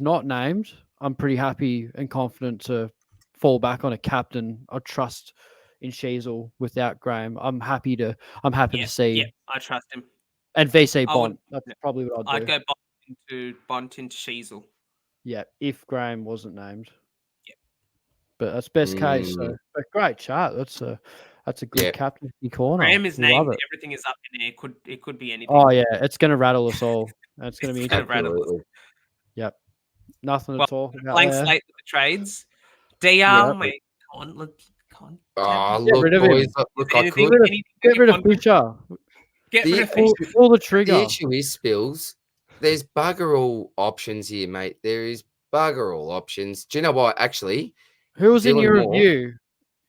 not named, I'm pretty happy and confident to fall back on a captain. I trust in Sheasel without Graham. I'm happy to see. Yeah, I trust him. And VC I Bont. would- That's probably what I'd do. I'd go Bont into Sheasel. Yeah, if Graham wasn't named. Yeah. But that's best case. So a great chart. That's a good Yeah. captaincy corner. Graham is Love named. it. Everything is up in there. It could be anything. Oh yeah, it's gonna rattle us all. It's gonna be It's gonna rattle us. Absolutely. Yep. Nothing to Well, talk about Blank there. slate with the trades. DR, Yeah. mate. Can't Oh, Get look, rid of him. boys. Look, I Anything- could. Get rid of anything- Fisher. Get rid of The- Fisher. Pull the The trigger. issue is, Spills, there's bugger all options here, mate. There is bugger all options. Do you know what? Actually, Who was in Dylan your Moore. review?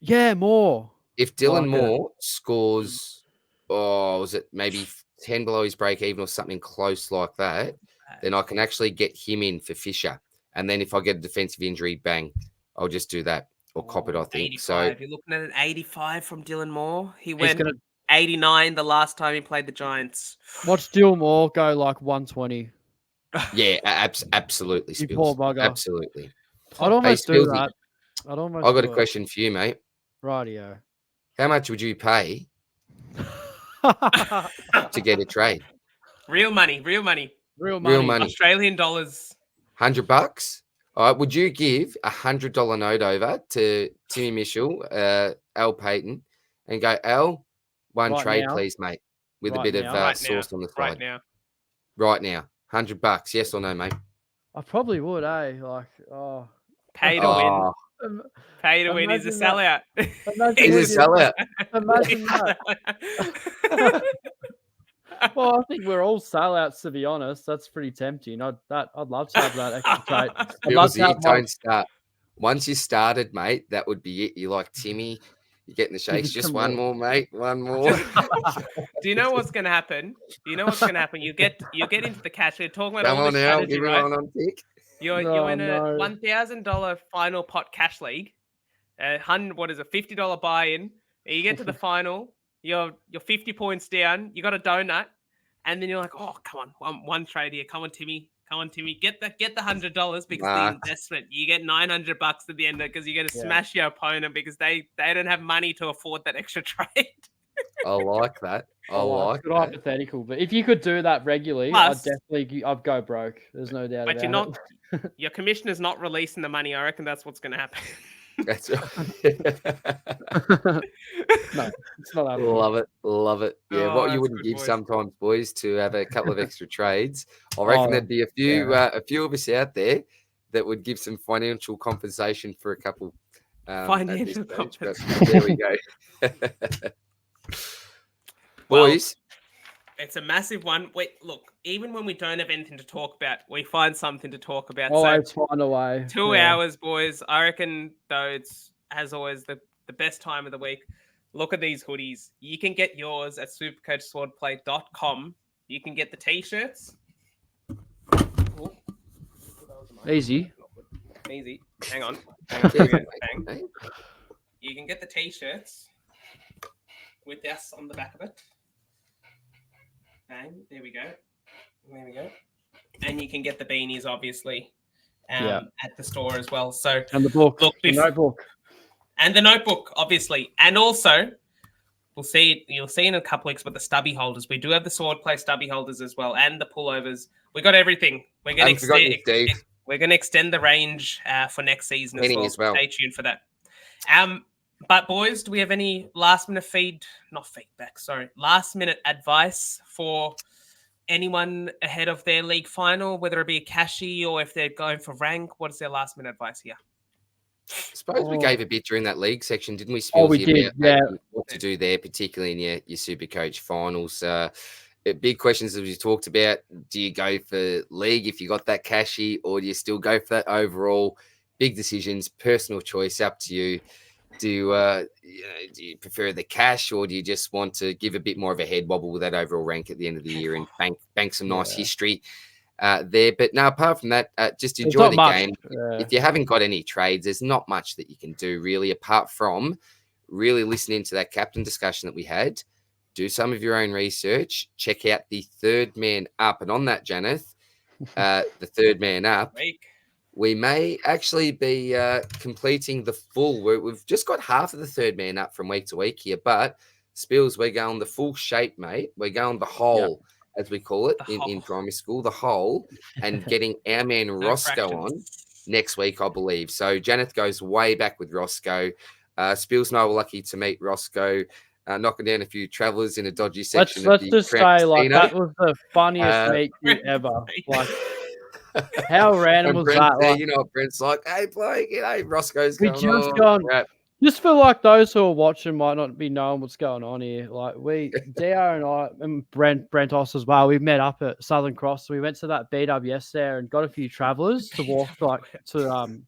Yeah, more. if Dylan Like it. Moore scores, was it maybe 10 below his break even or something close like that, then I can actually get him in for Fisher. And then if I get a defensive injury, bang, I'll just do that or cop it, I think. 85. You're looking at an 85 from Dylan Moore. He He's went gonna 89 the last time he played the Giants. watch Dylan Moore go like 120. Yeah, absolutely, You Spills. poor bugger. Absolutely. I'd almost do Spilsy, that. I'd almost. I've got do a it. question for you, mate. Rightio. How much would you pay to get a trade? Real money. Real money. Real money. Real money. Australian dollars. $100? All right. Would you give $100 note over to Timmy Mitchell, Al Payton, and go, Al, one Right trade, now? please, mate, with a Right bit now? of Right sauce now. on the Right side. now. Right now. $100? Yes or no, mate? I probably would, eh? Pay to win. Um, Pay to win. He's a Imagine sellout. Imagine He's a what sellout. Imagine that. Well, I think we're all sellouts, to be honest. That's pretty tempting. I'd love to have that extra trait. I'd love to Billsy, have my don't start. Once you started, mate, that would be it. You're like Timmy. You're getting the shakes. Just one more, mate. One more. Do you know what's going to happen? You get into the cash. We're talking about Come all on this now. strategy, right? Everyone on tick. You're in a $1,000 final pot cash league. $50 buy-in. You get to the final. You're 50 points down. You got a donut, and then you're like, oh, come on, one trade here. Come on, Timmy. Get the $100 because the investment. You get $900 at the end because you're going to smash your opponent because they don't have money to afford that extra trade. I like that. I like good that. hypothetical, but if you could do that regularly, I'd go broke. There's no doubt but about it. Your commissioner's not releasing the money. I reckon that's what's going to happen. That's right. No, it's not happening. Love it. Yeah, what you wouldn't give sometimes, boys, to have a couple of extra trades. I reckon there'd be a few of us out there that would give some financial compensation for a couple. Financial compensation. There we go. Boys. It's a massive one. Look, even when we don't have anything to talk about, we find something to talk about. Always find a way. 2 hours, boys. I reckon, though, it's, as always, the best time of the week. Look at these hoodies. You can get yours at supercoachswordplay.com. You can get the T-shirts. Easy. Hang on. You can get the T-shirts with us on the back of it. Bang. There we go. And you can get the beanies, obviously, at the store as well. So and the book, the notebook. And the notebook, obviously. And also, you'll see in a couple weeks, but the stubby holders. We do have the Swordplay stubby holders as well, and the pullovers. We got everything. We're going to extend the range for next season as well. Stay tuned for that. But boys, do we have any last minute advice for anyone ahead of their league final, whether it be a cashy or if they're going for rank? What is their last minute advice here? I suppose we gave a bit during that league section, didn't we? We did. What to do there, particularly in your Supercoach finals. Big questions that we talked about. Do you go for league if you got that cashy, or do you still go for that overall? Big decisions, personal choice, up to you. Do you prefer the cash, or do you just want to give a bit more of a head wobble with that overall rank at the end of the year and bank some nice history there? But no, apart from that, just enjoy the game. If you haven't got any trades, there's not much that you can do really, apart from really listening to that captain discussion that we had. Do some of your own research. Check out the third man up, and on that, Janath, the third man up. We may actually be completing the full. We've just got half of the third man up from week to week here, but Spills, we're going the full shape, mate. We're going the whole, as we call it in primary school, the whole, and getting our man Roscoe on next week, I believe. So Janath goes way back with Roscoe. Spills and I were lucky to meet Roscoe, knocking down a few travellers in a dodgy section. Let's just say, like, that was the funniest meet ever. Like, how random was that? Like, Brent's like, hey, Blake, Roscoe's just for like those who are watching might not be knowing what's going on here. Like DR and I and Brentos as well, we met up at Southern Cross. So we went to that BWS there and got a few travellers to walk to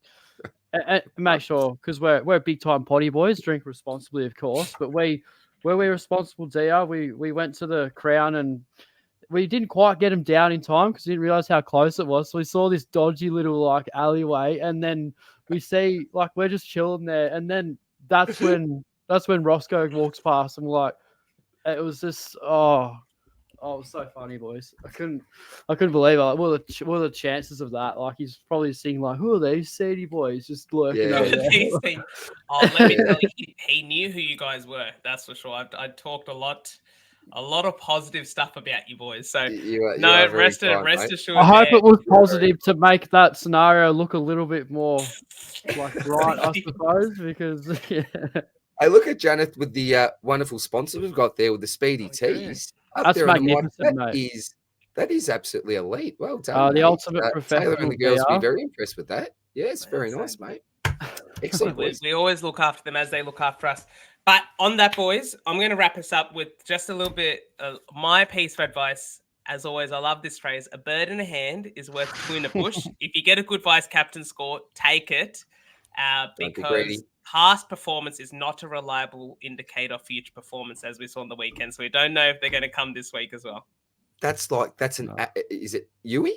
make sure, because we're big time potty boys, drink responsibly, of course. But we're responsible, DR. We went to the Crown and we didn't quite get him down in time because we didn't realize how close it was. So we saw this dodgy little like alleyway, and then we see like we're just chilling there, and then that's when Roscoe walks past, and we're like, it was just it was so funny, boys. I couldn't believe it. Like, what are the chances of that? Like, he's probably seeing like, who are these seedy boys just lurking over there? Let me tell you, he knew who you guys were. That's for sure. I talked a lot of positive stuff about you boys. So rest assured. I hope it was positive to make that scenario look a little bit more like right, I suppose, because I look at Janath with the wonderful sponsor we've got there with the Speedy Tees. That's magnificent, mate. That is absolutely elite. Well done. The ultimate professional. Taylor and the girls will be very impressed with that. Yeah, it's very nice, mate. Excellent. We always look after them as they look after us. But on that, boys, I'm going to wrap us up with just a little bit my piece of advice. As always, I love this phrase: a bird in a hand is worth two in a bush. If you get a good vice captain score, take it, Don't be because greedy. past performance is not a reliable indicator of future performance, as we saw on the weekend. So we don't know if they're going to come this week as well. That's is it Yui?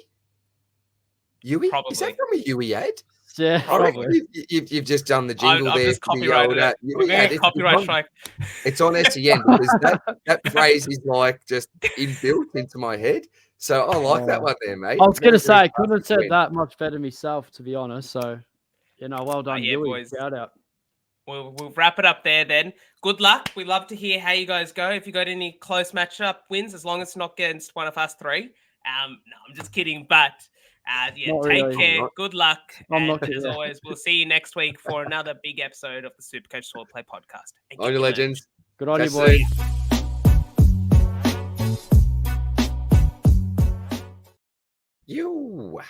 Yui? Is that Probably. from a Yui ad? Yeah, I reckon probably. you've just done the jingle I've there. just for the copyrighted old, it. Yui We're going ad. to copyright strike. It's on SEN because that phrase is like just inbuilt into my head. So I like that one there, mate. I was going to say, I couldn't have classic said win. that much better myself, to be honest. So, well done, yeah, Yui. boys. Shout out. We'll wrap it up there then. Good luck. We love to hear how you guys go. If you got any close matchup wins, as long as it's not against one of us three. No, I'm just kidding. But Not take really. care. Good luck. I'm And not as kidding. always, we'll see you next week for another big episode of the Supercoach Swordplay podcast. And On get your your merch. legends. Good on you, Catch boys. soon.